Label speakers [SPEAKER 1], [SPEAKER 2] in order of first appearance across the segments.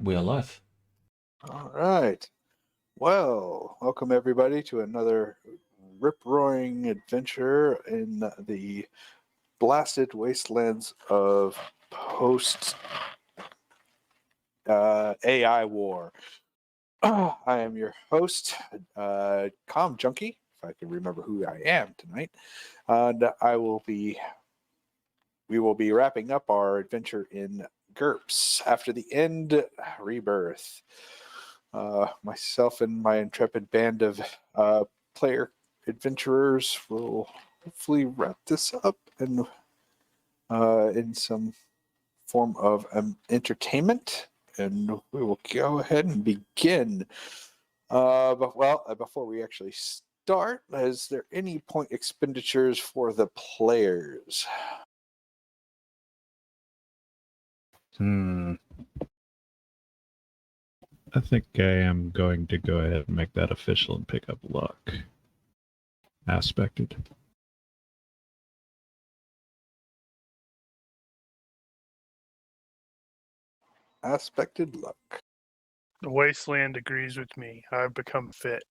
[SPEAKER 1] We are live.
[SPEAKER 2] All right. Well, welcome everybody to another rip-roaring adventure in the blasted wastelands of post AI war. I am your host, CommJunkee, if I can remember who I am tonight, and we will be wrapping up our adventure in GURPS after the end re.Birth. Myself and my intrepid band of player adventurers will hopefully wrap this up in some form of entertainment, and we will go ahead and begin. Before we actually start, is there any point expenditures for the players?
[SPEAKER 3] I think I am going to go ahead and make that official and pick up luck. Aspected.
[SPEAKER 2] Aspected luck.
[SPEAKER 4] The wasteland agrees with me. I've become fit.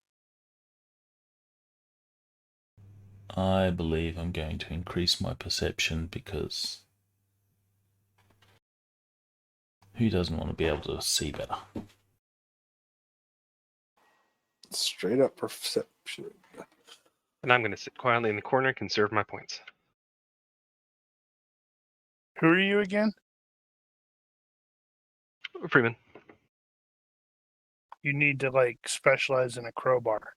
[SPEAKER 1] I believe I'm going to increase my perception because who doesn't want to be able to see better?
[SPEAKER 2] Straight up perception.
[SPEAKER 5] And I'm going to sit quietly in the corner and conserve my points.
[SPEAKER 4] Who are you again?
[SPEAKER 5] Freeman.
[SPEAKER 4] You need to specialize in a crowbar.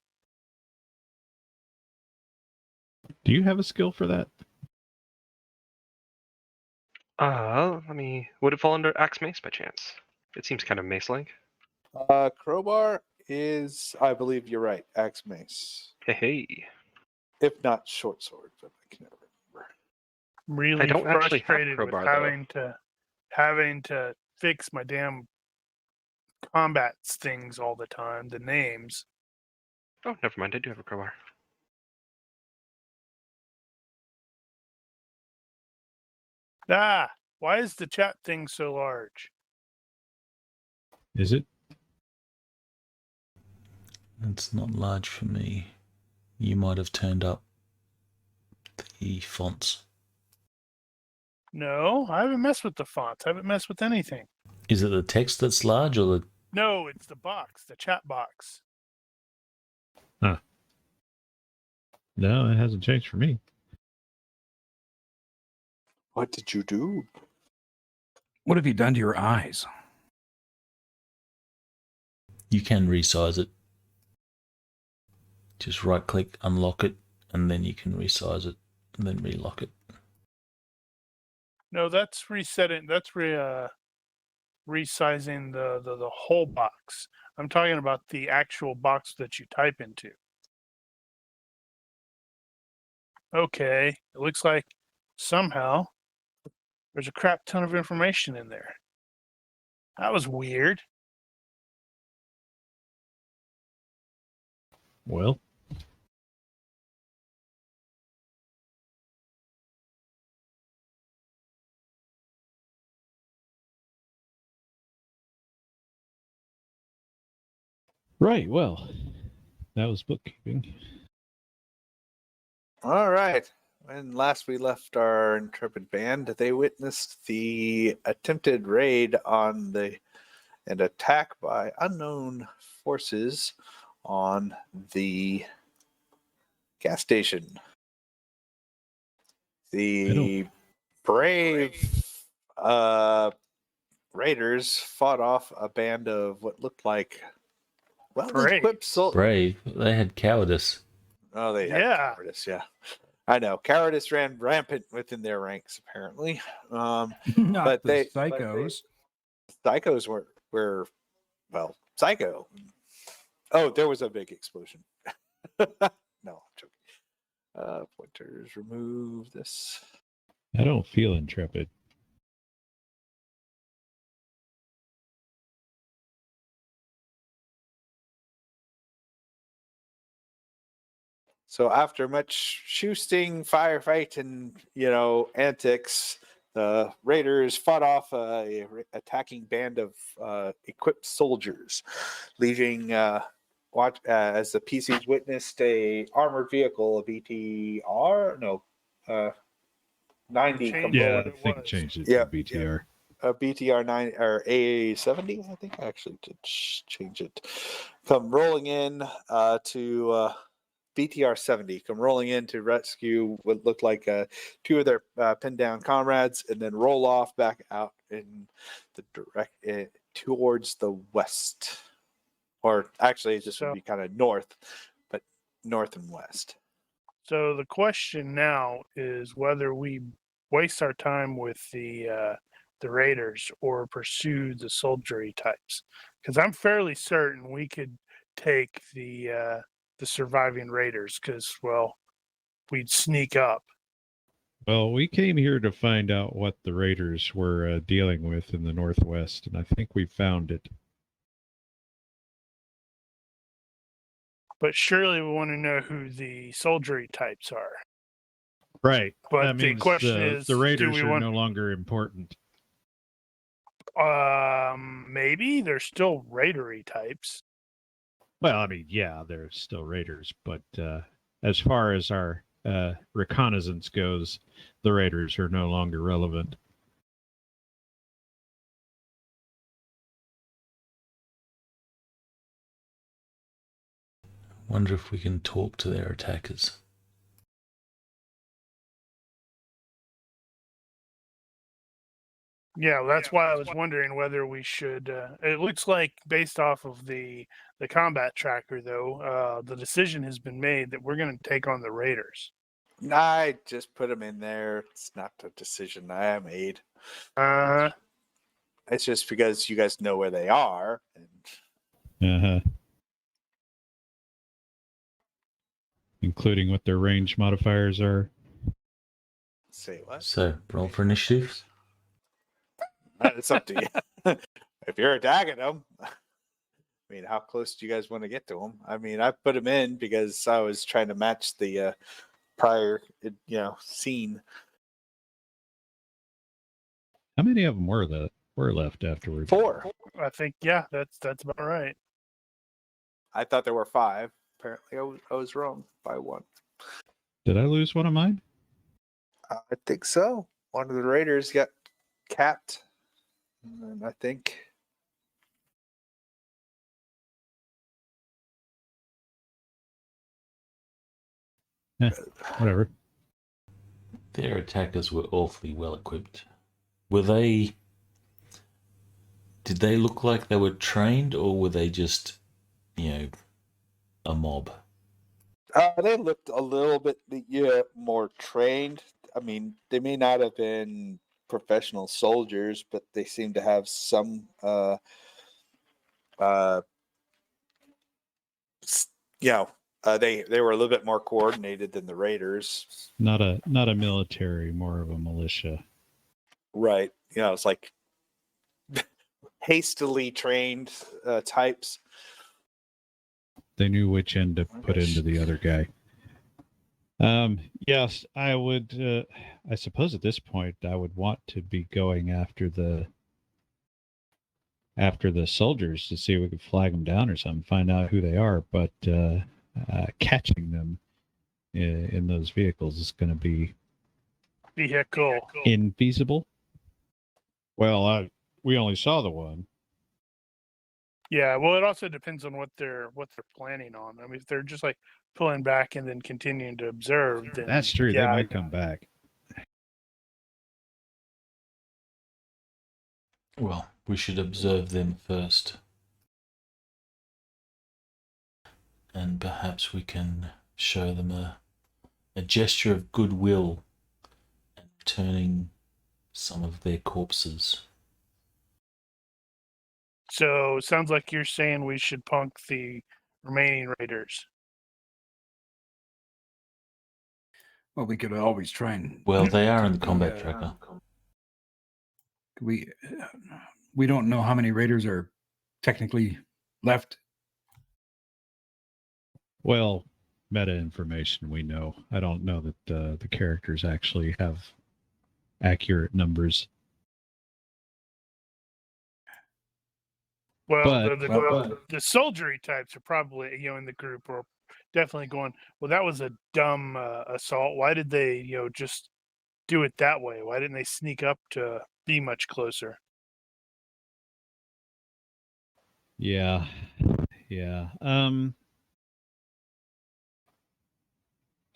[SPEAKER 3] Do you have a skill for that?
[SPEAKER 5] Would it fall under Axe Mace by chance? It seems kind of mace-like.
[SPEAKER 2] Crowbar is, I believe you're right, axe mace.
[SPEAKER 5] Hey.
[SPEAKER 2] If not short sword, but I can never remember.
[SPEAKER 4] Really
[SPEAKER 5] I don't actually have
[SPEAKER 4] frustrated
[SPEAKER 5] crowbar,
[SPEAKER 4] with having to fix my damn combat things all the time. The names.
[SPEAKER 5] Oh, never mind. I do have a crowbar.
[SPEAKER 4] Why is the chat thing so large?
[SPEAKER 3] Is it?
[SPEAKER 1] It's not large for me. You might have turned up the fonts.
[SPEAKER 4] No, I haven't messed with the fonts. I haven't messed with anything.
[SPEAKER 1] Is it the text that's large or the...
[SPEAKER 4] No, it's the box, the chat box.
[SPEAKER 3] Huh. No, it hasn't changed for me.
[SPEAKER 2] What did you do?
[SPEAKER 6] What have you done to your eyes?
[SPEAKER 1] You can resize it. Just right click, unlock it, and then you can resize it, and then relock it.
[SPEAKER 4] No, that's resetting. That's resizing the whole box. I'm talking about the actual box that you type into. Okay, it looks like somehow there's a crap ton of information in there. That was weird.
[SPEAKER 3] Well, right, well, that was bookkeeping.
[SPEAKER 2] All right. When last we left our intrepid band, they witnessed the attempted raid on an attack by unknown forces on the gas station. The brave raiders fought off a band of what looked like well-equipped soldiers.
[SPEAKER 1] Brave. They had cowardice.
[SPEAKER 2] Oh, they had cowardice, yeah. I know. Cowardice ran rampant within their ranks, apparently.
[SPEAKER 6] Not
[SPEAKER 2] but
[SPEAKER 6] the psychos.
[SPEAKER 2] Psychos were, well, psycho. Oh, there was a big explosion. No, I'm joking. Pointers, remove this.
[SPEAKER 3] I don't feel intrepid.
[SPEAKER 2] So after much shoosting, firefight, and antics, The raiders fought off a attacking band of equipped soldiers, leaving as the PCs witnessed a armored vehicle, a BTR, 90 come
[SPEAKER 4] Changed
[SPEAKER 3] Yeah,
[SPEAKER 2] rolling.
[SPEAKER 4] what
[SPEAKER 3] I
[SPEAKER 4] it
[SPEAKER 3] think
[SPEAKER 4] was.
[SPEAKER 3] changed it
[SPEAKER 2] Yeah,
[SPEAKER 3] to BTR.
[SPEAKER 2] A BTR 9 or A70, I think I actually did change it. Come rolling in to BTR 70, come rolling in to rescue what looked like two of their pinned down comrades, and then roll off back out in the towards the west, or actually, it just would be kind of north, but north and west.
[SPEAKER 4] So the question now is whether we waste our time with the raiders or pursue the soldiery types, because I'm fairly certain we could take the surviving raiders, because we'd sneak up.
[SPEAKER 3] Well, we came here to find out what the raiders were dealing with in the Northwest, and I think we found it.
[SPEAKER 4] But surely we want to know who the soldiery types are.
[SPEAKER 3] Right.
[SPEAKER 4] But
[SPEAKER 3] that
[SPEAKER 4] the
[SPEAKER 3] means
[SPEAKER 4] question is,
[SPEAKER 3] the
[SPEAKER 4] do
[SPEAKER 3] raiders
[SPEAKER 4] we
[SPEAKER 3] are
[SPEAKER 4] want?
[SPEAKER 3] no longer important.
[SPEAKER 4] Maybe they're still raidery types.
[SPEAKER 3] Well, I mean, yeah, they're still raiders, but as far as our reconnaissance goes, the raiders are no longer relevant.
[SPEAKER 1] Wonder if we can talk to their attackers.
[SPEAKER 4] Yeah, that's why I was wondering whether we should. It looks like, based off of the combat tracker, though, the decision has been made that we're going to take on the raiders.
[SPEAKER 2] I just put them in there. It's not a decision I made. It's just because you guys know where they are. And
[SPEAKER 3] Including what their range modifiers are.
[SPEAKER 2] say what?
[SPEAKER 1] So, roll for initiative.
[SPEAKER 2] It's up to you. If you're attacking them, I mean, how close do you guys want to get to them? I mean, I put them in because I was trying to match the prior, scene.
[SPEAKER 3] How many of them were left afterwards?
[SPEAKER 2] 4.
[SPEAKER 4] I think, yeah, that's about right.
[SPEAKER 2] I thought there were 5. Apparently, I was wrong by 1.
[SPEAKER 3] Did I lose one of mine?
[SPEAKER 2] I think so. One of the raiders got capped, and I think.
[SPEAKER 3] Whatever.
[SPEAKER 1] Their attackers were awfully well equipped. Were they... Did they look like they were trained, or were they just, a mob?
[SPEAKER 2] They looked a little bit more trained. I mean, they may not have been professional soldiers, but they seem to have some they were a little bit more coordinated than the raiders.
[SPEAKER 3] Not a military, more of a militia.
[SPEAKER 2] Right. It's like hastily trained types.
[SPEAKER 3] They knew which end to put into the other guy. Yes, I would. I suppose at this point, I would want to be going after the soldiers to see if we could flag them down or something, find out who they are. But catching them in those vehicles is going to be infeasible. Well, we only saw the one.
[SPEAKER 4] Yeah, well, it also depends on what they're planning on. I mean, if they're just like pulling back and then continuing to observe, then
[SPEAKER 3] That's true.
[SPEAKER 4] Yeah,
[SPEAKER 3] they might come back.
[SPEAKER 1] Well, we should observe them first. And perhaps we can show them a gesture of goodwill and returning some of their corpses.
[SPEAKER 4] So it sounds like you're saying we should punk the remaining raiders.
[SPEAKER 6] Well, we could always try and.
[SPEAKER 1] Well, they are in the
[SPEAKER 6] Yeah.
[SPEAKER 1] combat tracker.
[SPEAKER 6] We don't know how many raiders are technically left.
[SPEAKER 3] Well, meta information we know. I don't know that the characters actually have accurate numbers.
[SPEAKER 4] Well,
[SPEAKER 3] But-
[SPEAKER 4] the soldiery types are probably, in the group are definitely going, well, that was a dumb assault. Why did they, just do it that way? Why didn't they sneak up to be much closer?
[SPEAKER 3] Yeah. Yeah. I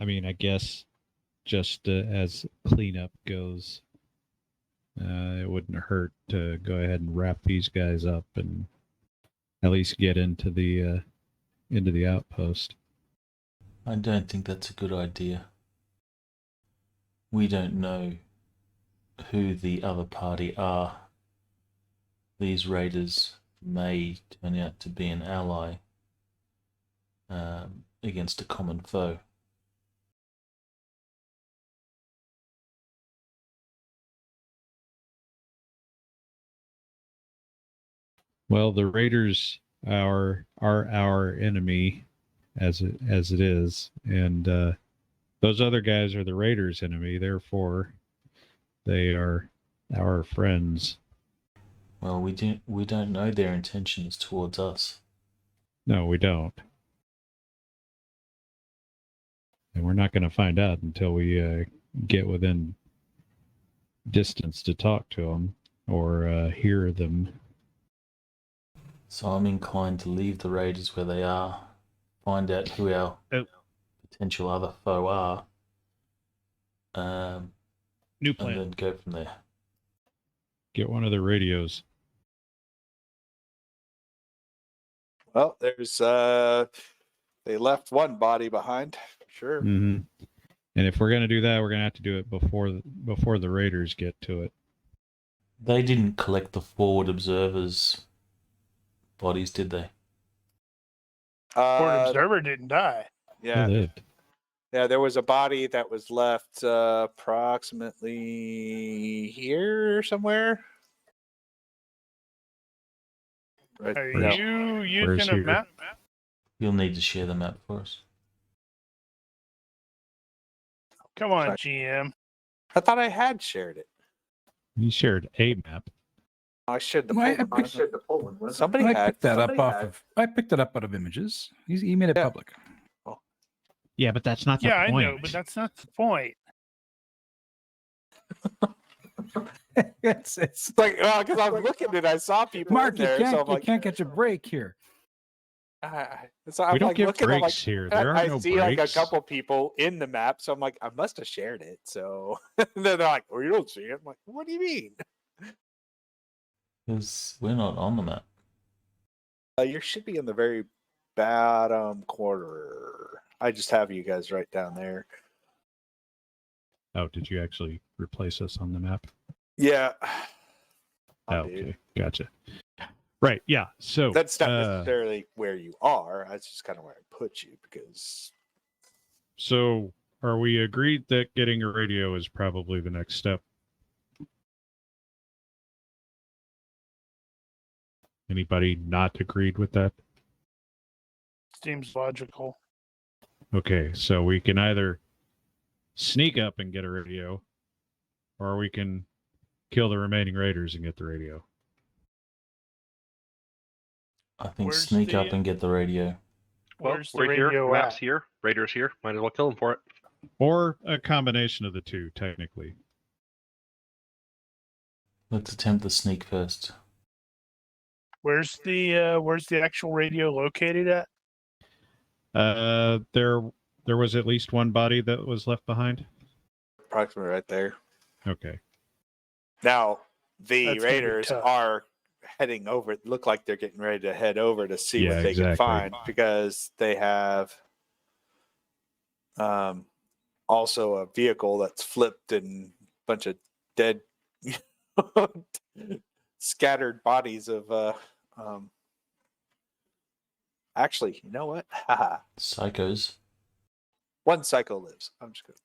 [SPEAKER 3] mean, I guess just as cleanup goes, it wouldn't hurt to go ahead and wrap these guys up and at least get into the outpost.
[SPEAKER 1] I don't think that's a good idea. We don't know who the other party are. These raiders may turn out to be an ally against a common foe.
[SPEAKER 3] Well, the raiders are our enemy, as it is, and those other guys are the raiders' enemy. Therefore, they are our friends.
[SPEAKER 1] Well, we don't know their intentions towards us.
[SPEAKER 3] No, we don't, and we're not going to find out until we get within distance to talk to them or hear them.
[SPEAKER 1] So I'm inclined to leave the raiders where they are, find out who our potential other foe are,
[SPEAKER 3] New
[SPEAKER 1] and
[SPEAKER 3] plan.
[SPEAKER 1] then go from there.
[SPEAKER 3] Get one of the radios.
[SPEAKER 2] Well, there's they left one body behind. Sure.
[SPEAKER 3] Mm-hmm. And if we're going to do that, we're going to have to do it before the raiders get to it.
[SPEAKER 1] They didn't collect the forward observers' bodies, did they?
[SPEAKER 4] Port Observer didn't die.
[SPEAKER 2] Yeah.
[SPEAKER 3] They lived.
[SPEAKER 2] Yeah, there was a body that was left approximately here somewhere. Right.
[SPEAKER 4] Are
[SPEAKER 3] Where's-
[SPEAKER 4] you
[SPEAKER 3] where's
[SPEAKER 4] using a
[SPEAKER 3] here?
[SPEAKER 4] map?
[SPEAKER 1] You'll need to share the map for us.
[SPEAKER 4] Come on,
[SPEAKER 2] Sorry.
[SPEAKER 4] GM.
[SPEAKER 2] I thought I had shared it.
[SPEAKER 3] You shared a map.
[SPEAKER 2] I shared the
[SPEAKER 6] Why, I
[SPEAKER 2] Poland one. Somebody
[SPEAKER 6] I
[SPEAKER 2] had.
[SPEAKER 6] picked that up
[SPEAKER 2] somebody
[SPEAKER 6] off
[SPEAKER 2] had.
[SPEAKER 6] of. I picked it up out of images. He made it
[SPEAKER 2] Yeah.
[SPEAKER 6] public.
[SPEAKER 3] Yeah, but that's not the
[SPEAKER 4] Yeah,
[SPEAKER 3] point.
[SPEAKER 4] I know, but that's not the point.
[SPEAKER 6] it's
[SPEAKER 2] It's like, because I'm looking and I saw people
[SPEAKER 6] Mark.
[SPEAKER 2] in there, so I'm like,
[SPEAKER 6] can't get your break here.
[SPEAKER 2] so I'm
[SPEAKER 3] We don't
[SPEAKER 2] like
[SPEAKER 3] give
[SPEAKER 2] looking, I'm like,
[SPEAKER 3] breaks here. There are
[SPEAKER 2] I
[SPEAKER 3] no
[SPEAKER 2] see
[SPEAKER 3] breaks.
[SPEAKER 2] like a couple people in the map, so I'm like, I must have shared it. So then they're like, "Oh, you don't see it." I'm like, "What do you mean?"
[SPEAKER 1] Because we're not on the map.
[SPEAKER 2] You should be in the very bottom corner. I just have you guys right down there.
[SPEAKER 3] Oh, did you actually replace us on the map?
[SPEAKER 2] Yeah.
[SPEAKER 3] Oh,
[SPEAKER 2] Dude.
[SPEAKER 3] okay, gotcha. Right, yeah. So
[SPEAKER 2] That's not necessarily where you are. That's just kind of where I put you because.
[SPEAKER 3] So are we agreed that getting a radio is probably the next step? Anybody not agreed with that?
[SPEAKER 4] Seems logical.
[SPEAKER 3] Okay, so we can either sneak up and get a radio, or we can kill the remaining raiders and get the radio.
[SPEAKER 1] I think
[SPEAKER 4] Where's
[SPEAKER 1] sneak
[SPEAKER 4] the-
[SPEAKER 1] up and get the radio.
[SPEAKER 5] Well,
[SPEAKER 4] Where's the
[SPEAKER 5] we're here.
[SPEAKER 4] radio
[SPEAKER 5] Map's
[SPEAKER 4] at?
[SPEAKER 5] here. Raiders here. Might as well kill them for it.
[SPEAKER 3] Or a combination of the two, technically.
[SPEAKER 1] Let's attempt the sneak first.
[SPEAKER 4] Where's the actual radio located at?
[SPEAKER 3] There was at least one body that was left behind.
[SPEAKER 2] Approximately right there.
[SPEAKER 3] Okay.
[SPEAKER 2] Now, the
[SPEAKER 4] That's gonna be
[SPEAKER 2] Raiders
[SPEAKER 4] tough.
[SPEAKER 2] are heading over. Look like they're getting ready to head over to see
[SPEAKER 3] Yeah,
[SPEAKER 2] what they
[SPEAKER 3] exactly.
[SPEAKER 2] can find because they have also a vehicle that's flipped and a bunch of dead, scattered bodies of. Actually, you know what? Haha.
[SPEAKER 1] Psychos.
[SPEAKER 2] One psycho lives. I'm just gonna.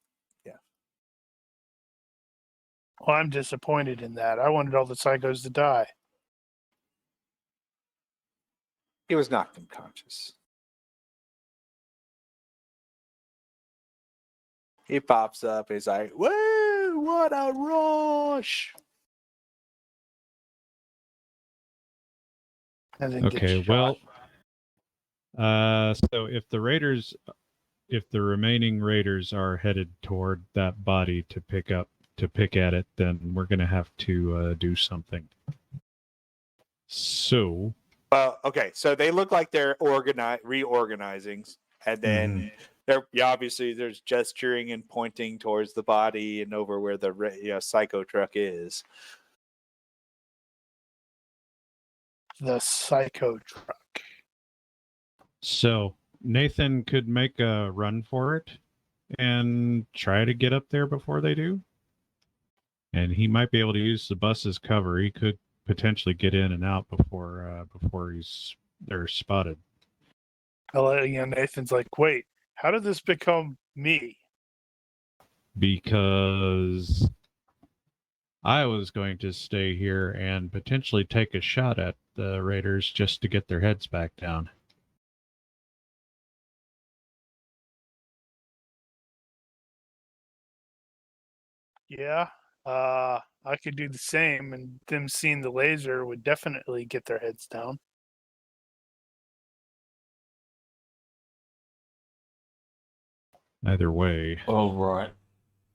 [SPEAKER 4] Well, I'm disappointed in that. I wanted all the psychos to die.
[SPEAKER 2] He was knocked unconscious. He pops up. He's like, "Woo!" What a rush!
[SPEAKER 4] And then get
[SPEAKER 3] Okay,
[SPEAKER 4] shot.
[SPEAKER 3] well, so if the remaining raiders are headed toward that body to pick at it, then we're going to have to do something. So,
[SPEAKER 2] Well, okay, so they look like they're reorganizing, and then obviously there's gesturing and pointing towards the body and over where the psycho truck is.
[SPEAKER 4] The psycho truck.
[SPEAKER 3] so Nathan could make a run for it and try to get up there before they do. And he might be able to use the bus as cover. He could potentially get in and out before they're spotted.
[SPEAKER 4] Nathan's like, wait, how did this become me?
[SPEAKER 3] Because I was going to stay here and potentially take a shot at the raiders just to get their heads back down.
[SPEAKER 4] Yeah, I could do the same, and them seeing the laser would definitely get their heads down.
[SPEAKER 3] Either way.
[SPEAKER 1] All right.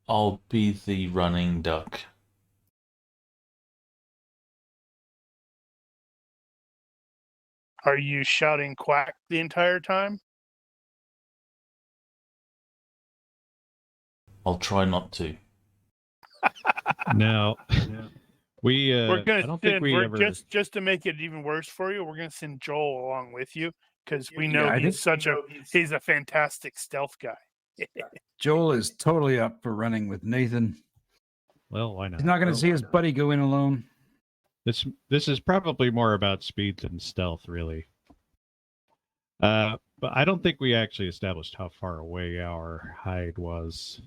[SPEAKER 1] I'll be the running duck.
[SPEAKER 4] Are you shouting quack the entire time?
[SPEAKER 1] I'll try not to.
[SPEAKER 3] Now,
[SPEAKER 4] We're
[SPEAKER 3] I
[SPEAKER 4] gonna
[SPEAKER 3] don't think
[SPEAKER 4] send,
[SPEAKER 3] we
[SPEAKER 4] we're
[SPEAKER 3] ever.
[SPEAKER 4] just to make it even worse for you. We're gonna send Joel along with you because we know
[SPEAKER 6] Yeah, I
[SPEAKER 4] he's a fantastic stealth guy.
[SPEAKER 6] Joel is totally up for running with Nathan.
[SPEAKER 3] Well, why not?
[SPEAKER 6] He's not going to see his buddy go in alone.
[SPEAKER 3] This is probably more about speed than stealth, really. But I don't think we actually established how far away our hide was.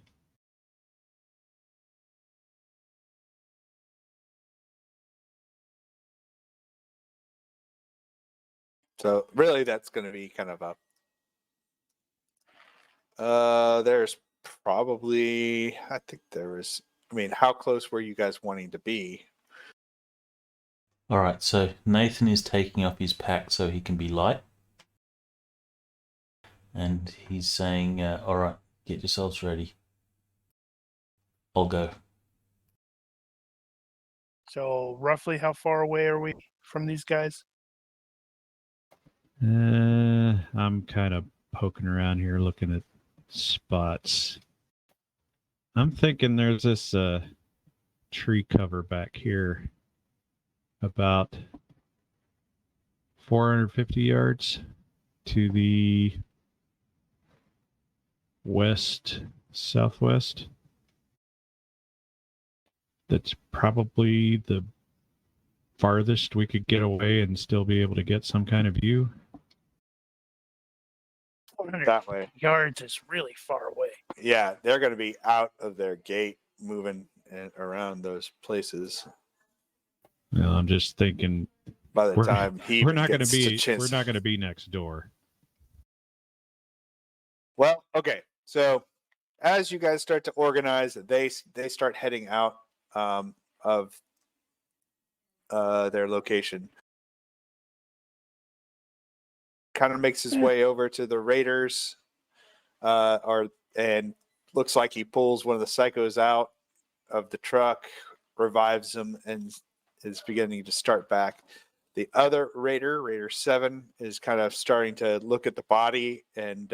[SPEAKER 2] So really, that's going to be kind of there's probably, I think there was. I mean, how close were you guys wanting to be?
[SPEAKER 1] All right, so Nathan is taking off his pack so he can be light. And he's saying, all right, get yourselves ready. I'll go.
[SPEAKER 4] So roughly, how far away are we from these guys?
[SPEAKER 3] I'm kind of poking around here looking at spots. I'm thinking there's this tree cover back here about 450 yards to the southwest. That's probably the farthest we could get away and still be able to get some kind of view.
[SPEAKER 4] 400
[SPEAKER 2] That way.
[SPEAKER 4] yards is really far away.
[SPEAKER 2] Yeah, they're going to be out of their gate, moving around those places.
[SPEAKER 3] Well, I'm just thinking
[SPEAKER 2] By the time he
[SPEAKER 3] we're not going to
[SPEAKER 2] gets
[SPEAKER 3] be
[SPEAKER 2] a chance.
[SPEAKER 3] we're not going to be next door.
[SPEAKER 2] Well, okay. So as you guys start to organize, they start heading out of their location. Kind of makes his way over to the raiders, and looks like he pulls one of the psychos out of the truck, revives him, and is beginning to start back. The other Raider 7, is kind of starting to look at the body and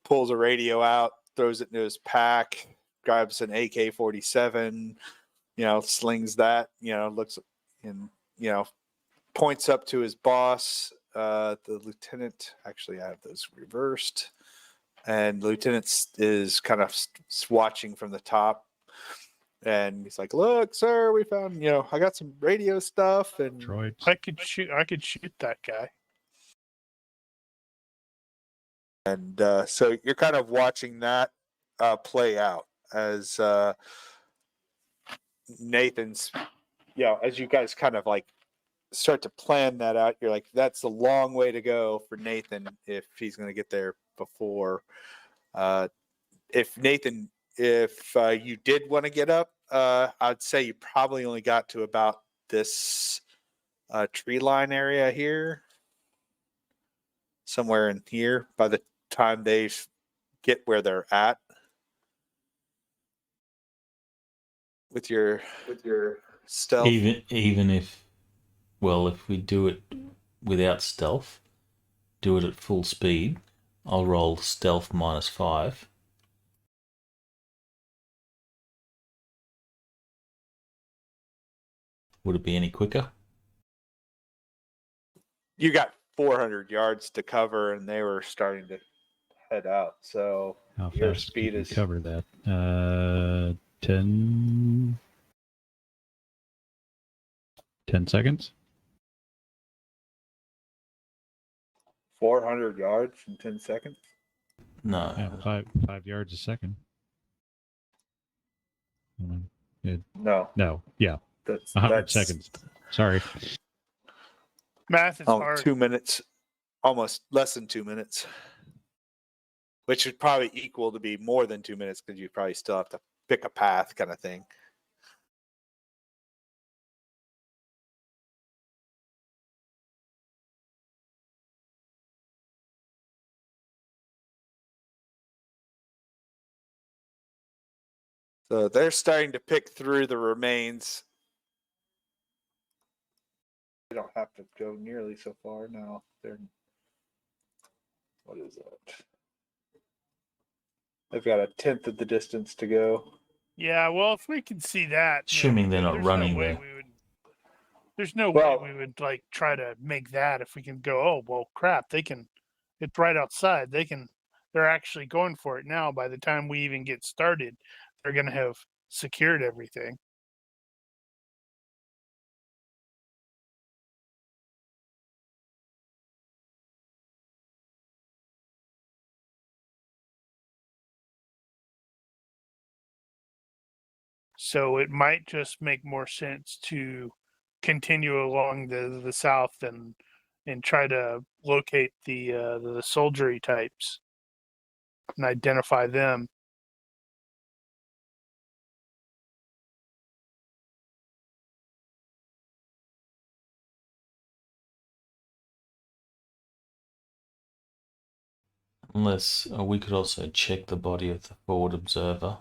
[SPEAKER 2] pulls a radio out, throws it into his pack, grabs an AK-47, slings that, looks and points up to his boss. The lieutenant, actually, I have those reversed, and the lieutenant is kind of watching from the top, and he's like, "Look, sir, we found, I got some radio stuff, and
[SPEAKER 3] Droids.
[SPEAKER 4] I could shoot that guy."
[SPEAKER 2] And so you're kind of watching that play out as Nathan's, as you guys kind of like start to plan that out. You're like, that's a long way to go for Nathan if he's going to get there before. If Nathan if you did want to get up, I'd say you probably only got to about this tree line area here, somewhere in here by the time they get where they're at with your stealth.
[SPEAKER 1] Even if, well, if we do it without stealth, do it at full speed, I'll roll stealth -5. Would it be any quicker?
[SPEAKER 2] You got 400 yards to cover, and they were starting to head out. So
[SPEAKER 3] How
[SPEAKER 2] your
[SPEAKER 3] fast
[SPEAKER 2] speed
[SPEAKER 3] can you
[SPEAKER 2] is
[SPEAKER 3] cover that? 10 seconds.
[SPEAKER 2] 400 yards in 10 seconds.
[SPEAKER 1] No.
[SPEAKER 3] Yeah, 5 yards a second.
[SPEAKER 2] No,
[SPEAKER 3] No, yeah,
[SPEAKER 2] that's
[SPEAKER 3] 100 seconds. Sorry.
[SPEAKER 4] Math is hard.
[SPEAKER 2] 2 minutes, almost less than 2 minutes, which would probably equal to be more than 2 minutes because you probably still have to pick a path, kind of thing. So they're starting to pick through the remains. They don't have to go nearly so far now. They're, what is that? They've got a tenth of the distance to go.
[SPEAKER 4] Yeah, well, if we can see that,
[SPEAKER 1] Assuming they're not
[SPEAKER 4] there's
[SPEAKER 1] running
[SPEAKER 4] no way
[SPEAKER 1] there.
[SPEAKER 4] we would. There's no
[SPEAKER 2] Well-
[SPEAKER 4] way we would like try to make that if we can go. Oh well, crap! They can. It's right outside. They can. They're actually going for it now. By the time we even get started, they're going to have secured everything. So it might just make more sense to continue along the south and try to locate the soldiery types and identify them.
[SPEAKER 1] Unless we could also check the body of the forward observer.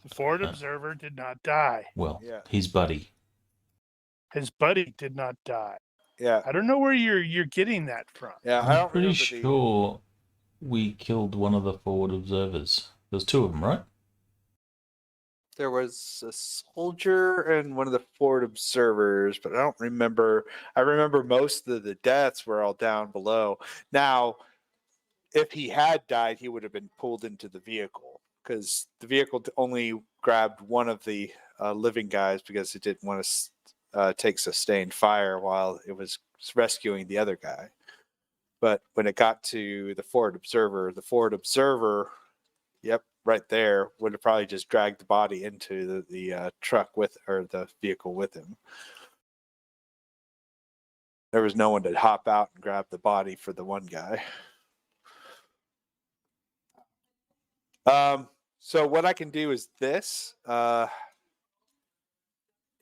[SPEAKER 4] The forward observer did not die.
[SPEAKER 1] Well,
[SPEAKER 2] Yeah.
[SPEAKER 1] his buddy.
[SPEAKER 4] His buddy did not die.
[SPEAKER 2] Yeah,
[SPEAKER 4] I don't know where you're getting that from.
[SPEAKER 2] yeah. I
[SPEAKER 1] I'm
[SPEAKER 2] don't
[SPEAKER 1] pretty
[SPEAKER 2] remember
[SPEAKER 1] sure we killed one of the forward observers. There's 2 of them, right?
[SPEAKER 2] There was a soldier and one of the forward observers, but I don't remember. I remember most of the deaths were all down below. Now, if he had died, he would have been pulled into the vehicle because the vehicle only grabbed one of the living guys because it didn't want to take sustained fire while it was rescuing the other guy. But when it got to the forward observer, yep, right there, would have probably just dragged the body into the truck with, or the vehicle with him. There was no one to hop out and grab the body for the one guy. So what I can do is this.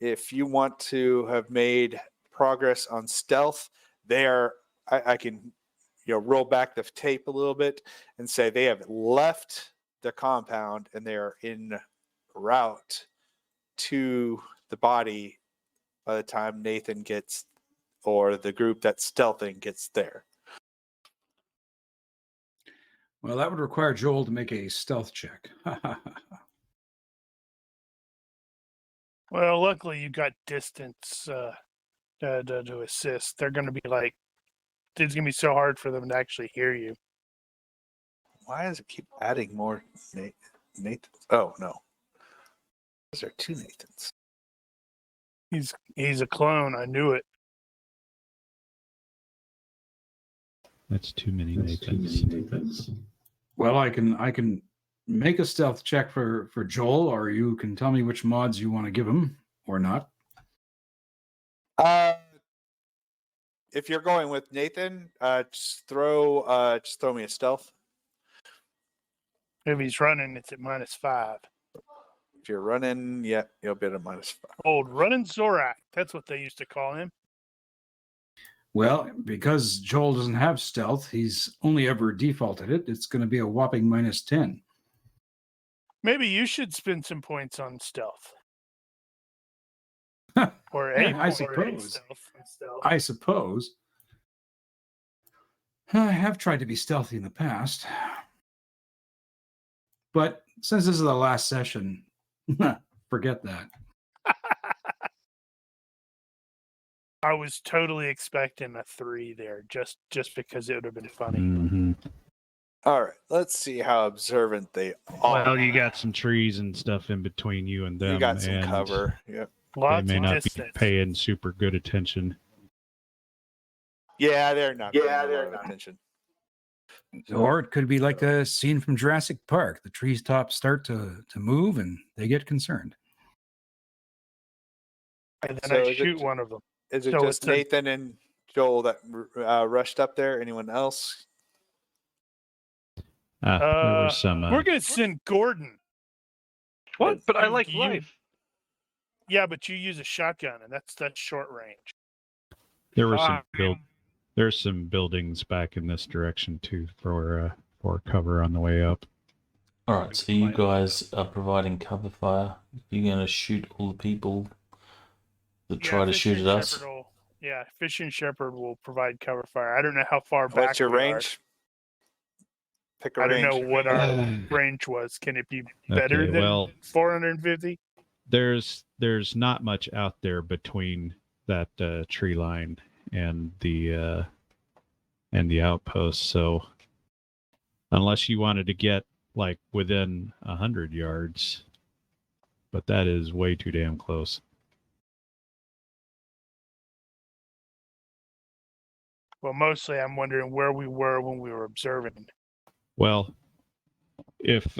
[SPEAKER 2] If you want to have made progress on stealth, I can roll back the tape a little bit and say they have left the compound and they are en route to the body by the time Nathan gets, or the group that's stealthing gets there.
[SPEAKER 6] Well, that would require Joel to make a stealth check.
[SPEAKER 4] Well, luckily you got distance to assist. They're going to be like, it's going to be so hard for them to actually hear you.
[SPEAKER 2] Why does it keep adding more Nathans? Oh, no. Is there 2 Nathans?
[SPEAKER 4] He's a clone. I knew it.
[SPEAKER 3] That's too many Nathans.
[SPEAKER 6] Well, I can make a stealth check for Joel, or you can tell me which mods you want to give him or not.
[SPEAKER 2] If you're going with Nathan, just throw me a stealth.
[SPEAKER 4] If he's running, it's at -5.
[SPEAKER 2] If you're running, yeah, you'll be at a -5.
[SPEAKER 4] Old running Zorak. That's what they used to call him.
[SPEAKER 6] Well, because Joel doesn't have stealth, he's only ever defaulted it. It's going to be a whopping -10.
[SPEAKER 4] Maybe you should spend some points on stealth. Or a
[SPEAKER 6] Yeah, I
[SPEAKER 4] point on
[SPEAKER 6] suppose.
[SPEAKER 4] stealth.
[SPEAKER 6] I suppose. I have tried to be stealthy in the past. But since this is the last session, forget that.
[SPEAKER 4] I was totally expecting a 3 there, just because it would have been funny.
[SPEAKER 3] Mm-hmm.
[SPEAKER 2] All right, let's see how observant they are.
[SPEAKER 3] Well, you got some trees and stuff in between you and them.
[SPEAKER 2] You got some
[SPEAKER 3] and
[SPEAKER 2] cover. Yep.
[SPEAKER 3] They
[SPEAKER 4] Lots
[SPEAKER 3] may
[SPEAKER 4] of
[SPEAKER 3] not
[SPEAKER 4] distance.
[SPEAKER 3] be paying super good attention.
[SPEAKER 2] Yeah, they're not. Paying a lot of attention.
[SPEAKER 6] Or it could be like a scene from Jurassic Park. The trees tops start to move and they get concerned.
[SPEAKER 4] And then
[SPEAKER 2] So
[SPEAKER 4] I
[SPEAKER 2] is it
[SPEAKER 4] shoot
[SPEAKER 2] ju-
[SPEAKER 4] one of them.
[SPEAKER 2] Is it
[SPEAKER 4] So
[SPEAKER 2] just
[SPEAKER 4] it's a-
[SPEAKER 2] Nathan and Joel that rushed up there? Anyone else?
[SPEAKER 3] There was some.
[SPEAKER 4] We're going to send Gordon.
[SPEAKER 5] What? But I
[SPEAKER 4] You-
[SPEAKER 5] like
[SPEAKER 4] you-
[SPEAKER 5] life.
[SPEAKER 4] Yeah, but you use a shotgun, and that's short range.
[SPEAKER 3] there were some
[SPEAKER 4] Fine.
[SPEAKER 3] There's some buildings back in this direction too for cover on the way up.
[SPEAKER 1] All right, so you guys are providing cover fire. You're going to shoot all the people that try to
[SPEAKER 4] Fish
[SPEAKER 1] shoot
[SPEAKER 4] and
[SPEAKER 1] at us.
[SPEAKER 4] Shepherd Fish and Shepherd will provide cover fire. I don't know how far back.
[SPEAKER 2] What's your
[SPEAKER 4] we are.
[SPEAKER 2] range? Pick a
[SPEAKER 4] I don't
[SPEAKER 2] range.
[SPEAKER 4] know what our range was. Can it be better
[SPEAKER 3] Okay,
[SPEAKER 4] than
[SPEAKER 3] well,
[SPEAKER 4] 450?
[SPEAKER 3] there's not much out there between that tree line and the outpost. So unless you wanted to get like within 100 yards, but that is way too damn close.
[SPEAKER 4] Well, mostly I'm wondering where we were when we were observing.
[SPEAKER 3] Well, if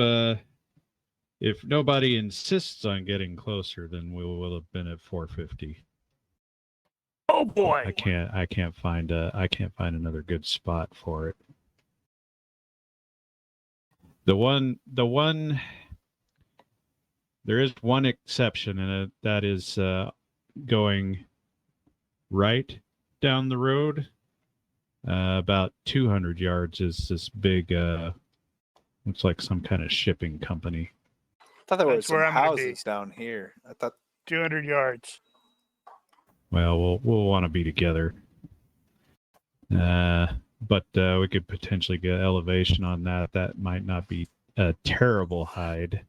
[SPEAKER 3] nobody insists on getting closer, then we will have been at 450.
[SPEAKER 4] Oh boy!
[SPEAKER 3] I can't find another good spot for it. There is one exception, and that is going right down the road. About 200 yards is this big, looks like some kind of shipping company.
[SPEAKER 2] I thought there were
[SPEAKER 4] That's
[SPEAKER 2] some
[SPEAKER 4] where I'm gonna be.
[SPEAKER 2] houses down here. I thought
[SPEAKER 4] 200 yards.
[SPEAKER 3] Well, we'll want to be together. But we could potentially get elevation on that. That might not be a terrible hide.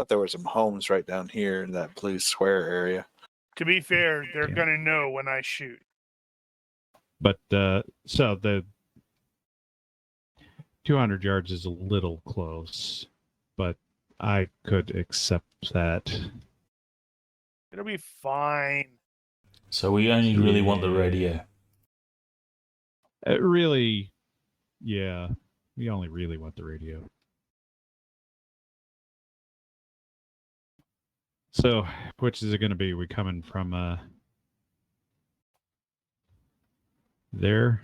[SPEAKER 2] there were some homes right down here in that blue square area.
[SPEAKER 4] To be fair, they're
[SPEAKER 3] Yeah.
[SPEAKER 4] gonna know when I shoot.
[SPEAKER 3] But so the 200 yards is a little close, but I could accept that.
[SPEAKER 4] It'll be fine.
[SPEAKER 1] So we only really want the radio.
[SPEAKER 3] Really, yeah, we only really want the radio. So, which is it going to be? We coming from there?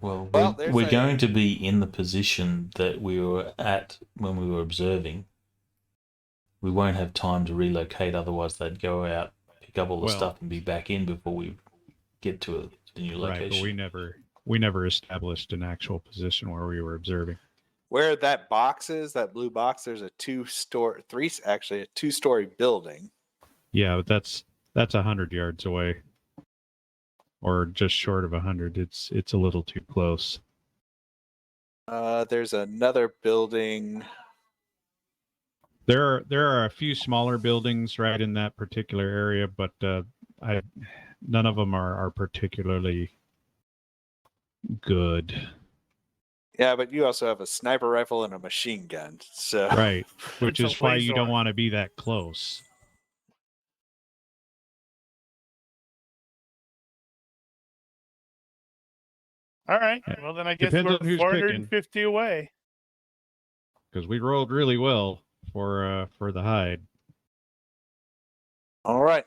[SPEAKER 1] Well,
[SPEAKER 2] Well, there's
[SPEAKER 1] we're
[SPEAKER 2] a-
[SPEAKER 1] going to be in the position that we were at when we were observing. We won't have time to relocate, otherwise they'd go out, pick up all the
[SPEAKER 3] Well-
[SPEAKER 1] stuff and be back in before we get to the new
[SPEAKER 3] Right,
[SPEAKER 1] location.
[SPEAKER 3] but we never established an actual position where we were observing.
[SPEAKER 2] Where that box is, that blue box, there's a two-story building.
[SPEAKER 3] Yeah, but that's 100 yards away, or just short of 100. It's a little too close.
[SPEAKER 2] There's another building.
[SPEAKER 3] There are a few smaller buildings right in that particular area, but none of them are particularly good.
[SPEAKER 2] Yeah, but you also have a sniper rifle and a machine gun. So
[SPEAKER 3] Right, which
[SPEAKER 4] It's a
[SPEAKER 3] is why you
[SPEAKER 4] laser.
[SPEAKER 3] don't want to be that close.
[SPEAKER 4] All right.
[SPEAKER 3] Yeah.
[SPEAKER 4] Well, then I guess
[SPEAKER 3] Depends
[SPEAKER 4] we're
[SPEAKER 3] on who's
[SPEAKER 4] 450 away.
[SPEAKER 3] Because we rolled really well for the hide.
[SPEAKER 2] all right.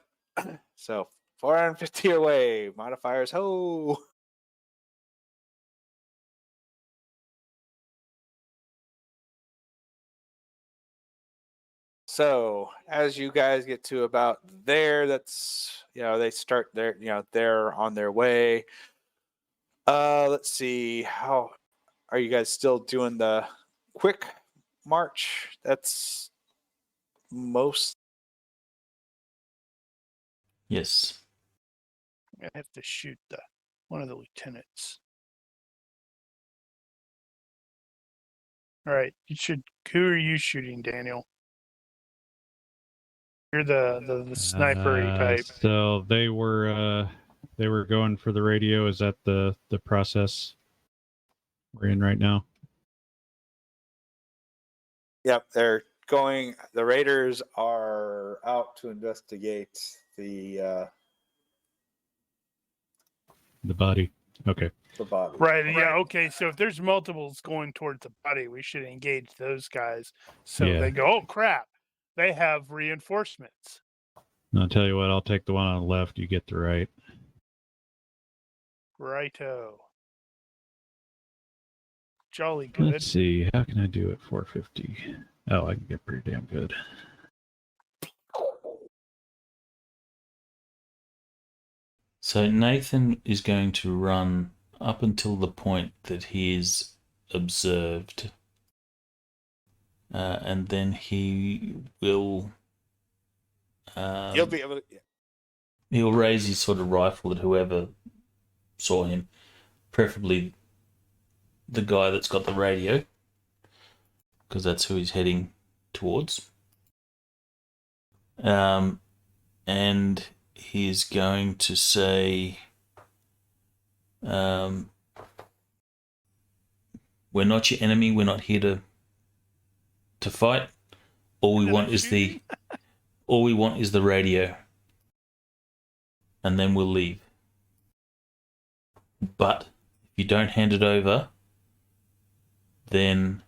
[SPEAKER 2] So 450 away. Modifiers ho. So as you guys get to about there, that's they start their they're on their way. Let's see, how are you guys still doing the quick march? That's most.
[SPEAKER 1] Yes.
[SPEAKER 4] I have to shoot one of the lieutenants. All right, who are you shooting, Daniel? You're the snipery type.
[SPEAKER 3] So they were going for the radio. Is that the process we're in right now?
[SPEAKER 2] Yep, they're going. The Raiders are out to investigate the
[SPEAKER 3] body. Okay.
[SPEAKER 2] body.
[SPEAKER 4] Right. Yeah. Okay. So if there's multiples going towards the body, we should engage those guys. So
[SPEAKER 3] Yeah.
[SPEAKER 4] they go, oh crap, they have reinforcements.
[SPEAKER 3] I'll tell you what. I'll take the one on the left. You get the right.
[SPEAKER 4] Righto. Jolly good.
[SPEAKER 3] Let's see. How can I do it? 450. Oh, I can get pretty damn good.
[SPEAKER 1] So Nathan is going to run up until the point that he is observed. And then he will...
[SPEAKER 2] You'll be able to.
[SPEAKER 1] he'll raise his sort of rifle at whoever saw him. Preferably the guy that's got the radio. Because that's who he's heading towards. And he's going to say... we're not your enemy. We're not here to fight. All we want is the radio. And then we'll leave. But if you don't hand it over, then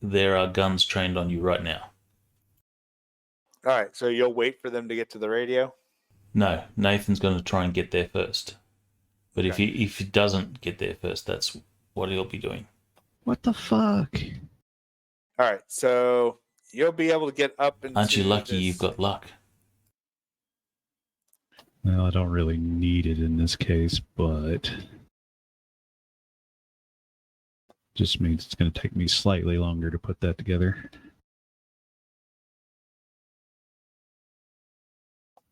[SPEAKER 1] there are guns trained on you right now.
[SPEAKER 2] All right, so you'll wait for them to get to the radio?
[SPEAKER 1] No, Nathan's going to try and get there first. But if he doesn't get there first, that's what he'll be doing.
[SPEAKER 3] What the fuck?
[SPEAKER 2] All right, so you'll be able to get up into.
[SPEAKER 1] Aren't you lucky you've got luck?
[SPEAKER 3] Well, I don't really need it in this case, but just means it's going to take me slightly longer to put that together.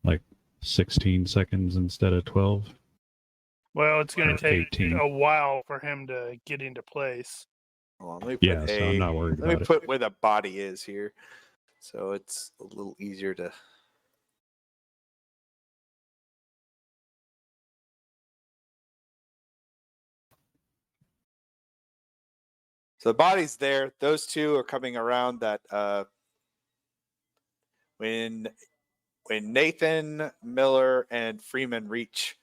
[SPEAKER 3] Like 16 seconds instead of 12.
[SPEAKER 4] Well, it's going to take
[SPEAKER 3] 18.
[SPEAKER 4] a while for him to get into place.
[SPEAKER 2] Hold on, let me put
[SPEAKER 3] So I'm not worried
[SPEAKER 2] Let me
[SPEAKER 3] about
[SPEAKER 2] put where the body is here, so it's a little easier to. So the body's there. Those two are coming around that when Nathan, Miller, and Freeman reach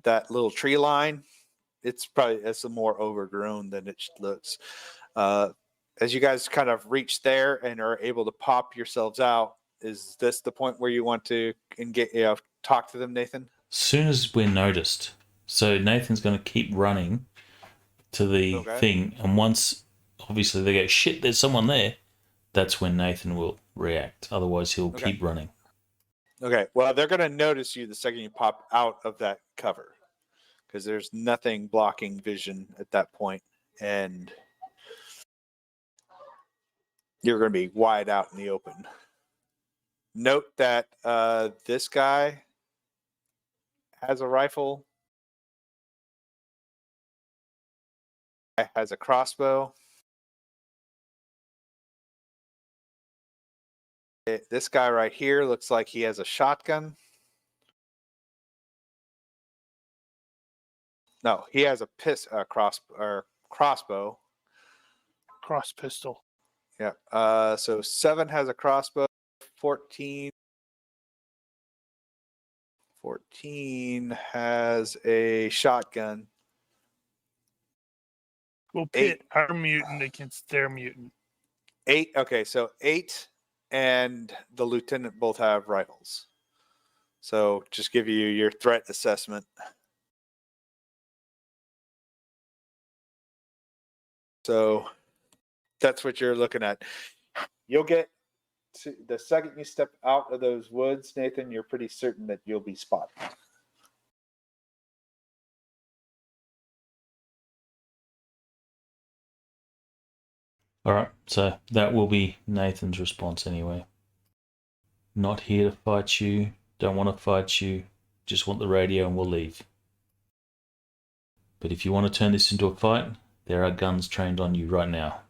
[SPEAKER 2] that little tree line, it's more overgrown than it looks. As you guys kind of reach there and are able to pop yourselves out, is this the point where you want to talk to them, Nathan?
[SPEAKER 1] Soon as we're noticed. So Nathan's going to keep running to the thing, and once obviously they go, shit, there's someone there, that's when Nathan will react. Otherwise he'll keep running.
[SPEAKER 2] Okay, well, they're going to notice you the second you pop out of that cover, because there's nothing blocking vision at that point, and you're going to be wide out in the open. Note that this guy has a rifle, has a crossbow. This guy right here looks like he has a shotgun. No, he has a crossbow.
[SPEAKER 4] Cross pistol.
[SPEAKER 2] Yeah. So 7 has a crossbow. 14 has a shotgun.
[SPEAKER 4] We'll pit our mutant against their mutant.
[SPEAKER 2] 8. Okay, so 8 and the lieutenant both have rifles. So just give you your threat assessment. So that's what you're looking at. You'll get the second you step out of those woods, Nathan, you're pretty certain that you'll be spotted.
[SPEAKER 1] All right, so that will be Nathan's response anyway. Not here to fight you, don't want to fight you, just want the radio and we'll leave. But if you want to turn this into a fight, there are guns trained on you right now.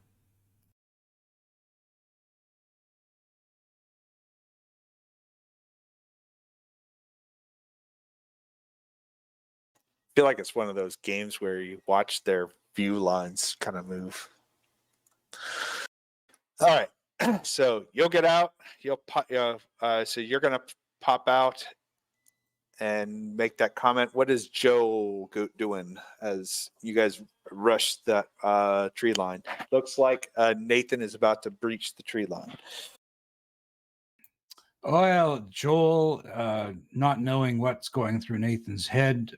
[SPEAKER 2] I feel like it's one of those games where you watch their view lines kind of move. All right. So you'll get out. You'll pop. So you're gonna pop out and make that comment. What is Joe doing as you guys rush that tree line? Looks like Nathan is about to breach the tree line.
[SPEAKER 6] Well, Joel, not knowing what's going through Nathan's head,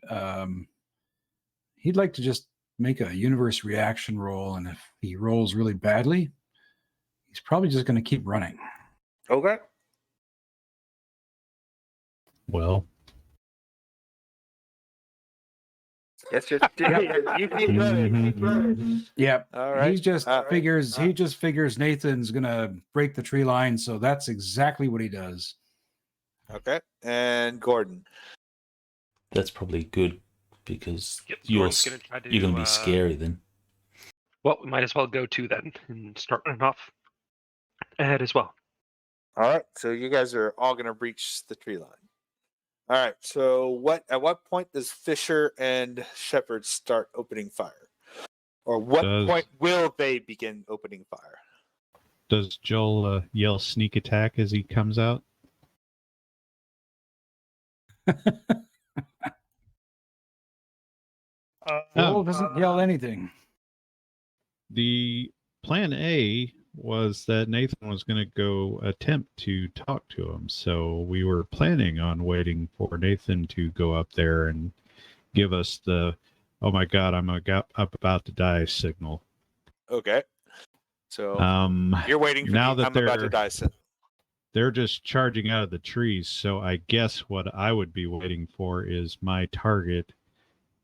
[SPEAKER 6] he'd like to just make a universe reaction roll, and if he rolls really badly, he's probably just going to keep running.
[SPEAKER 2] Okay.
[SPEAKER 3] Well,
[SPEAKER 2] Yes, you keep running. Keep running.
[SPEAKER 6] Yeah.
[SPEAKER 2] All right.
[SPEAKER 6] He just figures Nathan's going to break the tree line, so that's exactly what he does.
[SPEAKER 2] Okay. And Gordon.
[SPEAKER 1] That's probably good because
[SPEAKER 5] Yep,
[SPEAKER 1] you're
[SPEAKER 5] Gordon's gonna try to,
[SPEAKER 1] going to be scary then.
[SPEAKER 5] Well, we might as well go to then and start running off ahead as well.
[SPEAKER 2] All right. So you guys are all going to breach the tree line. All right. So at what point does Fisher and Shepard start opening fire? Or what point will they begin opening fire?
[SPEAKER 3] does Joel yell sneak attack as he comes out?
[SPEAKER 6] Joel doesn't yell anything.
[SPEAKER 3] The plan A was that Nathan was going to go attempt to talk to him. So we were planning on waiting for Nathan to go up there and give us the, oh my God, I'm about to die signal.
[SPEAKER 2] Okay. So you're waiting for
[SPEAKER 3] now that
[SPEAKER 2] I'm about to die signal.
[SPEAKER 3] They're just charging out of the trees. So I guess what I would be waiting for is my target,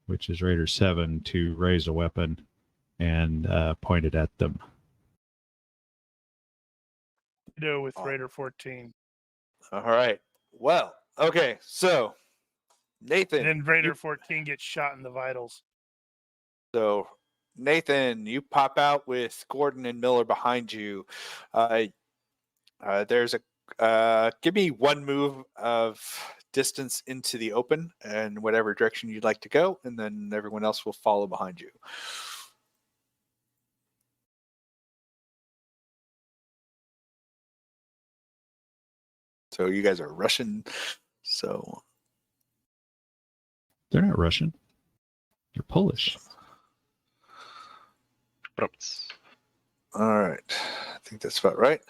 [SPEAKER 3] which is Raider 7, to raise a weapon and point it at them.
[SPEAKER 4] With Raider 14.
[SPEAKER 2] All right. Well, okay. So Nathan.
[SPEAKER 4] And then Raider 14 gets shot in the vitals.
[SPEAKER 2] So Nathan, you pop out with Gordon and Miller behind you. There's a give me one move of distance into the open and whatever direction you'd like to go, and then everyone else will follow behind you. So you guys are Russian. So
[SPEAKER 3] they're not Russian. They're Polish.
[SPEAKER 2] All right. I think that's about right.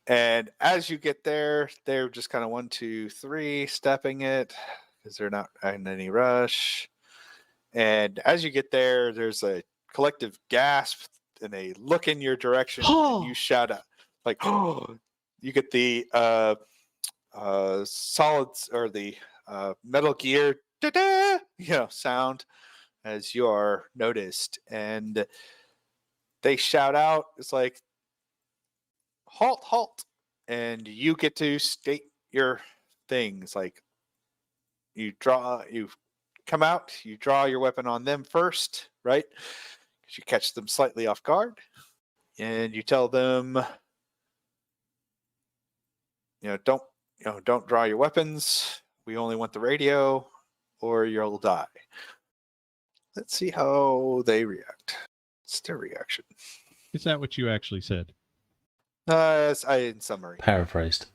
[SPEAKER 2] And as you get there, they're just kind of 1, 2, 3 stepping it because they're not in any rush. And as you get there, there's a collective gasp and they look in your direction and you shout out like, oh, you get the solids or the Metal Gear sound as you are noticed. And they shout out, it's like, halt, halt. And you get to state your things. Like you come out, you draw your weapon on them first, right? Because you catch them slightly off guard. And you tell them, don't draw your weapons. We only want the radio or you'll die. Let's see how they react. It's their reaction.
[SPEAKER 3] Is that what you actually said?
[SPEAKER 2] In summary.
[SPEAKER 1] Paraphrased.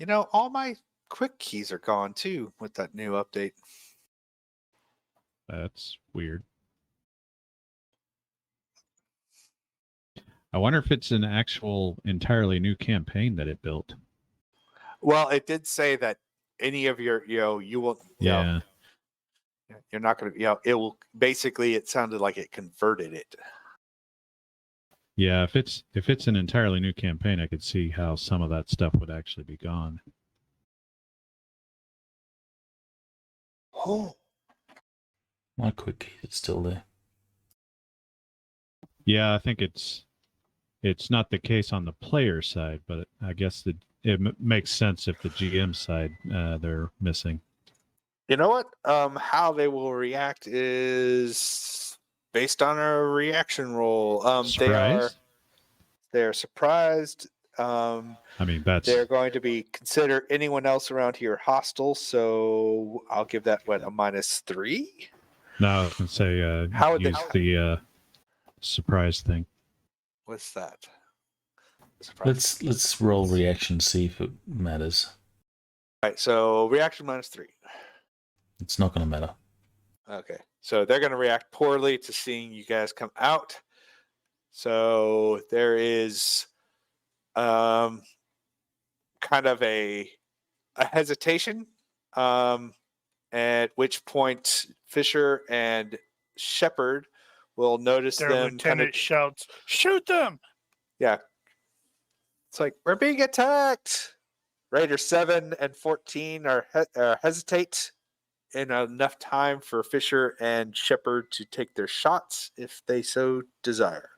[SPEAKER 2] All my quick keys are gone too with that new update.
[SPEAKER 3] That's weird. I wonder if it's an actual entirely new campaign that it built.
[SPEAKER 2] Well, it did say that any of your, you will,
[SPEAKER 3] Yeah.
[SPEAKER 2] You're not going to, it will basically, it sounded like it converted it.
[SPEAKER 3] Yeah, if it's an entirely new campaign, I could see how some of that stuff would actually be gone.
[SPEAKER 2] Oh,
[SPEAKER 1] My quick key is still there.
[SPEAKER 3] Yeah, I think it's not the case on the player side, but I guess makes sense if the GM side they're missing.
[SPEAKER 2] you know what? How they will react is based on a reaction roll.
[SPEAKER 3] Surprise?
[SPEAKER 2] They are surprised.
[SPEAKER 3] I mean, that's
[SPEAKER 2] They're going to be consider anyone else around here hostile. So I'll give that a -3.
[SPEAKER 3] no. I was gonna say
[SPEAKER 2] How would they-
[SPEAKER 3] use the surprise thing.
[SPEAKER 2] What's that? Surprise.
[SPEAKER 1] Let's roll reaction, see if it matters.
[SPEAKER 2] All right, so reaction -3.
[SPEAKER 1] It's not going to matter.
[SPEAKER 2] Okay, so they're going to react poorly to seeing you guys come out. So there is kind of a hesitation, at which point Fisher and Shepard will notice
[SPEAKER 4] Their
[SPEAKER 2] them
[SPEAKER 4] lieutenant shouts, "Shoot them!"
[SPEAKER 2] Yeah. It's like, we're being attacked. Raiders 7 and 14 are hesitate in enough time for Fisher and Shepard to take their shots if they so desire.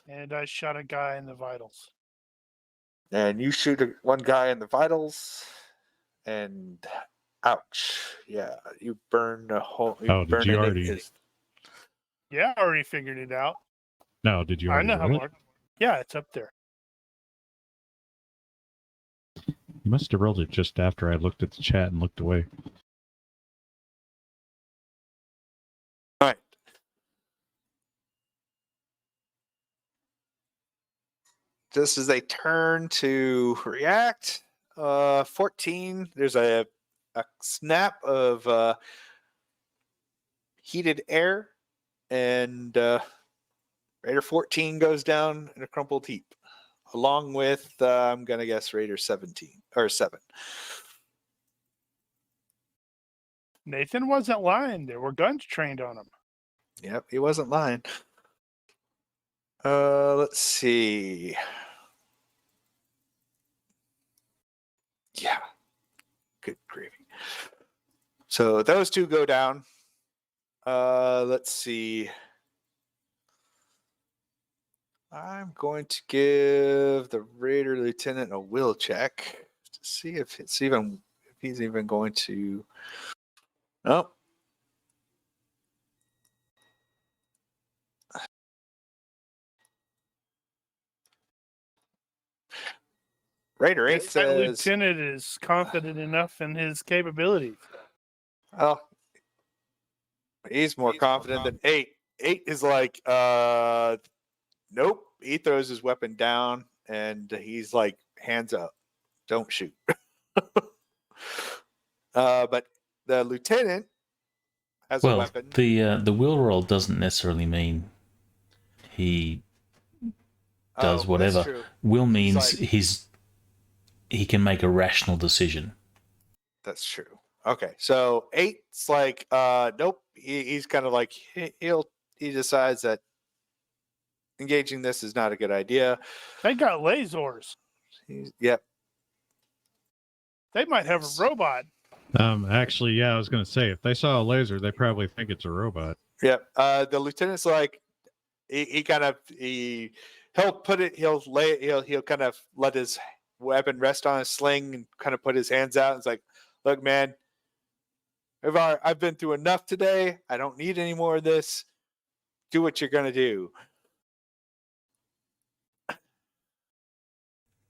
[SPEAKER 4] And I shot a guy in the vitals.
[SPEAKER 2] And you shoot one guy in the vitals, and ouch. Yeah, you burn a hole.
[SPEAKER 3] Oh, did you already?
[SPEAKER 4] Yeah, I already figured it out.
[SPEAKER 3] No, did you
[SPEAKER 4] I
[SPEAKER 3] already?
[SPEAKER 4] know how
[SPEAKER 3] roll it?
[SPEAKER 4] hard. Yeah, it's up there.
[SPEAKER 3] You must have rolled it just after I looked at the chat and looked away.
[SPEAKER 2] All right. Just as they turn to react, 14, there's a snap of heated air, and Raider 14 goes down in a crumpled heap, along with, I'm going to guess, Raider 17, or 7.
[SPEAKER 4] Nathan wasn't lying. There were guns trained on him.
[SPEAKER 2] Yep, he wasn't lying. Let's see. Yeah. Good gravy. So those two go down. Let's see. I'm going to give the Raider Lieutenant a will check to see if he's even going to. Oh. Raider 8
[SPEAKER 4] That
[SPEAKER 2] says,
[SPEAKER 4] lieutenant is confident enough in his capabilities.
[SPEAKER 2] oh, he's more confident than 8. 8 is like, nope. He throws his weapon down and he's like, hands up, don't shoot. But the lieutenant has a weapon.
[SPEAKER 1] The will roll doesn't necessarily mean he does
[SPEAKER 2] That's
[SPEAKER 1] whatever.
[SPEAKER 2] true.
[SPEAKER 1] Will means
[SPEAKER 2] like-
[SPEAKER 1] he can make a rational decision.
[SPEAKER 2] That's true. Okay, so 8's like, nope. He's kind of like, he decides that engaging this is not a good idea.
[SPEAKER 4] They got lasers.
[SPEAKER 2] Yep.
[SPEAKER 4] They might have a robot.
[SPEAKER 3] Actually, yeah, I was going to say, if they saw a laser, they probably think it's a robot.
[SPEAKER 2] Yep. The lieutenant's like, he'll kind of let his weapon rest on his sling and kind of put his hands out. It's like, look, man, I've been through enough today. I don't need any more of this. Do what you're gonna do.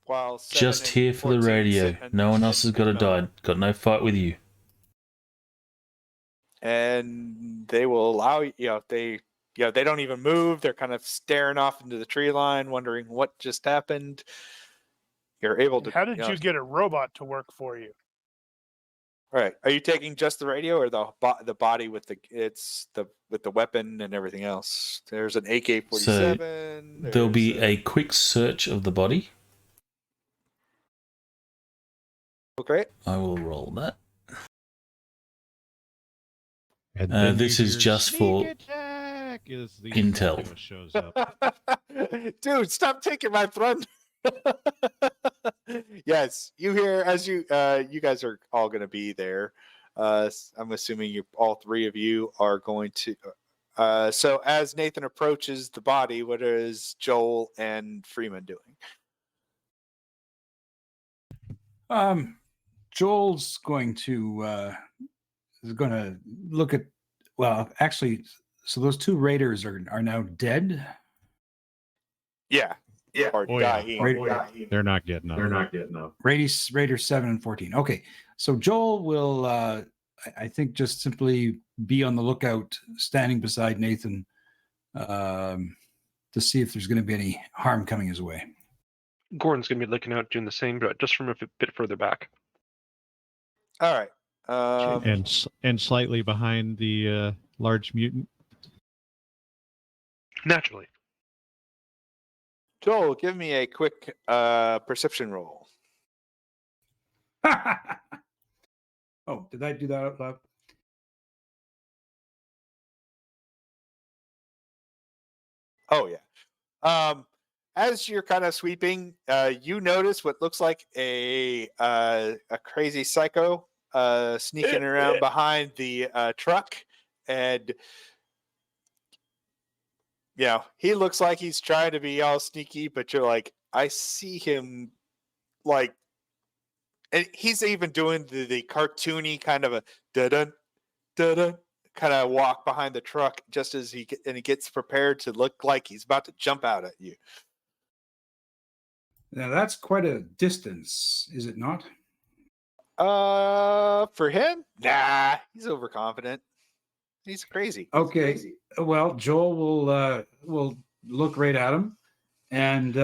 [SPEAKER 2] While
[SPEAKER 1] Just here for the radio. No one else has got to die. Got no fight with you.
[SPEAKER 2] And they will allow they don't even move. They're kind of staring off into the tree line, wondering what just happened. You're able to.
[SPEAKER 4] How did you get a robot to work for you?
[SPEAKER 2] All right. Are you taking just the radio or the body with the weapon and everything else? There's an AK-47.
[SPEAKER 1] So there'll be a quick search of the body.
[SPEAKER 2] Okay.
[SPEAKER 1] I will roll that.
[SPEAKER 3] And then
[SPEAKER 1] This
[SPEAKER 3] you
[SPEAKER 1] is
[SPEAKER 3] hear,
[SPEAKER 1] just for
[SPEAKER 3] "Sneak attack!" as the
[SPEAKER 1] Intel.
[SPEAKER 3] Psycho shows up.
[SPEAKER 2] Dude, stop taking my thunder. Yes, you hear as you guys are all going to be there. I'm assuming you all three of you are going to. So as Nathan approaches the body, what is Joel and Freeman doing?
[SPEAKER 6] Joel's going to look at. Well, actually, so those two raiders are now dead.
[SPEAKER 2] Yeah. Or
[SPEAKER 3] Oh, yeah.
[SPEAKER 2] dying.
[SPEAKER 3] They're not getting up.
[SPEAKER 6] Raiders 7 and 14. Okay, so Joel will, I think, just simply be on the lookout, standing beside Nathan, to see if there's going to be any harm coming his way.
[SPEAKER 5] Gordon's going to be looking out doing the same, but just from a bit further back.
[SPEAKER 2] All right.
[SPEAKER 3] And slightly behind the large mutant.
[SPEAKER 5] Naturally.
[SPEAKER 2] Joel, give me a quick perception roll.
[SPEAKER 6] Oh, did I do that out loud?
[SPEAKER 2] Oh yeah. As you're kind of sweeping, you notice what looks like a crazy psycho sneaking around behind the truck, and he looks like he's trying to be all sneaky, but you're like, I see him like, and he's even doing the cartoony kind of a da-dun, da-dun kind of walk behind the truck just as he gets prepared to look like he's about to jump out at you.
[SPEAKER 6] Now that's quite a distance, is it not?
[SPEAKER 2] For him, nah, he's overconfident. He's crazy.
[SPEAKER 6] Okay. Well, Joel will look right at him and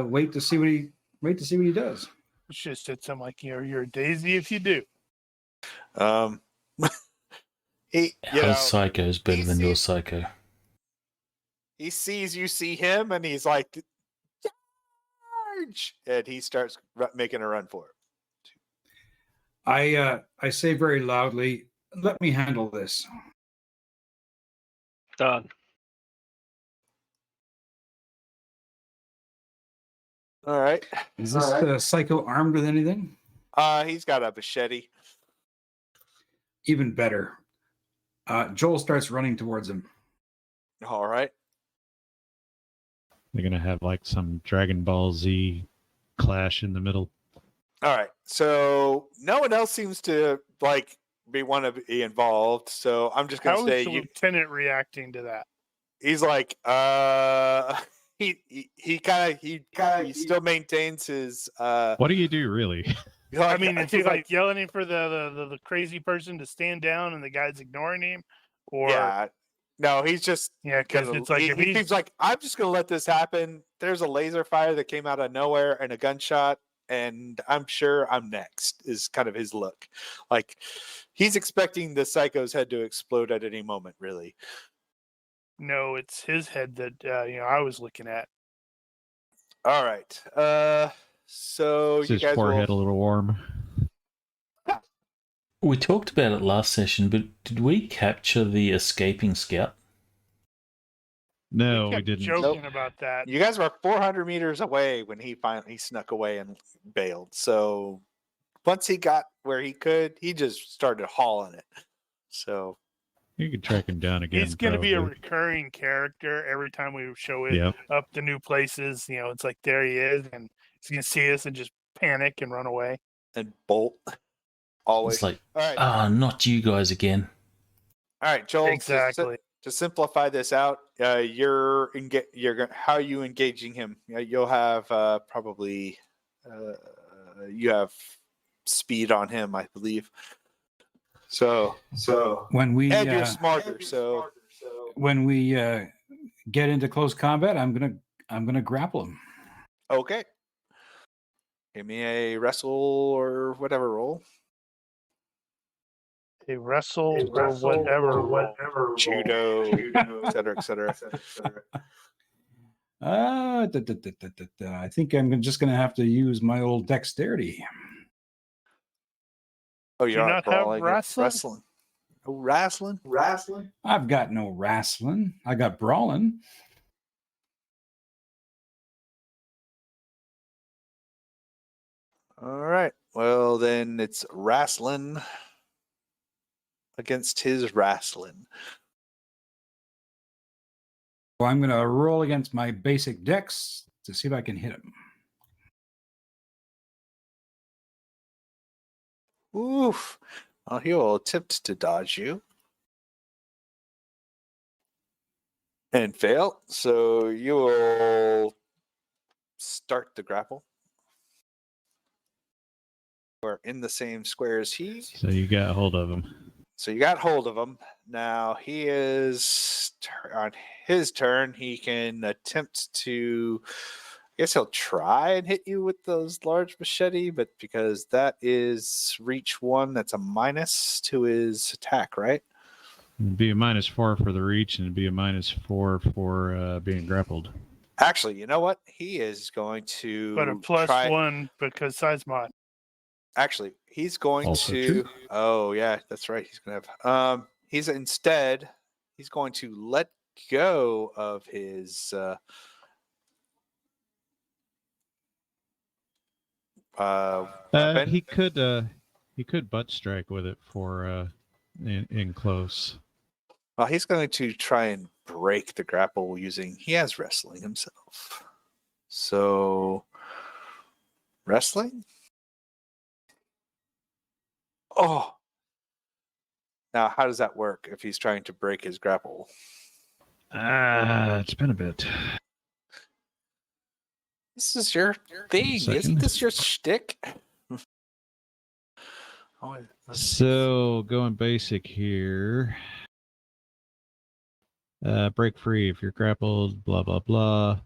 [SPEAKER 6] wait to see what he does.
[SPEAKER 4] It's just said something like, you're a daisy if you do.
[SPEAKER 1] How's Psycho's better than your Psycho?
[SPEAKER 2] He sees you see him, and he's like, "Charge!" And he starts making a run for it.
[SPEAKER 6] I say very loudly, "Let me handle this."
[SPEAKER 5] Done.
[SPEAKER 2] All right.
[SPEAKER 6] Is this Psycho armed with anything?
[SPEAKER 2] He's got a machete.
[SPEAKER 6] Even better. Joel starts running towards him.
[SPEAKER 2] All right.
[SPEAKER 3] They're gonna have like some Dragon Ball Z clash in the middle.
[SPEAKER 2] All right. So no one else seems to want to be involved. So I'm just gonna
[SPEAKER 4] How
[SPEAKER 2] say
[SPEAKER 4] is the lieutenant reacting to that?
[SPEAKER 2] he's like he still maintains his
[SPEAKER 3] What do you do, really?
[SPEAKER 4] I mean, is he like yelling for the crazy person to stand down and the guy's ignoring him? Or
[SPEAKER 2] yeah. No, he's just
[SPEAKER 4] because it's like if
[SPEAKER 2] he seems like, I'm just gonna let this happen. There's a laser fire that came out of nowhere and a gunshot, and I'm sure I'm next, is kind of his look. Like he's expecting the psycho's head to explode at any moment, really.
[SPEAKER 4] No, it's his head that I was looking at.
[SPEAKER 2] All right. So
[SPEAKER 3] Is
[SPEAKER 2] you
[SPEAKER 3] his
[SPEAKER 2] guys
[SPEAKER 3] forehead a little warm?
[SPEAKER 1] We talked about it last session, but did we capture the escaping scout?
[SPEAKER 3] No, we
[SPEAKER 4] kept
[SPEAKER 3] didn't.
[SPEAKER 4] Joking about that.
[SPEAKER 2] You guys were 400 meters away when he finally snuck away and bailed. So once he got where he could, he just started hauling it. So
[SPEAKER 3] You could track him down again.
[SPEAKER 4] He's going to be a
[SPEAKER 3] probably.
[SPEAKER 4] recurring character every time we show it
[SPEAKER 3] Yep.
[SPEAKER 4] up the new places. It's like there he is, and he's going to see us and just panic and run away.
[SPEAKER 2] and bolt. Always.
[SPEAKER 1] It's like,
[SPEAKER 2] All right.
[SPEAKER 1] not you guys again.
[SPEAKER 2] All right, Joel.
[SPEAKER 4] Exactly.
[SPEAKER 2] To simplify this out, how are you engaging him? You'll have probably you have speed on him, I believe. So
[SPEAKER 6] When we
[SPEAKER 2] and you're smarter. So
[SPEAKER 6] when we get into close combat, I'm gonna grapple him.
[SPEAKER 2] okay. Give me a wrestle or whatever roll.
[SPEAKER 4] A wrestle or whatever.
[SPEAKER 2] Judo, et cetera, et cetera.
[SPEAKER 6] I think I'm just going to have to use my old dexterity.
[SPEAKER 2] Oh,
[SPEAKER 4] Do
[SPEAKER 2] you're
[SPEAKER 4] you
[SPEAKER 2] not
[SPEAKER 4] not have
[SPEAKER 2] brawling,
[SPEAKER 4] wrestling?
[SPEAKER 2] wrestling. No wrestling?
[SPEAKER 6] I've got no wrestling. I got brawling.
[SPEAKER 2] All right. Well, then it's wrestling against his wrestling.
[SPEAKER 6] So I'm going to roll against my basic dex to see if I can hit him.
[SPEAKER 2] Oof. Well, he will attempt to dodge you. And fail. So you will start the grapple. We're in the same square as he.
[SPEAKER 3] So you got hold of him.
[SPEAKER 2] So you got hold of him. Now he is on his turn. He can attempt to. I guess he'll try and hit you with those large machete, but because that is reach 1, that's a minus to his attack, right?
[SPEAKER 3] It'd be a -4 for the reach, and it'd be a -4 for being grappled.
[SPEAKER 2] Actually, you know what? He is going to
[SPEAKER 4] But a plus
[SPEAKER 2] try.
[SPEAKER 4] 1 because size mod.
[SPEAKER 2] Actually, he's going
[SPEAKER 3] Also
[SPEAKER 2] to.
[SPEAKER 3] true.
[SPEAKER 2] Oh yeah, that's right. He's gonna have. He's going to let go of his. Weapon.
[SPEAKER 3] He could butt strike with it for in close.
[SPEAKER 2] Well, he's going to try and break the grapple using. He has wrestling himself. So, wrestling. Oh. Now, how does that work if he's trying to break his grapple?
[SPEAKER 3] It's been a bit.
[SPEAKER 2] This is your thing. Isn't
[SPEAKER 3] Second.
[SPEAKER 2] this your shtick?
[SPEAKER 3] So going basic here. Break free if you're grappled, blah blah blah.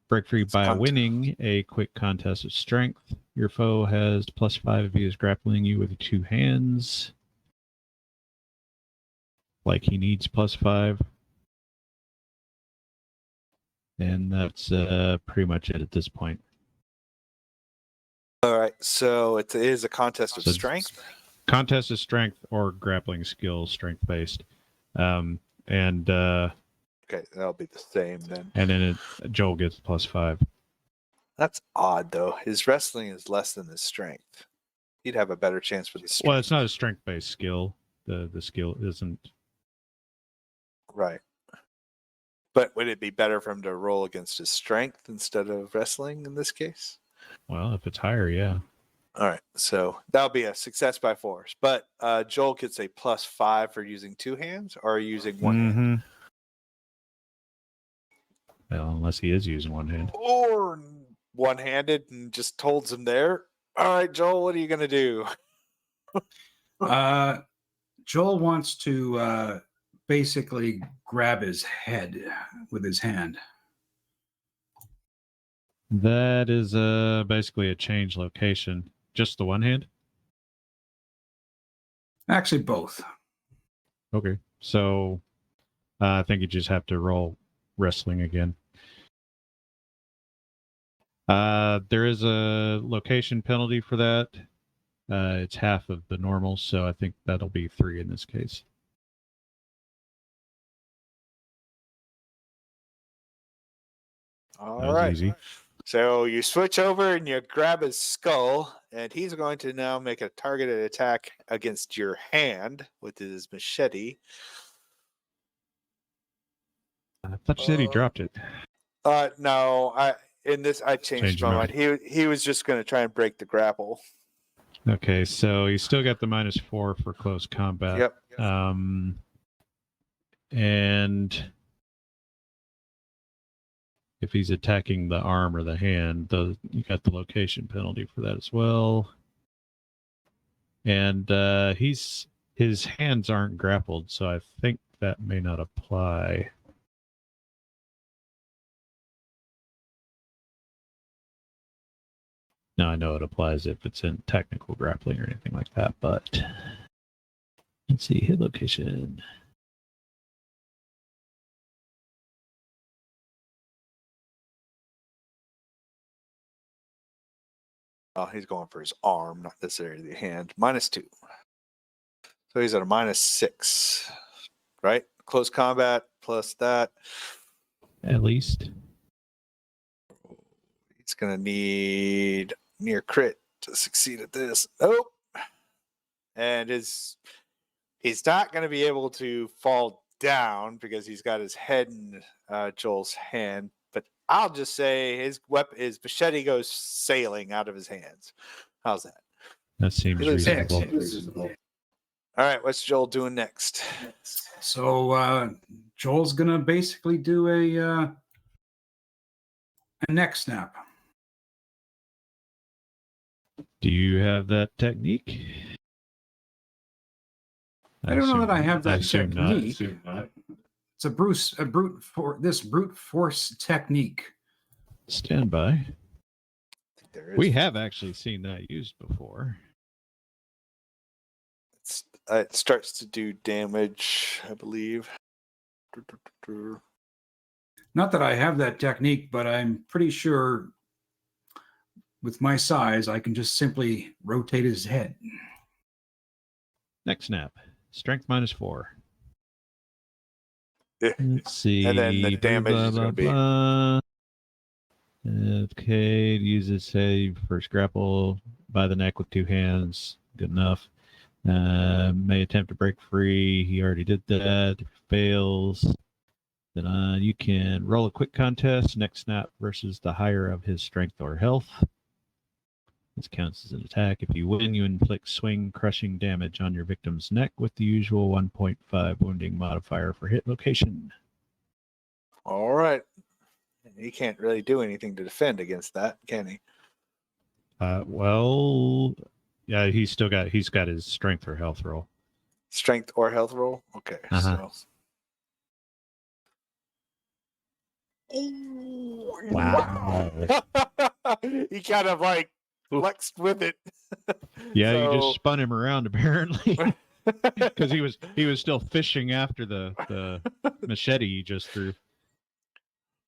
[SPEAKER 3] Break free by winning a quick contest of strength. Your foe has +5 if he is grappling you with 2 hands. Like he needs +5. And that's pretty much it at this point.
[SPEAKER 2] All right, so it is a contest of
[SPEAKER 3] So
[SPEAKER 2] strength.
[SPEAKER 3] Contest of strength or grappling skill, strength based. And
[SPEAKER 2] Okay, that'll be the same then.
[SPEAKER 3] and then Joel gets +5.
[SPEAKER 2] That's odd though. His wrestling is less than his strength. He'd have a better chance for the strength.
[SPEAKER 3] Well, it's not a strength based skill. The skill isn't.
[SPEAKER 2] Right. But would it be better for him to roll against his strength instead of wrestling in this case?
[SPEAKER 3] Well, if it's higher, yeah.
[SPEAKER 2] All right, so that'll be a success by force. But Joel gets a +5 for using 2 hands or using 1 hand.
[SPEAKER 3] Well, unless he is using 1 hand.
[SPEAKER 2] Or one-handed and just holds him there. All right, Joel, what are you going to do?
[SPEAKER 6] Joel wants to basically grab his head with his hand.
[SPEAKER 3] That is basically a change location. Just the 1 hand?
[SPEAKER 6] Actually, both.
[SPEAKER 3] Okay. So I think you just have to roll wrestling again. There is a location penalty for that. It's half of the normal, so I think that'll be 3 in this case.
[SPEAKER 2] All right.
[SPEAKER 3] Easy.
[SPEAKER 2] So you switch over and you grab his skull, and he's going to now make a targeted attack against your hand with his machete.
[SPEAKER 3] I thought you said he dropped it.
[SPEAKER 2] No, I changed my mind. He was just going to try and break the grapple.
[SPEAKER 3] Okay, so you still got the -4 for close combat.
[SPEAKER 2] Yep.
[SPEAKER 3] And if he's attacking the arm or the hand, you got the location penalty for that as well. And his hands aren't grappled, so I think that may not apply. Now I know it applies if it's in technical grappling or anything like that, but let's see, hit location.
[SPEAKER 2] Oh, he's going for his arm, not necessarily the hand. -2. So he's at a -6, right? Close combat plus that.
[SPEAKER 3] At least.
[SPEAKER 2] He's going to need near crit to succeed at this. Oh. And he's not going to be able to fall down because he's got his head in Joel's hand. But I'll just say his machete goes sailing out of his hands. How's that?
[SPEAKER 3] That seems
[SPEAKER 2] He loses
[SPEAKER 3] reasonable.
[SPEAKER 2] All right, what's Joel doing next?
[SPEAKER 6] So Joel's gonna basically do a neck snap.
[SPEAKER 3] Do you have that technique?
[SPEAKER 6] I don't know that I have that
[SPEAKER 3] assume
[SPEAKER 6] technique.
[SPEAKER 3] not.
[SPEAKER 6] It's a brute force technique.
[SPEAKER 3] Stand by.
[SPEAKER 2] There is.
[SPEAKER 3] We have actually seen that used before.
[SPEAKER 2] It starts to do damage, I believe.
[SPEAKER 6] Not that I have that technique, but I'm pretty sure with my size, I can just simply rotate his head.
[SPEAKER 3] Neck snap. Strength -4.
[SPEAKER 2] Yeah.
[SPEAKER 3] Let's see.
[SPEAKER 2] And then the damage is gonna be-
[SPEAKER 3] Okay, uses save first grapple by the neck with 2 hands. Good enough. May attempt to break free. He already did that. Fails. Then you can roll a quick contest. Neck snap versus the higher of his strength or health. This counts as an attack. If you win, you inflict swing crushing damage on your victim's neck with the usual 1.5 wounding modifier for hit location.
[SPEAKER 2] All right. He can't really do anything to defend against that, can he?
[SPEAKER 3] Well, yeah, he's got his strength or health roll.
[SPEAKER 2] Strength or health roll? Okay.
[SPEAKER 3] Uh-huh.
[SPEAKER 2] So.
[SPEAKER 3] Wow.
[SPEAKER 2] He kind of like flexed with it.
[SPEAKER 3] Yeah, you
[SPEAKER 2] So-
[SPEAKER 3] just spun him around apparently because he was still fishing after the machete you just threw.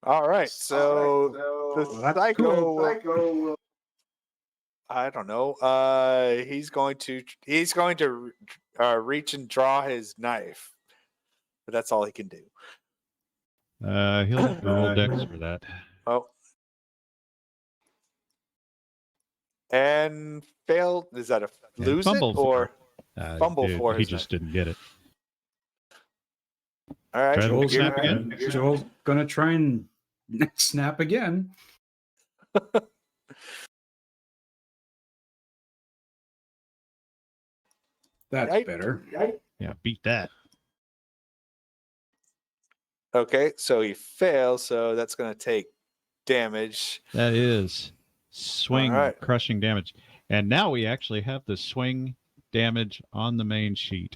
[SPEAKER 2] All right. So the psycho.
[SPEAKER 6] Cool.
[SPEAKER 2] I don't know. He's going to reach and draw his knife, but that's all he can do.
[SPEAKER 3] He'll have to roll dex for that.
[SPEAKER 2] Oh, and failed. Is that a
[SPEAKER 3] And
[SPEAKER 2] lose it
[SPEAKER 3] fumbled
[SPEAKER 2] or fumble
[SPEAKER 3] dude,
[SPEAKER 2] for
[SPEAKER 3] he
[SPEAKER 2] his
[SPEAKER 3] just didn't get it.
[SPEAKER 2] all right?
[SPEAKER 3] Try to
[SPEAKER 6] Joel's
[SPEAKER 3] snap again.
[SPEAKER 6] Joel's gonna try and snap again. That's
[SPEAKER 2] Yikes.
[SPEAKER 6] better.
[SPEAKER 3] Yeah, beat that.
[SPEAKER 2] Okay, so he fails, so that's going to take damage.
[SPEAKER 3] That is swing
[SPEAKER 2] Alright.
[SPEAKER 3] crushing damage. And now we actually have the swing damage on the main sheet.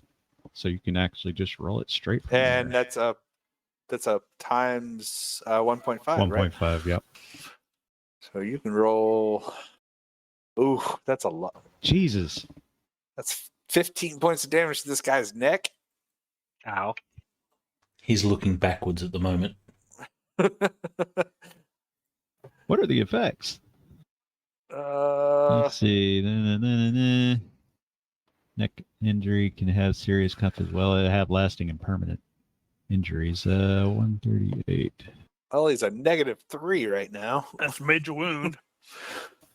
[SPEAKER 3] So you can actually just roll it straight from
[SPEAKER 2] And
[SPEAKER 3] there.
[SPEAKER 2] that's a times 1.5, right?
[SPEAKER 3] 1.5, yep.
[SPEAKER 2] So you can roll. Ooh, that's a lot.
[SPEAKER 3] Jesus.
[SPEAKER 2] That's 15 points of damage to this guy's neck.
[SPEAKER 5] Ow.
[SPEAKER 1] He's looking backwards at the moment.
[SPEAKER 3] What are the effects? Let's see. Neck injury can have serious consequences. Well, it have lasting and permanent injuries. 138.
[SPEAKER 2] Well, he's a -3 right now.
[SPEAKER 4] That's a major wound.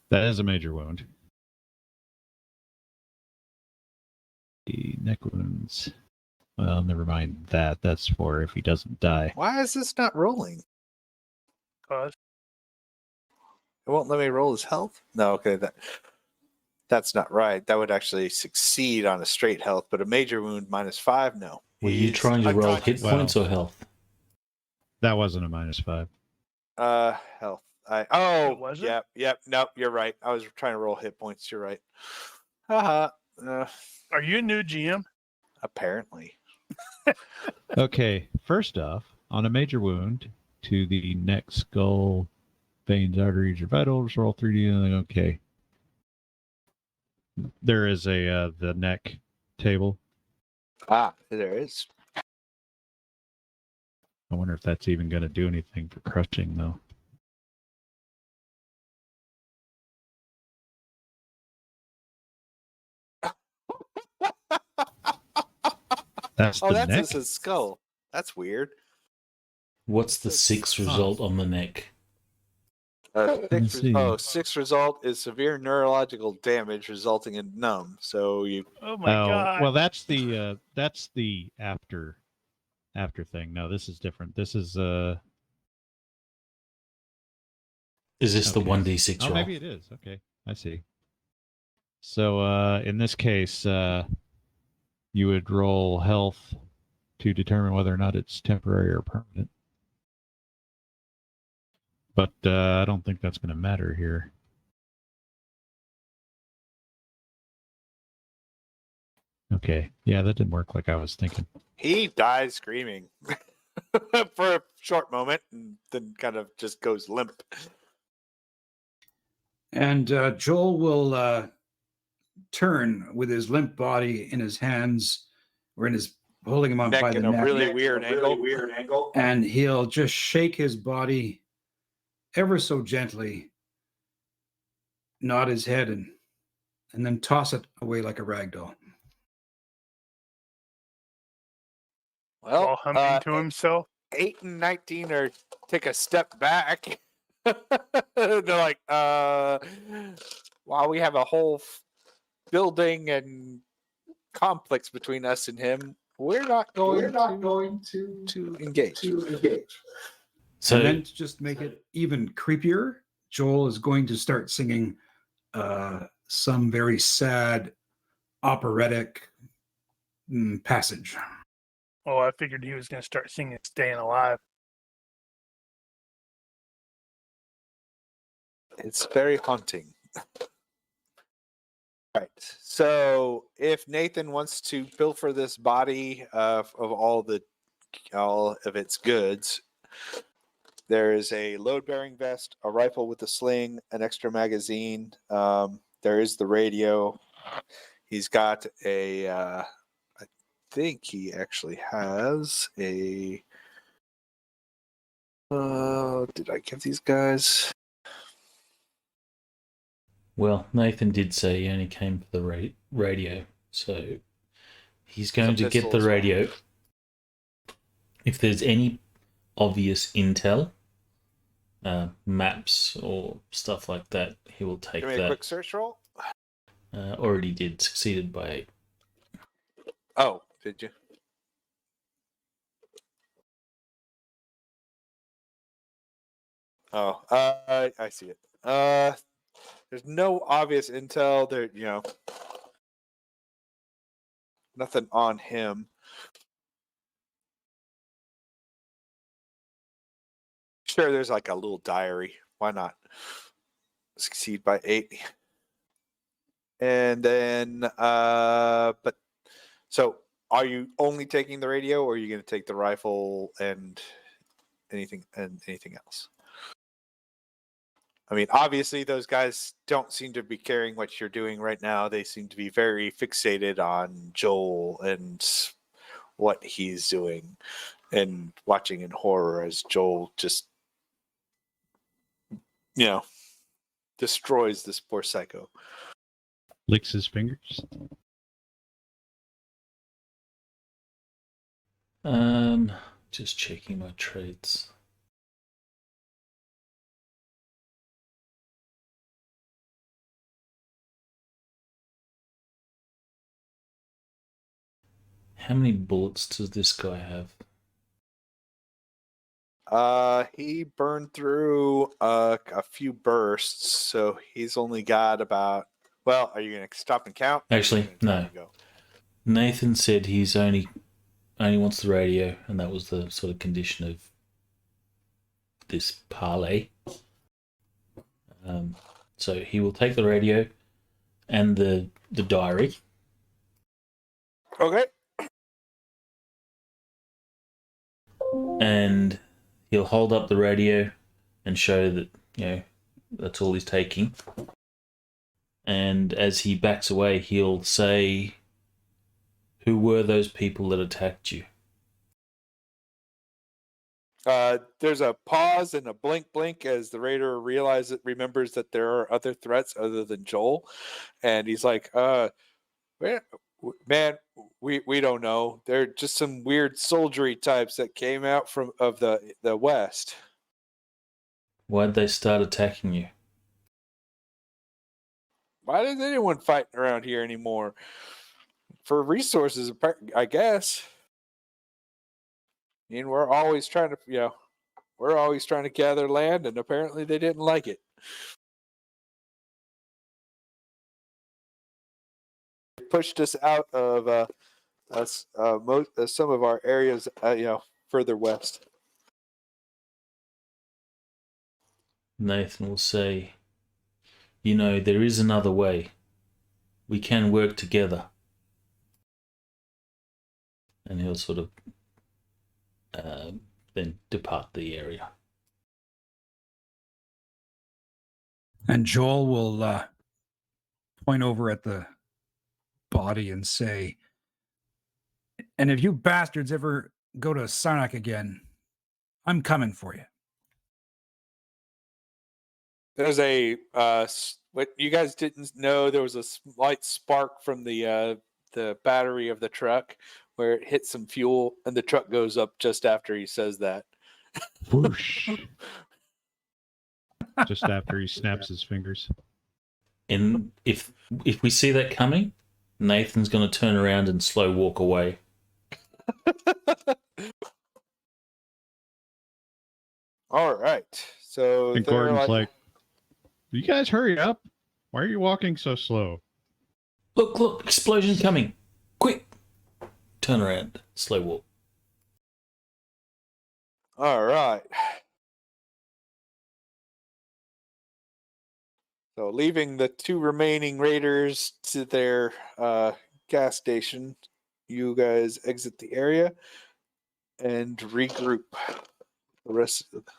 [SPEAKER 3] That is a major wound. The neck wounds. Well, never mind that. That's for if he doesn't die.
[SPEAKER 2] Why is this not rolling?
[SPEAKER 4] Cause
[SPEAKER 2] It won't let me roll his health? No, okay, that's not right. That would actually succeed on a straight health, but a major wound -5, no.
[SPEAKER 1] Were you
[SPEAKER 2] He's
[SPEAKER 1] trying to roll hit
[SPEAKER 2] unconscious.
[SPEAKER 1] points or health?
[SPEAKER 3] That wasn't a -5.
[SPEAKER 2] Health.
[SPEAKER 4] Was it?
[SPEAKER 2] Yep. Nope, you're right. I was trying to roll hit points. You're right. Haha.
[SPEAKER 4] are you a new GM?
[SPEAKER 2] Apparently.
[SPEAKER 3] Okay, first off, on a major wound to the neck, skull, veins, arteries, or vitals, roll 3D. Okay. There is a the neck table.
[SPEAKER 2] There is.
[SPEAKER 3] I wonder if that's even going to do anything for crushing, though. That's
[SPEAKER 2] Oh,
[SPEAKER 3] the
[SPEAKER 2] that's
[SPEAKER 3] neck.
[SPEAKER 2] his skull. That's weird.
[SPEAKER 1] What's the 6 result on the neck?
[SPEAKER 3] me see.
[SPEAKER 2] Sixth result is severe neurological damage resulting in numb. So you
[SPEAKER 4] Oh my god.
[SPEAKER 3] well, that's the after thing. No, this is different. This is
[SPEAKER 1] Is this the
[SPEAKER 3] okay.
[SPEAKER 1] 1d6
[SPEAKER 3] Oh,
[SPEAKER 1] roll?
[SPEAKER 3] maybe it is. Okay, I see. So in this case, you would roll health to determine whether or not it's temporary or permanent. But I don't think that's going to matter here. Okay. Yeah, that didn't work like I was thinking.
[SPEAKER 2] he dies screaming for a short moment and then kind of just goes limp.
[SPEAKER 6] And Joel will turn with his limp body in his hands, or in his holding him on
[SPEAKER 2] Neck
[SPEAKER 6] by the
[SPEAKER 2] in a
[SPEAKER 6] neck,
[SPEAKER 2] really weird angle.
[SPEAKER 6] and he'll just shake his body ever so gently, nod his head, and then toss it away like a rag doll.
[SPEAKER 2] Well,
[SPEAKER 4] While humming to himself.
[SPEAKER 2] 8 and 19 are take a step back. They're like, while we have a whole building and conflicts between us and him, we're not going to engage.
[SPEAKER 1] So
[SPEAKER 6] And then to just make it even creepier, Joel is going to start singing some very sad operatic passage.
[SPEAKER 4] Oh, I figured he was going to start singing "Staying Alive."
[SPEAKER 2] It's very haunting. Right. So if Nathan wants to pilfer this body of all of its goods, there is a load-bearing vest, a rifle with a sling, an extra magazine. There is the radio. He's got a. I think he actually has a. Did I give these guys?
[SPEAKER 1] well, Nathan did say he only came for the radio, so he's going to get the radio. If there's any obvious intel, maps or stuff like that, he will take
[SPEAKER 2] Give me a quick search roll.
[SPEAKER 1] Already did, succeeded by 8.
[SPEAKER 2] Oh, did you? Oh, I see it. There's no obvious intel. There, nothing on him. Sure, there's like a little diary. Why not? Succeed by 8. And then, but so are you only taking the radio, or are you going to take the rifle and anything else? I mean, obviously, those guys don't seem to be caring what you're doing right now. They seem to be very fixated on Joel and what he's doing and watching in horror as Joel just, destroys this poor psycho.
[SPEAKER 3] Licks his fingers.
[SPEAKER 1] Just checking my traits. How many bullets does this guy have?
[SPEAKER 2] He burned through a few bursts, so he's only got about. Well, are you going to stop and count?
[SPEAKER 1] Actually, no. Nathan said he's only wants the radio, and that was the sort of condition of this parley. So he will take the radio and the diary.
[SPEAKER 2] Okay.
[SPEAKER 1] And he'll hold up the radio and show that, that's all he's taking. And as he backs away, he'll say, "Who were those people that attacked you?"
[SPEAKER 2] There's a pause and a blink as the raider remembers that there are other threats other than Joel. And he's like, Man, we don't know. They're just some weird soldiery types that came out from of the west.
[SPEAKER 1] Why'd they start attacking you?
[SPEAKER 2] Why is anyone fighting around here anymore? For resources, I guess. I mean, we're always trying to gather land, and apparently they didn't like it. They pushed us out of some of our areas, further west.
[SPEAKER 1] Nathan will say, there is another way. We can work together. And he'll sort of then depart the area.
[SPEAKER 6] And Joel will point over at the body and say, and if you bastards ever go to Sarnak again, I'm coming for you.
[SPEAKER 2] There's what you guys didn't know, there was a slight spark from the battery of the truck where it hits some fuel, and the truck goes up just after he says that.
[SPEAKER 3] Whoosh. Just after he snaps his fingers.
[SPEAKER 1] And if we see that coming, Nathan's going to turn around and slow walk away.
[SPEAKER 2] All right. So
[SPEAKER 3] And Gordon's like, you guys hurry up. Why are you walking so slow?
[SPEAKER 1] Look, explosion coming. Quick. Turn around, slow walk.
[SPEAKER 2] all right. So leaving the two remaining raiders to their gas station, you guys exit the area and regroup. The rest of the...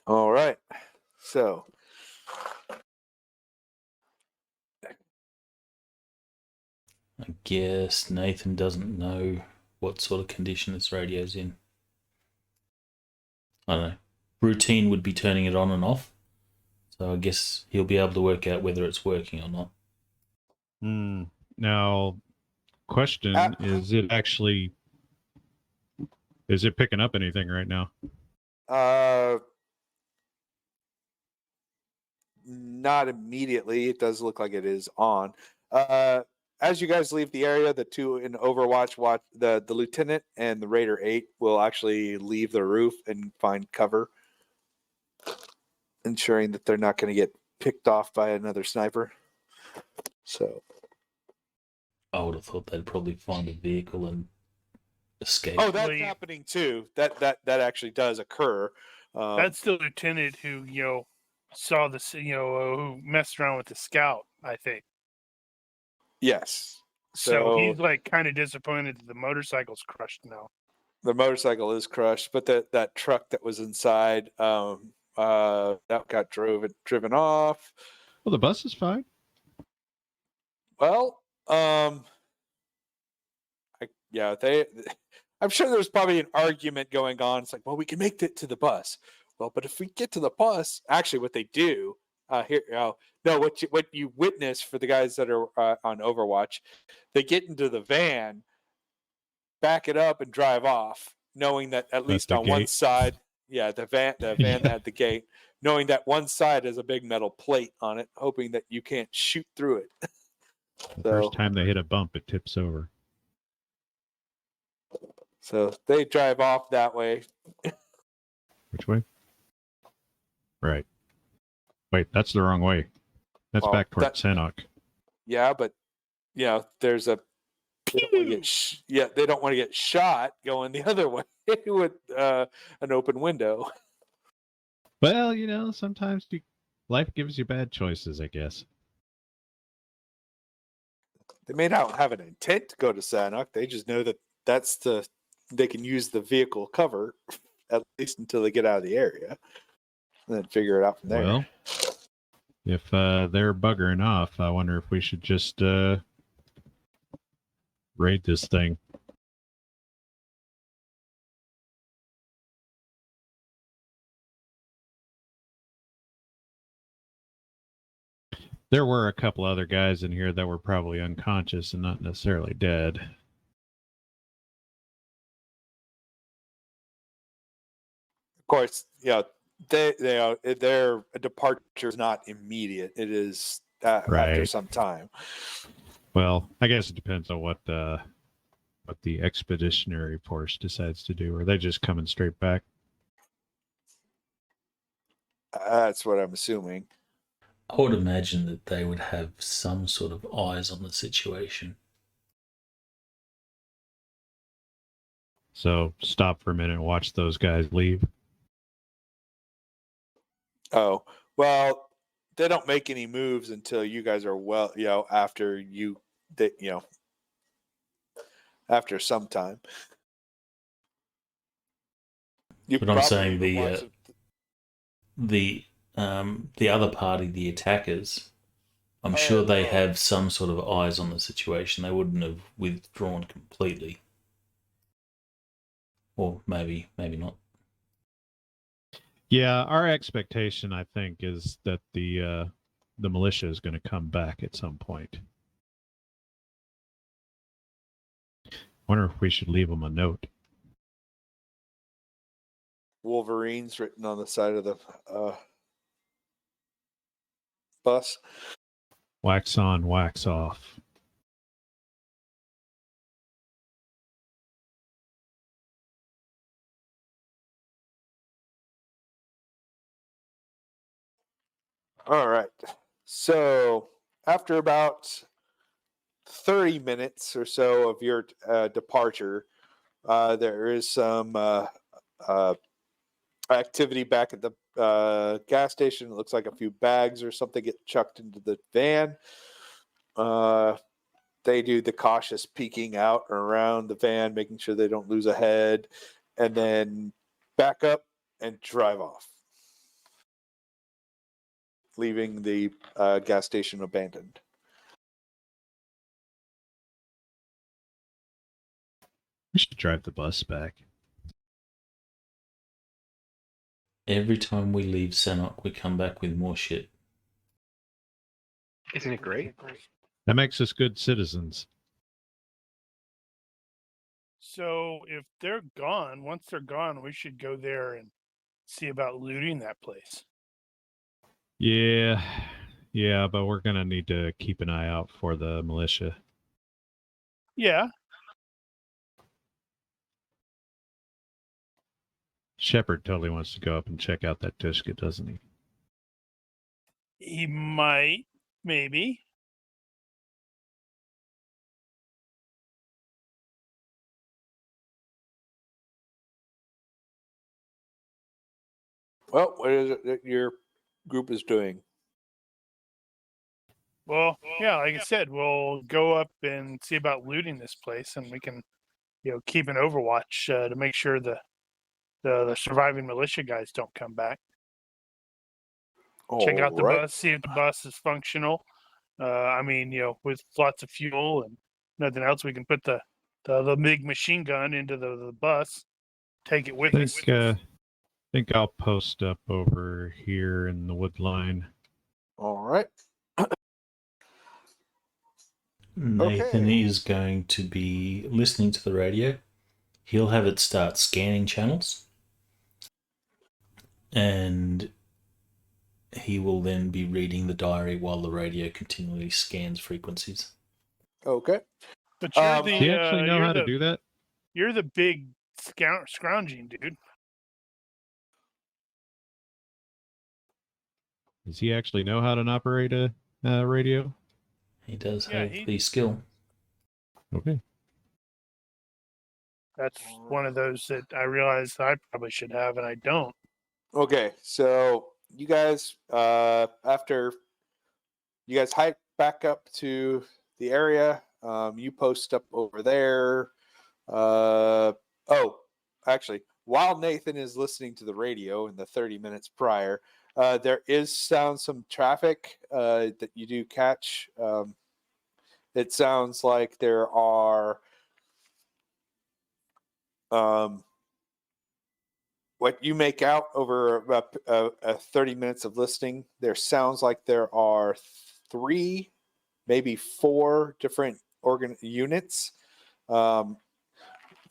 [SPEAKER 2] All right. So
[SPEAKER 1] I guess Nathan doesn't know what sort of condition this radio's in. I don't know. Routine would be turning it on and off. So I guess he'll be able to work out whether it's working or not.
[SPEAKER 3] Now, question, is it picking up anything right now?
[SPEAKER 2] Not immediately. It does look like it is on. As you guys leave the area, the two in Overwatch watch the lieutenant and the Raider 8 will actually leave the roof and find cover, ensuring that they're not going to get picked off by another sniper. So
[SPEAKER 1] I would have thought they'd probably find a vehicle and escape.
[SPEAKER 2] oh, that's happening too. That actually does occur.
[SPEAKER 4] That's the lieutenant who saw the who messed around with the scout, I think.
[SPEAKER 2] Yes.
[SPEAKER 4] So he's like kind of disappointed that the motorcycle's crushed now.
[SPEAKER 2] The motorcycle is crushed, but that truck that was inside, that got driven off.
[SPEAKER 3] Well, the bus is fine.
[SPEAKER 2] Well, I'm sure there's probably an argument going on. It's like, well, we can make it to the bus. Well, but if we get to the bus, actually, what they do what you witness for the guys that are on Overwatch, they get into the van, back it up, and drive off, knowing that at least on one side, the van had the gate, knowing that one side has a big metal plate on it, hoping that you can't shoot through it.
[SPEAKER 3] The first time they hit a bump, it tips over.
[SPEAKER 2] So they drive off that way.
[SPEAKER 3] Which way? Right. Wait, that's the wrong way. That's back towards Sanok.
[SPEAKER 2] Yeah, but there's a. They don't want to get shot going the other way with an open window.
[SPEAKER 3] Well, sometimes life gives you bad choices, I guess.
[SPEAKER 2] They may not have an intent to go to Sanok. They just know that they can use the vehicle cover at least until they get out of the area, and then figure it out from there.
[SPEAKER 3] Well, if they're buggering off, I wonder if we should just raid this thing. There were a couple other guys in here that were probably unconscious and not necessarily dead.
[SPEAKER 2] Of course, their departure is not immediate. It is after
[SPEAKER 3] Right.
[SPEAKER 2] some time.
[SPEAKER 3] Well, I guess it depends on what the expeditionary force decides to do. Are they just coming straight back?
[SPEAKER 2] That's what I'm assuming.
[SPEAKER 1] I would imagine that they would have some sort of eyes on the situation.
[SPEAKER 3] So stop for a minute and watch those guys leave.
[SPEAKER 2] Oh, well, they don't make any moves until you guys are after after some time.
[SPEAKER 1] But I'm saying
[SPEAKER 2] even watch
[SPEAKER 1] the other party, the attackers, I'm sure they have some sort of eyes on the situation. They wouldn't have withdrawn completely. Or maybe not.
[SPEAKER 3] Yeah, our expectation, I think, is that the militia is going to come back at some point. Wonder if we should leave them a note.
[SPEAKER 2] Wolverines written on the side of the bus.
[SPEAKER 3] Wax on, wax off.
[SPEAKER 2] All right. So after about 30 minutes or so of your departure, there is some activity back at the gas station. It looks like a few bags or something get chucked into the van. They do the cautious peeking out around the van, making sure they don't lose a head, and then back up and drive off, leaving the gas station abandoned.
[SPEAKER 3] We should drive the bus back.
[SPEAKER 1] Every time we leave Sanok, we come back with more shit.
[SPEAKER 5] Isn't it great?
[SPEAKER 3] That makes us good citizens.
[SPEAKER 4] So if they're gone, once they're gone, we should go there and see about looting that place.
[SPEAKER 3] Yeah, but we're going to need to keep an eye out for the militia.
[SPEAKER 4] Yeah.
[SPEAKER 3] Shepard totally wants to go up and check out that Tushka, doesn't he?
[SPEAKER 4] He might, maybe.
[SPEAKER 2] Well, what is it that your group is doing?
[SPEAKER 4] Well, yeah, like I said, we'll go up and see about looting this place, and we can, keep an overwatch to make sure the surviving militia guys don't come back. Check out the bus, see if the bus is functional. With lots of fuel and nothing else, we can put the big machine gun into the bus, take it with us.
[SPEAKER 3] I think I'll post up over here in the wood line.
[SPEAKER 2] All right.
[SPEAKER 1] Nathan is going to be listening to the radio. He'll have it start scanning channels. And he will then be reading the diary while the radio continually scans frequencies.
[SPEAKER 2] Okay.
[SPEAKER 4] But you're
[SPEAKER 3] Does he actually know how to do that?
[SPEAKER 4] You're the big scrounging dude.
[SPEAKER 3] Does he actually know how to operate a radio?
[SPEAKER 1] He does have the skill.
[SPEAKER 3] Okay.
[SPEAKER 4] That's one of those that I realize I probably should have, and I don't.
[SPEAKER 2] Okay, so you guys, after you guys hike back up to the area, you post up over there. Actually, while Nathan is listening to the radio in the 30 minutes prior, there is some traffic that you do catch. It sounds like there are What you make out over about 30 minutes of listening, there sounds like there are 3, maybe 4 different units.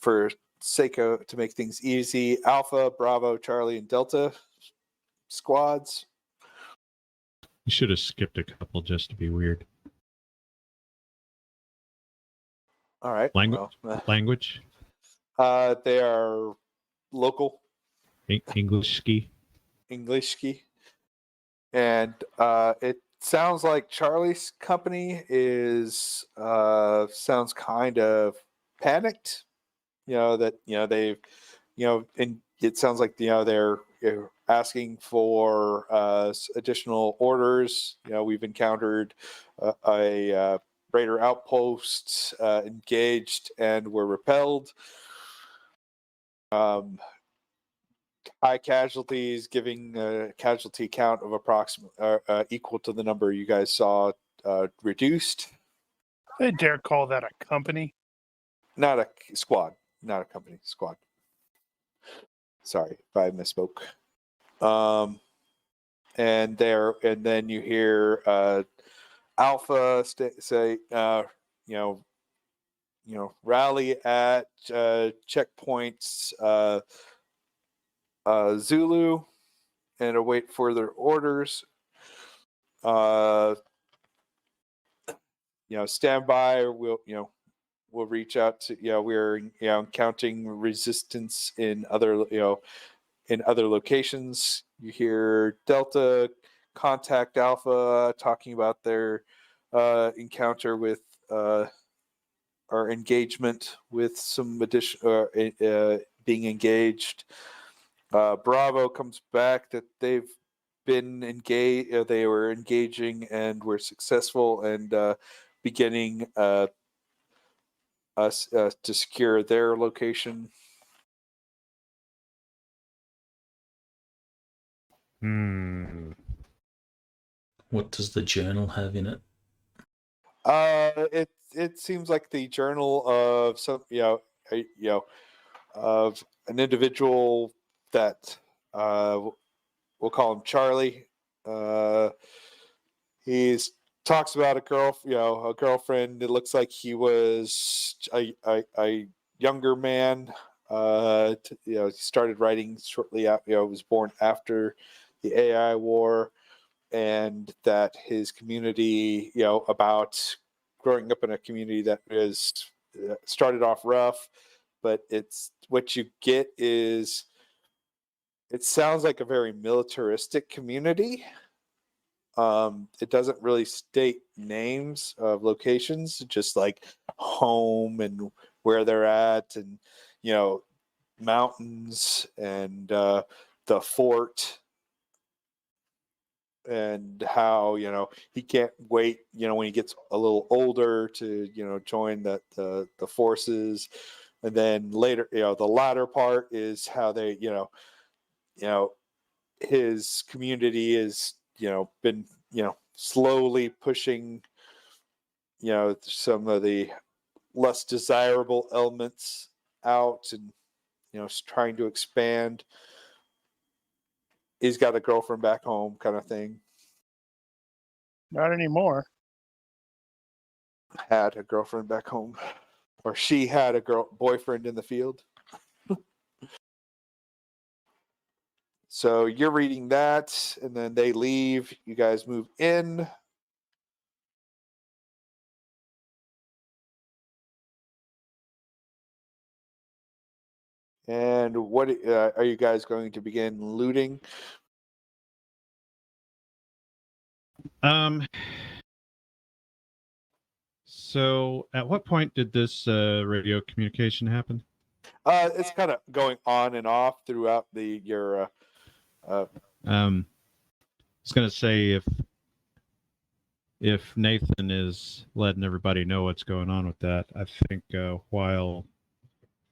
[SPEAKER 2] For sake of, to make things easy, Alpha, Bravo, Charlie, and Delta squads.
[SPEAKER 3] You should have skipped a couple just to be weird.
[SPEAKER 2] All right.
[SPEAKER 3] Language?
[SPEAKER 2] Well,
[SPEAKER 3] Language?
[SPEAKER 2] they are local
[SPEAKER 3] English ski?
[SPEAKER 2] English ski. And it sounds like Charlie's company is sounds kind of panicked. They've, and it sounds like they're asking for additional orders. We've encountered a raider outpost engaged and were repelled. High casualties, giving a casualty count of approximately equal to the number you guys saw reduced.
[SPEAKER 4] They dare call that a company?
[SPEAKER 2] Not a squad, not a company, squad. Sorry if I misspoke. And then you hear Alpha say, rally at checkpoints Zulu and await further orders. Stand by. We'll reach out to. We're counting resistance in other locations. You hear Delta contact Alpha talking about their encounter with or engagement with some addition being engaged. Bravo comes back that they've been engaged. They were engaging and were successful and beginning us to secure their location.
[SPEAKER 1] What does the journal have in it?
[SPEAKER 2] It seems like the journal of some of an individual that we'll call him Charlie. He's talks about a girlfriend. It looks like he was a younger man. He started writing shortly after. Was born after the AI war, and that his community, about growing up in a community that is started off rough, but it's what you get is it sounds like a very militaristic community. It doesn't really state names of locations, just like home and where they're at, and mountains and the fort, and how he can't wait when he gets a little older to join the forces. And then later, the latter part is how they his community is been slowly pushing some of the less desirable elements out, and trying to expand. He's got a girlfriend back home, kind of thing.
[SPEAKER 4] Not anymore.
[SPEAKER 2] Had a girlfriend back home, or she had a boyfriend in the field. So you're reading that, and then they leave. You guys move in. And what are you guys going to begin looting?
[SPEAKER 3] So at what point did this radio communication happen?
[SPEAKER 2] It's kind of going on and off throughout your.
[SPEAKER 3] I was going to say if Nathan is letting everybody know what's going on with that, I think while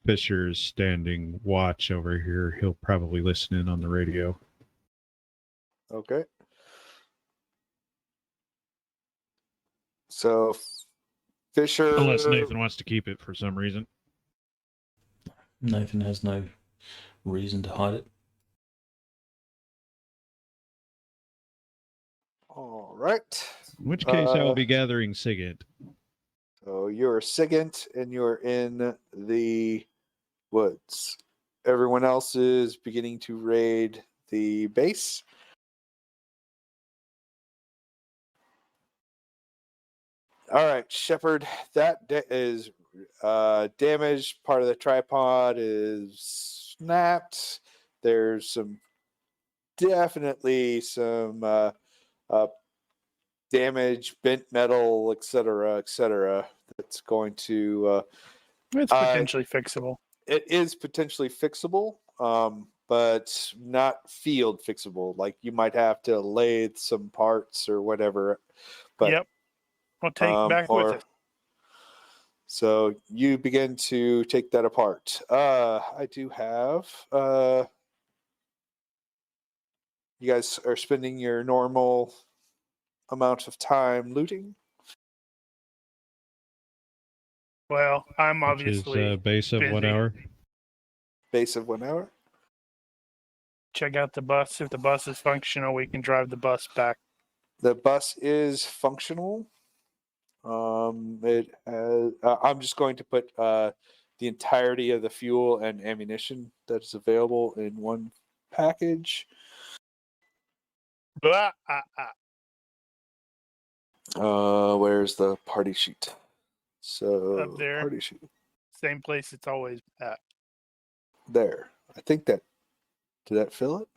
[SPEAKER 3] Fisher is standing watch over here, he'll probably listen in on the radio.
[SPEAKER 2] Okay. So Fisher,
[SPEAKER 3] Unless Nathan wants to keep it for some reason.
[SPEAKER 1] Nathan has no reason to hide it.
[SPEAKER 2] All right.
[SPEAKER 3] In which case, I will
[SPEAKER 2] Uh,
[SPEAKER 3] be gathering Sigint.
[SPEAKER 2] So you're Sigint and you're in the woods. Everyone else is beginning to raid the base. All right, Shepard, that is damaged. Part of the tripod is snapped. There's definitely some damage, bent metal, etc., that's going to.
[SPEAKER 4] It's potentially fixable.
[SPEAKER 2] It is potentially fixable, but not field fixable. Like you might have to lathe some parts or whatever. But
[SPEAKER 4] Yep. We'll take back with us.
[SPEAKER 2] So you begin to take that apart. I do have. You guys are spending your normal amount of time looting.
[SPEAKER 4] Well, I'm
[SPEAKER 3] Which
[SPEAKER 4] obviously
[SPEAKER 3] is base of 1
[SPEAKER 4] busy.
[SPEAKER 3] hour.
[SPEAKER 2] Base of 1 hour.
[SPEAKER 4] Check out the bus. If the bus is functional, we can drive the bus back.
[SPEAKER 2] The bus is functional. It has. I'm just going to put the entirety of the fuel and ammunition that's available in one package.
[SPEAKER 4] Blah,
[SPEAKER 2] Where's the party sheet? So
[SPEAKER 4] Up there.
[SPEAKER 2] party sheet
[SPEAKER 4] Same place it's always at.
[SPEAKER 2] there. I think that. Did that fill it?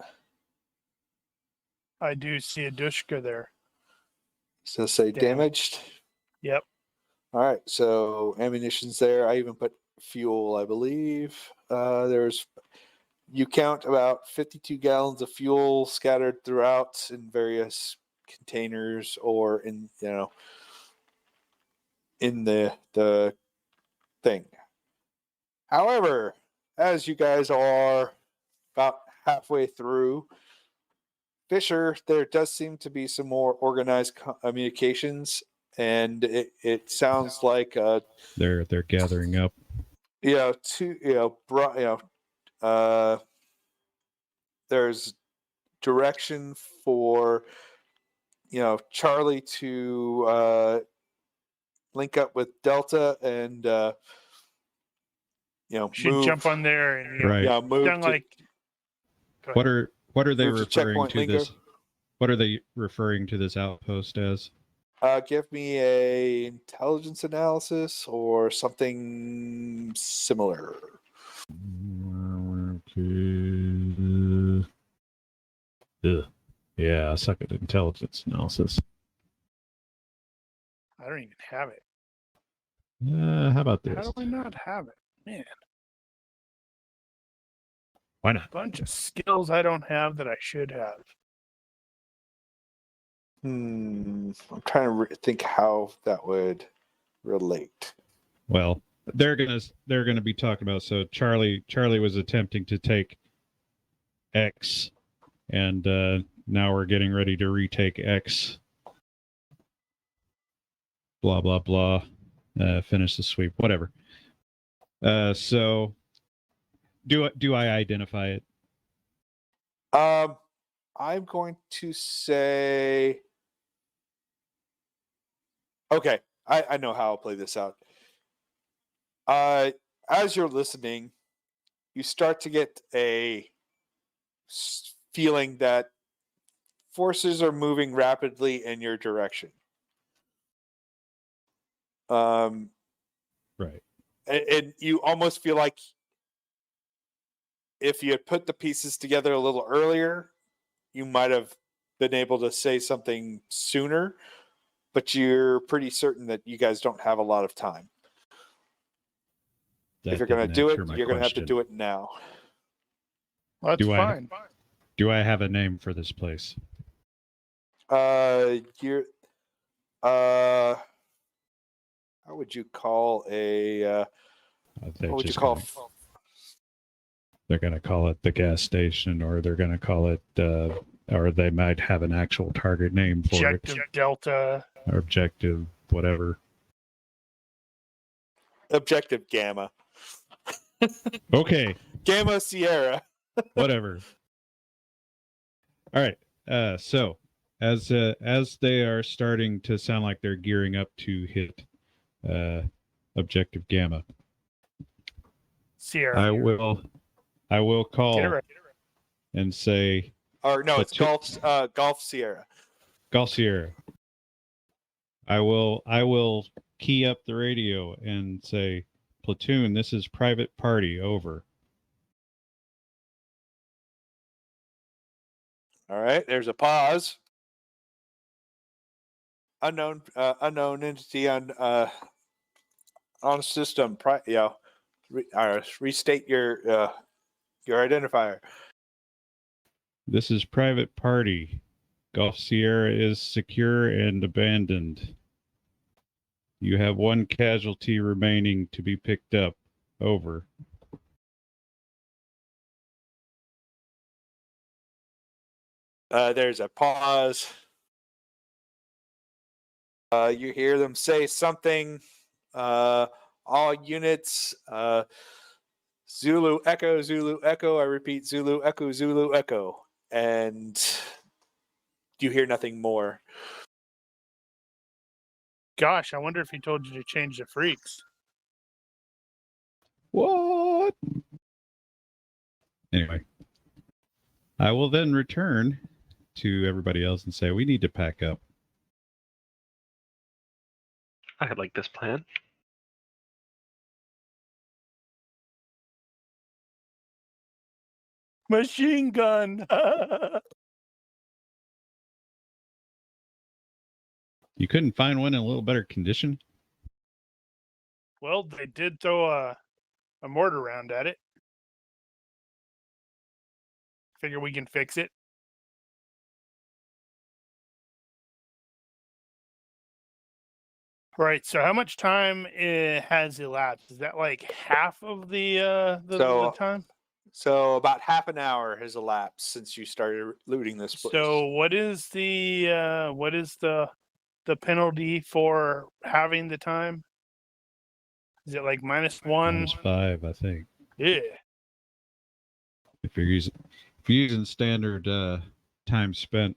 [SPEAKER 4] I do see a Dushka there.
[SPEAKER 2] So say damaged.
[SPEAKER 4] Yep.
[SPEAKER 2] All right. So ammunition's there. I even put fuel, I believe. You count about 52 gallons of fuel scattered throughout in various containers or in the thing. However, as you guys are about halfway through, Fisher, there does seem to be some more organized communications, and it sounds like
[SPEAKER 3] They're gathering up.
[SPEAKER 2] there's direction for Charlie to link up with Delta and
[SPEAKER 4] Should
[SPEAKER 2] move.
[SPEAKER 4] jump on there and
[SPEAKER 3] Right.
[SPEAKER 2] Move
[SPEAKER 4] done
[SPEAKER 2] to,
[SPEAKER 4] like.
[SPEAKER 3] What are they
[SPEAKER 2] Move to
[SPEAKER 3] referring
[SPEAKER 2] checkpoint
[SPEAKER 3] to
[SPEAKER 2] lingo.
[SPEAKER 3] this? What are they referring to this outpost as?
[SPEAKER 2] give me a intelligence analysis or something similar.
[SPEAKER 3] Yeah, I suck at intelligence analysis.
[SPEAKER 4] I don't even have it.
[SPEAKER 3] How about
[SPEAKER 4] How
[SPEAKER 3] this?
[SPEAKER 4] do I not have it? Man,
[SPEAKER 3] Why not?
[SPEAKER 4] bunch of skills I don't have that I should have.
[SPEAKER 2] I'm trying to think how that would relate.
[SPEAKER 3] Well, they're gonna be talking about. So Charlie was attempting to take X, and now we're getting ready to retake X. Blah blah blah. Finish the sweep. Whatever. So do I identify it?
[SPEAKER 2] I'm going to say. Okay, I know how I'll play this out. As you're listening, you start to get a feeling that forces are moving rapidly in your direction.
[SPEAKER 3] Right.
[SPEAKER 2] And you almost feel like if you had put the pieces together a little earlier, you might have been able to say something sooner, but you're pretty certain that you guys don't have a lot of time.
[SPEAKER 3] That
[SPEAKER 2] if you're going to
[SPEAKER 3] didn't
[SPEAKER 2] do it,
[SPEAKER 3] answer my
[SPEAKER 2] you're going to have to
[SPEAKER 3] question.
[SPEAKER 2] do it now.
[SPEAKER 4] Well, that's
[SPEAKER 3] Do I-
[SPEAKER 4] fine.
[SPEAKER 3] Do I have a name for this place?
[SPEAKER 2] You're how would you call a what would you call
[SPEAKER 3] They're going to call it the gas station, or they're going to call it, or they might have an actual target name for
[SPEAKER 4] Objective Delta.
[SPEAKER 3] it, or objective, whatever.
[SPEAKER 2] Objective Gamma?
[SPEAKER 3] Okay,
[SPEAKER 2] Gamma Sierra.
[SPEAKER 3] whatever. All right. So as they are starting to sound like they're gearing up to hit objective Gamma,
[SPEAKER 4] Sierra.
[SPEAKER 3] I will
[SPEAKER 4] Get it
[SPEAKER 3] call
[SPEAKER 4] right.
[SPEAKER 3] and say,
[SPEAKER 2] Or no, it's
[SPEAKER 3] Platoon-
[SPEAKER 2] Golf Sierra.
[SPEAKER 3] Golf Sierra. I will key up the radio and say, Platoon, this is private party, over.
[SPEAKER 2] All right, there's a pause. Unknown entity on system. Restate your identifier.
[SPEAKER 3] This is private party. Golf Sierra is secure and abandoned. You have one casualty remaining to be picked up. Over.
[SPEAKER 2] There's a pause. You hear them say something. All units. Zulu Echo, Zulu Echo. I repeat, Zulu Echo, Zulu Echo. And you hear nothing more.
[SPEAKER 4] Gosh, I wonder if he told you to change the freaks.
[SPEAKER 3] What? Anyway, I will then return to everybody else and say, we need to pack up.
[SPEAKER 5] I like this plan.
[SPEAKER 4] Machine gun.
[SPEAKER 3] You couldn't find one in a little better condition?
[SPEAKER 4] Well, they did throw a mortar round at it. Figure we can fix it. Right. So, how much time has elapsed? Is that like half of the time?
[SPEAKER 2] So about half an hour has elapsed since you started looting this place.
[SPEAKER 4] So, what is the penalty for having the time? Is it like -1?
[SPEAKER 3] -5, I think.
[SPEAKER 4] Yeah.
[SPEAKER 3] If you're using standard time spent,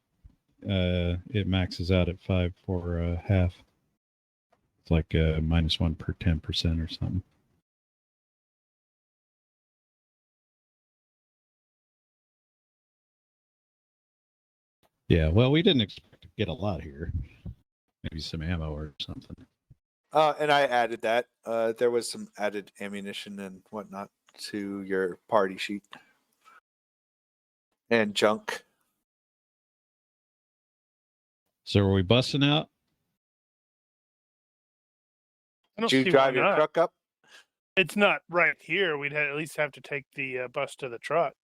[SPEAKER 3] it maxes out at 5 for half. It's like -1 per 10% or something. Yeah, well, we didn't expect to get a lot here. Maybe some ammo or something.
[SPEAKER 2] And I added that. There was some added ammunition and whatnot to your party sheet. And junk.
[SPEAKER 3] So are we busting out?
[SPEAKER 4] I don't
[SPEAKER 2] Did you
[SPEAKER 4] see
[SPEAKER 2] drive
[SPEAKER 4] why
[SPEAKER 2] your
[SPEAKER 4] not.
[SPEAKER 2] truck up?
[SPEAKER 4] It's not right here. We'd at least have to take the bus to the truck.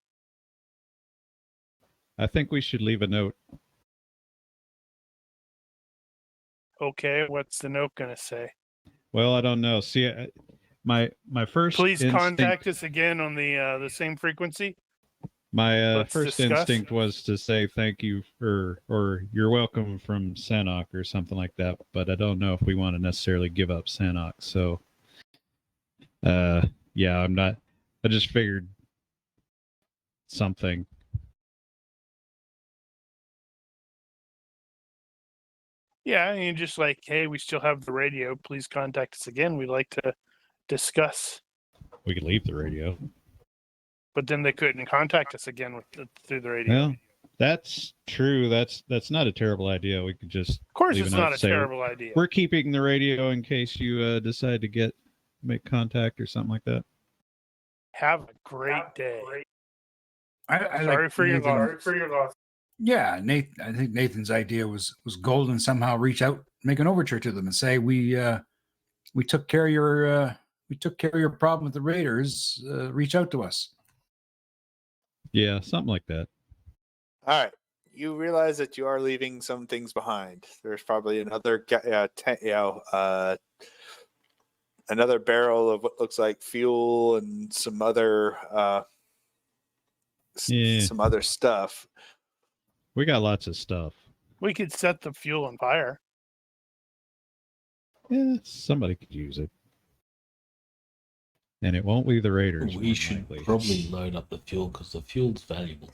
[SPEAKER 3] I think we should leave a note.
[SPEAKER 4] Okay, what's the note gonna say?
[SPEAKER 3] Well, I don't know. See, my first
[SPEAKER 4] Please
[SPEAKER 3] instinct,
[SPEAKER 4] contact us again on the same frequency.
[SPEAKER 3] my
[SPEAKER 4] Let's
[SPEAKER 3] first
[SPEAKER 4] discuss.
[SPEAKER 3] instinct was to say thank you or you're welcome from Sanok or something like that, but I don't know if we want to necessarily give up Sanok. So, yeah, I'm not. I just figured something.
[SPEAKER 4] Yeah, and just like, hey, we still have the radio. Please contact us again. We'd like to discuss.
[SPEAKER 3] We could leave the radio.
[SPEAKER 4] But then they couldn't contact us again through the radio.
[SPEAKER 3] Well, that's true. That's not a terrible idea. We could just,
[SPEAKER 4] of course,
[SPEAKER 3] leave
[SPEAKER 4] it's
[SPEAKER 3] a note
[SPEAKER 4] not
[SPEAKER 3] to
[SPEAKER 4] a
[SPEAKER 3] say,
[SPEAKER 4] terrible idea.
[SPEAKER 3] we're keeping the radio in case you decide to make contact or something like that.
[SPEAKER 4] Have a great day.
[SPEAKER 6] Sorry
[SPEAKER 4] for your loss.
[SPEAKER 6] Yeah, Nathan. I think Nathan's idea was golden. Somehow reach out, make an overture to them, and say we took care of your problem with the Raiders. Reach out to us.
[SPEAKER 3] Yeah, something like that.
[SPEAKER 2] All right. You realize that you are leaving some things behind. There's probably another another barrel of what looks like fuel and some other some other stuff.
[SPEAKER 3] We got lots of stuff.
[SPEAKER 4] We could set the fuel on fire.
[SPEAKER 3] Yeah, somebody could use it. And it won't be the Raiders.
[SPEAKER 1] We
[SPEAKER 3] more
[SPEAKER 1] should
[SPEAKER 3] likely.
[SPEAKER 1] probably load up the fuel because the fuel's valuable.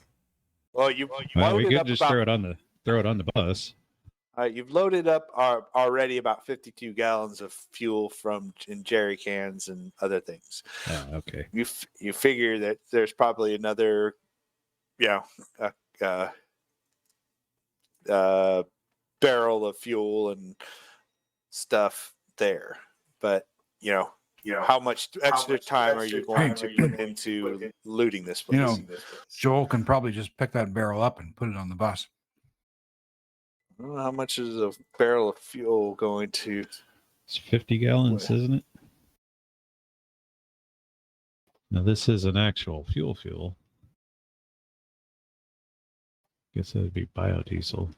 [SPEAKER 2] Well, you've
[SPEAKER 3] Well, we
[SPEAKER 2] loaded
[SPEAKER 3] could
[SPEAKER 2] up
[SPEAKER 3] just
[SPEAKER 2] about,
[SPEAKER 3] throw it on the bus.
[SPEAKER 2] you've loaded up already about 52 gallons of fuel in jerry cans and other things.
[SPEAKER 3] Okay.
[SPEAKER 2] You figure that there's probably another, barrel of fuel and stuff there. But how much extra time are you going to put into looting this place?
[SPEAKER 6] Joel can probably just pick that barrel up and put it on the bus.
[SPEAKER 2] Well, how much is a barrel of fuel going to?
[SPEAKER 3] It's 50 gallons, isn't it? Now, this is an actual fuel. Guess that would be biodiesel.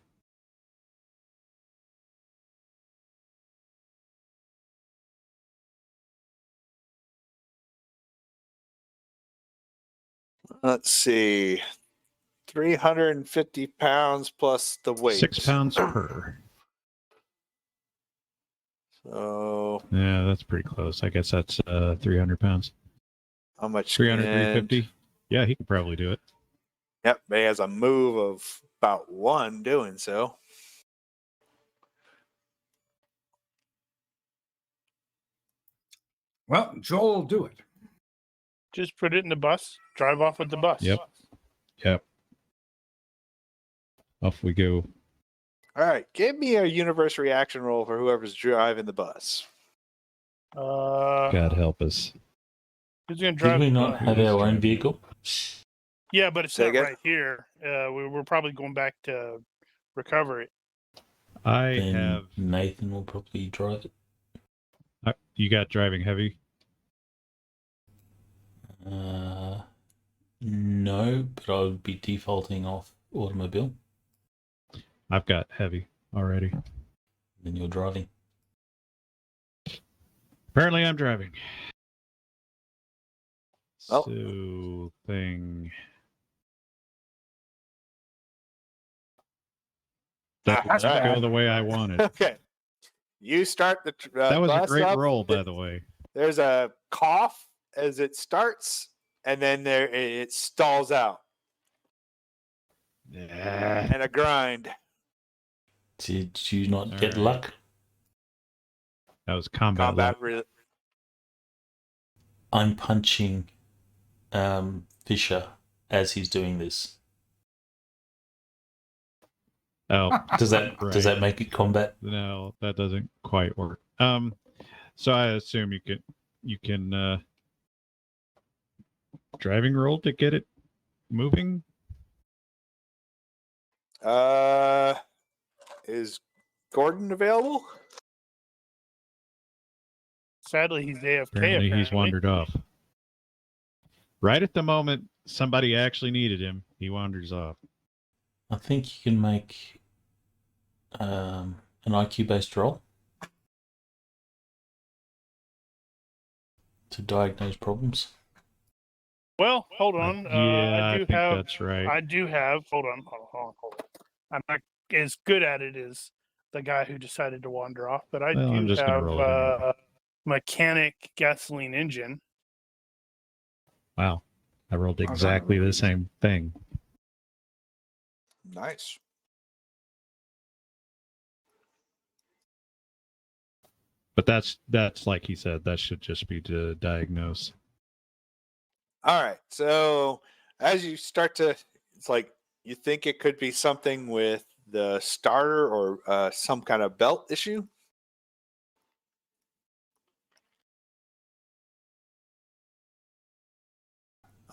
[SPEAKER 2] Let's see. 350 pounds plus the weight.
[SPEAKER 3] 6 pounds per.
[SPEAKER 2] So
[SPEAKER 3] Yeah, that's pretty close. I guess that's 300 pounds.
[SPEAKER 2] how much?
[SPEAKER 3] 300, 350? Yeah, he could probably do it.
[SPEAKER 2] Yep, he has a move of about 1 doing so.
[SPEAKER 6] Well, Joel will do it.
[SPEAKER 4] Just put it in the bus. Drive off with the bus.
[SPEAKER 3] Yep. Off we go.
[SPEAKER 2] All right, give me a universe reaction roll for whoever's driving the bus.
[SPEAKER 3] God help us.
[SPEAKER 4] Who's gonna
[SPEAKER 1] Did
[SPEAKER 4] drive?
[SPEAKER 1] we
[SPEAKER 4] the
[SPEAKER 1] not
[SPEAKER 4] bus?
[SPEAKER 1] have our own vehicle?
[SPEAKER 4] Yeah, but it's
[SPEAKER 2] Say
[SPEAKER 4] not
[SPEAKER 2] again?
[SPEAKER 4] right here. We're probably going back to recover it.
[SPEAKER 3] I
[SPEAKER 1] Then
[SPEAKER 3] have.
[SPEAKER 1] Nathan will probably drive it.
[SPEAKER 3] You got driving heavy?
[SPEAKER 1] No, but I would be defaulting off automobile.
[SPEAKER 3] I've got heavy already.
[SPEAKER 1] Then you're driving.
[SPEAKER 3] Apparently, I'm driving.
[SPEAKER 2] Oh.
[SPEAKER 3] So, thing. That
[SPEAKER 6] That's
[SPEAKER 3] did not
[SPEAKER 6] bad.
[SPEAKER 3] go the way I wanted.
[SPEAKER 2] Okay. You start the
[SPEAKER 3] That was a
[SPEAKER 2] bus
[SPEAKER 3] great
[SPEAKER 2] up.
[SPEAKER 3] roll, by the way.
[SPEAKER 2] There's a cough as it starts, and then it stalls out,
[SPEAKER 3] Yeah.
[SPEAKER 2] and a grind.
[SPEAKER 1] Did you not
[SPEAKER 3] All
[SPEAKER 1] get
[SPEAKER 3] right.
[SPEAKER 1] luck?
[SPEAKER 3] That was combat luck.
[SPEAKER 1] I'm punching Fisher as he's doing this.
[SPEAKER 3] Oh,
[SPEAKER 1] Does that
[SPEAKER 3] Right.
[SPEAKER 1] does that make it combat?
[SPEAKER 3] no, that doesn't quite work. So I assume you can driving roll to get it moving.
[SPEAKER 2] Is Gordon available?
[SPEAKER 4] Sadly, he's AFK.
[SPEAKER 3] Apparently, he's wandered off. Right at the moment somebody actually needed him, he wanders off.
[SPEAKER 1] I think you can make an IQ-based roll to diagnose problems.
[SPEAKER 4] Well, hold on.
[SPEAKER 3] Yeah, I think that's right.
[SPEAKER 4] I do have. Hold on. I'm not as good at it as the guy who decided to wander off, but I
[SPEAKER 3] Well, I'm
[SPEAKER 4] do
[SPEAKER 3] just gonna
[SPEAKER 4] have
[SPEAKER 3] roll it anyway.
[SPEAKER 4] mechanic gasoline engine.
[SPEAKER 3] Wow, I rolled exactly the same thing.
[SPEAKER 2] Nice.
[SPEAKER 3] But that's like he said, that should just be to diagnose.
[SPEAKER 2] All right. So as you start to, it's like you think it could be something with the starter or some kind of belt issue.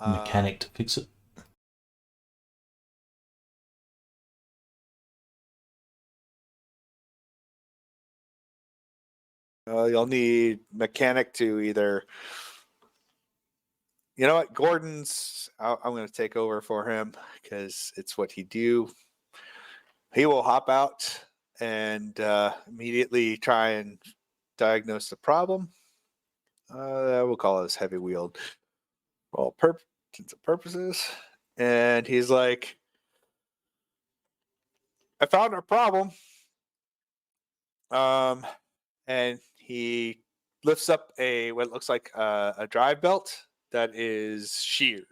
[SPEAKER 1] Mechanic to fix it.
[SPEAKER 2] You'll need mechanic to either. You know what? Gordon's. I'm going to take over for him because it's what he do. He will hop out and immediately try and diagnose the problem. We'll call this heavy wheeled for all purposes. And he's like, I found a problem. And he lifts up what looks like a drive belt that is sheared.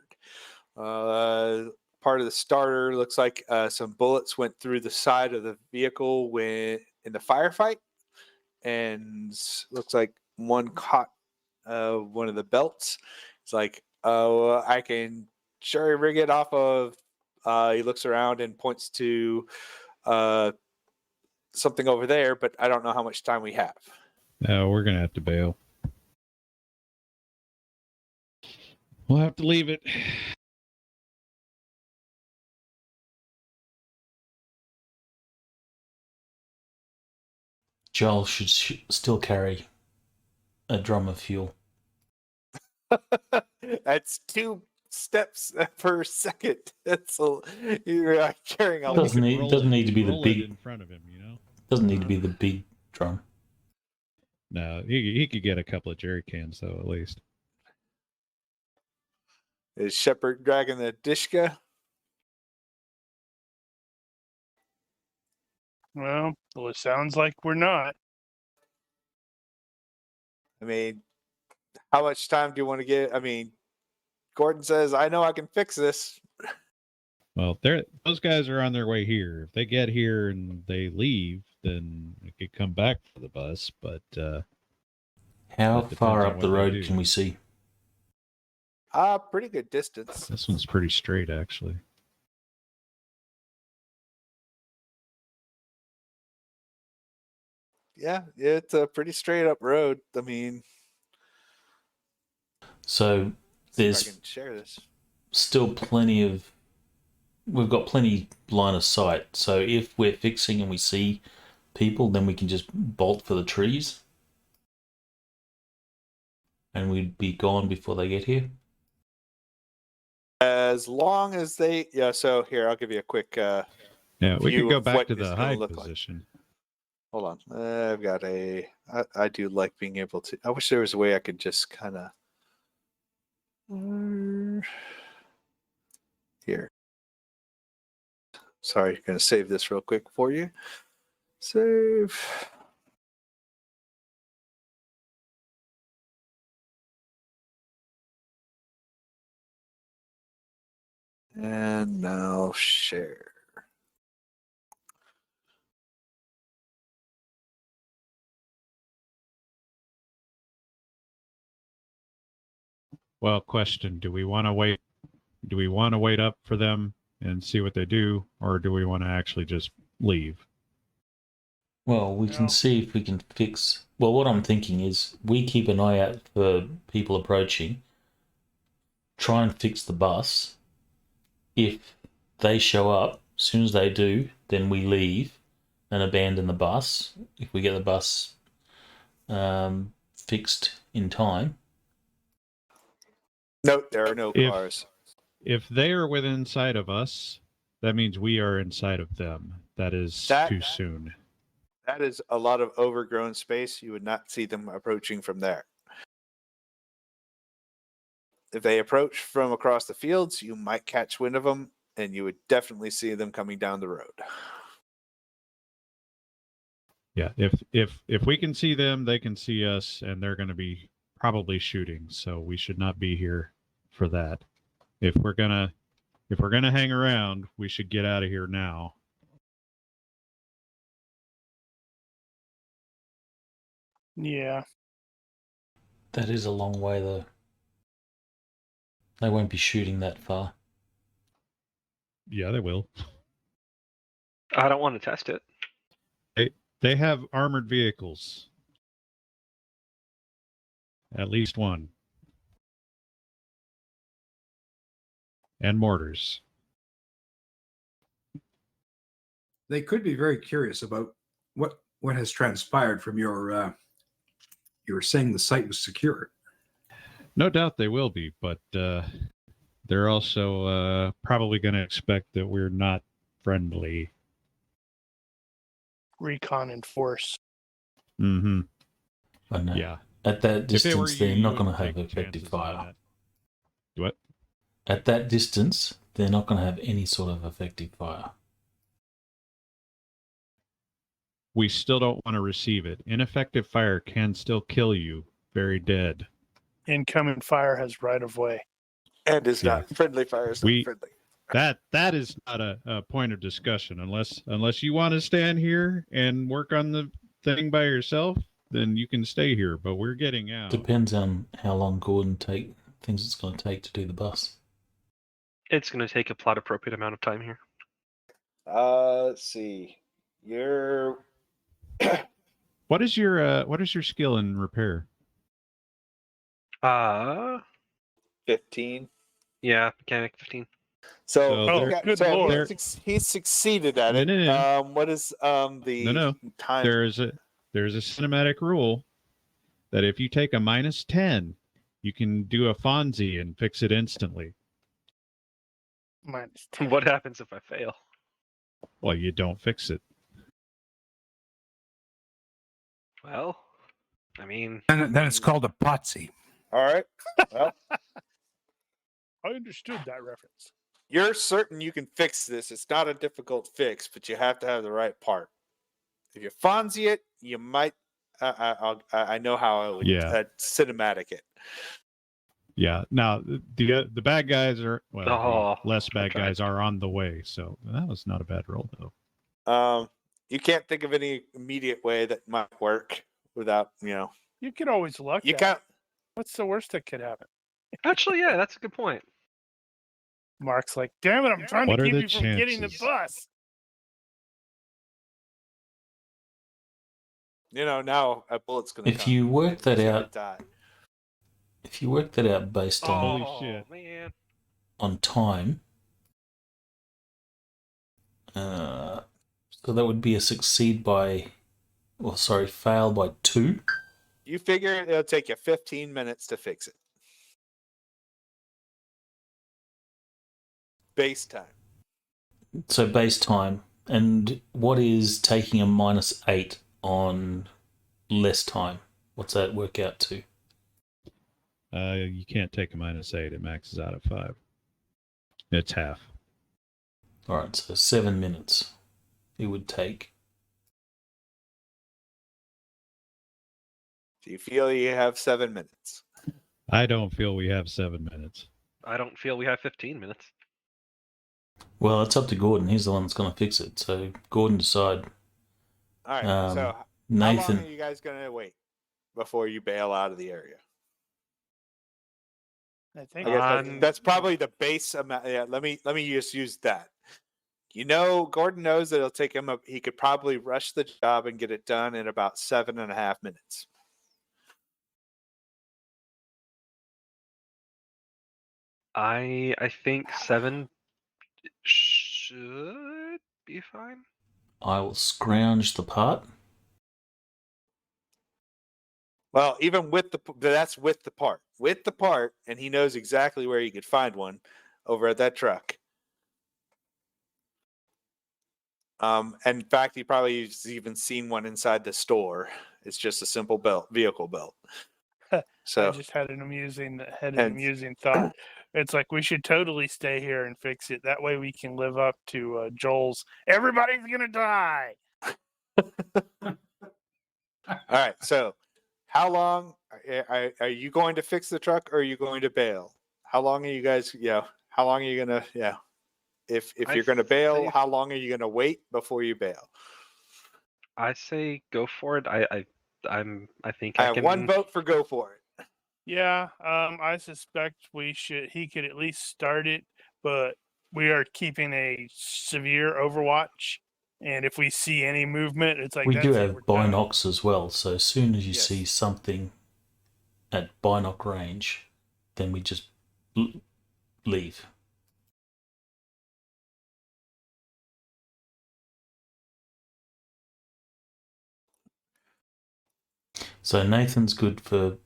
[SPEAKER 2] Part of the starter looks like some bullets went through the side of the vehicle when in the firefight, and looks like one caught one of the belts. It's like, oh, I can sure rig it off of. He looks around and points to something over there, but I don't know how much time we have.
[SPEAKER 3] No, we're gonna have to bail. We'll have to leave it.
[SPEAKER 1] Joel should still carry a drum of fuel.
[SPEAKER 2] That's 2 steps per second. That's you're carrying a
[SPEAKER 3] Well,
[SPEAKER 1] Doesn't
[SPEAKER 3] he could
[SPEAKER 1] need to be the
[SPEAKER 3] roll it
[SPEAKER 1] big.
[SPEAKER 3] in front of him, you know.
[SPEAKER 1] Doesn't need to be the big drum.
[SPEAKER 3] No, he could get a couple of jerry cans though, at least.
[SPEAKER 2] Is Shepard dragging the dishka?
[SPEAKER 4] Well, it sounds like we're not.
[SPEAKER 2] I mean, how much time do you want to get? I mean, Gordon says, I know I can fix this.
[SPEAKER 3] Well, those guys are on their way here. If they get here and they leave, then they could come back for the bus. But
[SPEAKER 1] How
[SPEAKER 3] That depends
[SPEAKER 1] far
[SPEAKER 3] on
[SPEAKER 1] up the
[SPEAKER 3] what they
[SPEAKER 1] road
[SPEAKER 3] do.
[SPEAKER 1] can we see?
[SPEAKER 2] Pretty good distance.
[SPEAKER 3] this one's pretty straight, actually.
[SPEAKER 2] Yeah, it's a pretty straight up road. I mean,
[SPEAKER 1] So
[SPEAKER 2] see if I
[SPEAKER 1] there's
[SPEAKER 2] can share this.
[SPEAKER 1] still we've got plenty line of sight. So if we're fixing and we see people, then we can just bolt for the trees. And we'd be gone before they get here.
[SPEAKER 2] As long as they, yeah. So here, I'll give you a quick.
[SPEAKER 3] Yeah, we
[SPEAKER 2] view
[SPEAKER 3] could go
[SPEAKER 2] of
[SPEAKER 3] back
[SPEAKER 2] what
[SPEAKER 3] to
[SPEAKER 2] it's
[SPEAKER 3] the
[SPEAKER 2] gonna
[SPEAKER 3] hide
[SPEAKER 2] look like.
[SPEAKER 3] position.
[SPEAKER 2] Hold on, I've got I do like being able to. I wish there was a way I could just kind of. Here. Sorry, going to save this real quick for you. Save. And now share.
[SPEAKER 3] Well, question: do we want to wait? Do we want to wait up for them and see what they do, or do we want to actually just leave?
[SPEAKER 1] Well, we can
[SPEAKER 4] No.
[SPEAKER 1] see if we can fix. Well, what I'm thinking is we keep an eye out for people approaching, try and fix the bus. If they show up, as soon as they do, then we leave and abandon the bus. If we get the bus fixed in time.
[SPEAKER 2] Note there are no cars.
[SPEAKER 3] If they are within sight of us, that means we are inside of them. That is too soon.
[SPEAKER 2] That is a lot of overgrown space. You would not see them approaching from there. If they approach from across the fields, you might catch wind of them, and you would definitely see them coming down the road.
[SPEAKER 3] Yeah, if we can see them, they can see us, and they're going to be probably shooting. So we should not be here for that. If we're gonna hang around, we should get out of here now.
[SPEAKER 4] Yeah.
[SPEAKER 1] That is a long way, though. They won't be shooting that far.
[SPEAKER 3] Yeah, they will.
[SPEAKER 5] I don't want to test it.
[SPEAKER 3] They have armored vehicles. At least one. And mortars.
[SPEAKER 6] They could be very curious about what has transpired from your you were saying the site was secure.
[SPEAKER 3] No doubt they will be, but they're also probably going to expect that we're not friendly.
[SPEAKER 4] Recon and force.
[SPEAKER 3] Mm-hmm.
[SPEAKER 1] I know.
[SPEAKER 3] Yeah.
[SPEAKER 1] At that
[SPEAKER 3] If it were
[SPEAKER 1] distance,
[SPEAKER 3] you,
[SPEAKER 1] they're
[SPEAKER 3] you
[SPEAKER 1] not going to
[SPEAKER 3] wouldn't
[SPEAKER 1] have
[SPEAKER 3] take
[SPEAKER 1] effective
[SPEAKER 3] chances on
[SPEAKER 1] fire.
[SPEAKER 3] that. What?
[SPEAKER 1] At that distance, they're not going to have any sort of effective fire.
[SPEAKER 3] We still don't want to receive it. Ineffective fire can still kill you, very dead.
[SPEAKER 4] Incoming fire has right of way.
[SPEAKER 2] And is
[SPEAKER 3] Yeah.
[SPEAKER 2] not friendly fire is
[SPEAKER 3] We-
[SPEAKER 2] not friendly.
[SPEAKER 3] That is not a point of discussion unless you want to stand here and work on the thing by yourself, then you can stay here. But we're getting out.
[SPEAKER 1] Depends on how long Gordon thinks it's going to take to do the bus.
[SPEAKER 5] It's going to take a plot appropriate amount of time here.
[SPEAKER 2] Let's see. You're
[SPEAKER 3] What is your skill in repair?
[SPEAKER 2] 15.
[SPEAKER 5] Yeah, mechanic 15.
[SPEAKER 3] So
[SPEAKER 4] Oh,
[SPEAKER 3] there-
[SPEAKER 4] good
[SPEAKER 2] so
[SPEAKER 4] lord.
[SPEAKER 2] he's succeeded at
[SPEAKER 3] No,
[SPEAKER 2] it.
[SPEAKER 3] no,
[SPEAKER 2] What is the
[SPEAKER 3] No.
[SPEAKER 2] time?
[SPEAKER 3] There's a cinematic rule that if you take a -10, you can do a Fonzie and fix it instantly.
[SPEAKER 4] Minus 10.
[SPEAKER 5] What happens if I fail?
[SPEAKER 3] Well, you don't fix it.
[SPEAKER 5] Well, I mean,
[SPEAKER 6] And then it's called a potsy.
[SPEAKER 2] All right. Well,
[SPEAKER 4] I understood that reference.
[SPEAKER 2] you're certain you can fix this. It's not a difficult fix, but you have to have the right part. If you Fonzie it, you might. I know how I would
[SPEAKER 3] Yeah.
[SPEAKER 2] cinematic it.
[SPEAKER 3] Yeah. Now the bad guys are
[SPEAKER 5] Oh,
[SPEAKER 3] the less bad
[SPEAKER 5] okay.
[SPEAKER 3] guys are on the way. So that was not a bad roll though.
[SPEAKER 2] You can't think of any immediate way that might work without,
[SPEAKER 4] You could always luck
[SPEAKER 2] you
[SPEAKER 4] that.
[SPEAKER 2] can't.
[SPEAKER 4] What's the worst that could happen?
[SPEAKER 5] actually, yeah, that's a good point.
[SPEAKER 4] Mark's like, damn it, I'm trying
[SPEAKER 3] What
[SPEAKER 4] to
[SPEAKER 3] are
[SPEAKER 4] keep
[SPEAKER 3] the
[SPEAKER 4] you from getting the
[SPEAKER 3] chances?
[SPEAKER 4] bus.
[SPEAKER 2] Now a bullet's going to
[SPEAKER 1] If you work that out,
[SPEAKER 2] die.
[SPEAKER 1] if you work that out based on
[SPEAKER 3] Holy shit.
[SPEAKER 5] Man.
[SPEAKER 1] on time, so that would be a fail by 2.
[SPEAKER 2] You figure it'll take you 15 minutes to fix it. Base time.
[SPEAKER 1] So base time. And what is taking a -8 on less time? What's that work out to?
[SPEAKER 3] You can't take a -8. It maxes out at 5. It's half.
[SPEAKER 1] All right, so 7 minutes it would take.
[SPEAKER 2] Do you feel you have 7 minutes?
[SPEAKER 3] I don't feel we have 7 minutes.
[SPEAKER 5] I don't feel we have 15 minutes.
[SPEAKER 1] Well, it's up to Gordon. He's the one that's going to fix it. So Gordon decide.
[SPEAKER 2] All right.
[SPEAKER 1] Um,
[SPEAKER 2] So how
[SPEAKER 1] Nathan,
[SPEAKER 2] long are you guys going to wait before you bail out of the area?
[SPEAKER 4] I think
[SPEAKER 2] I guess
[SPEAKER 5] Um,
[SPEAKER 2] that's probably the base amount. Yeah, let me just use that. Gordon knows that it'll take him. He could probably rush the job and get it done in about 7.5 minutes.
[SPEAKER 5] I think 7 should be fine.
[SPEAKER 1] I will scrounge the part.
[SPEAKER 2] Well, even that's with the part, and he knows exactly where he could find one over at that truck. In fact, he probably has even seen one inside the store. It's just a simple vehicle belt. So
[SPEAKER 4] I just had an amusing
[SPEAKER 2] And-
[SPEAKER 4] thought. It's like we should totally stay here and fix it. That way we can live up to Joel's "everybody's gonna die."
[SPEAKER 2] all right. So, how long are you going to fix the truck, or are you going to bail? How long are you guys? How long are you gonna? Yeah. If
[SPEAKER 5] I
[SPEAKER 2] you're gonna bail,
[SPEAKER 5] say-
[SPEAKER 2] how long are you gonna wait before you bail?
[SPEAKER 5] I say go for it. I think
[SPEAKER 2] I
[SPEAKER 5] I
[SPEAKER 2] have
[SPEAKER 5] can.
[SPEAKER 2] one vote for go for it.
[SPEAKER 4] Yeah, I suspect he could at least start it, but we are keeping a severe overwatch. And if we see any movement, it's like
[SPEAKER 1] We
[SPEAKER 4] that's
[SPEAKER 1] do
[SPEAKER 4] it,
[SPEAKER 1] have
[SPEAKER 4] we're done.
[SPEAKER 1] binocs as well, so as soon as you
[SPEAKER 2] Yes.
[SPEAKER 1] see something at binoc range, then we just leave. So Nathan's good for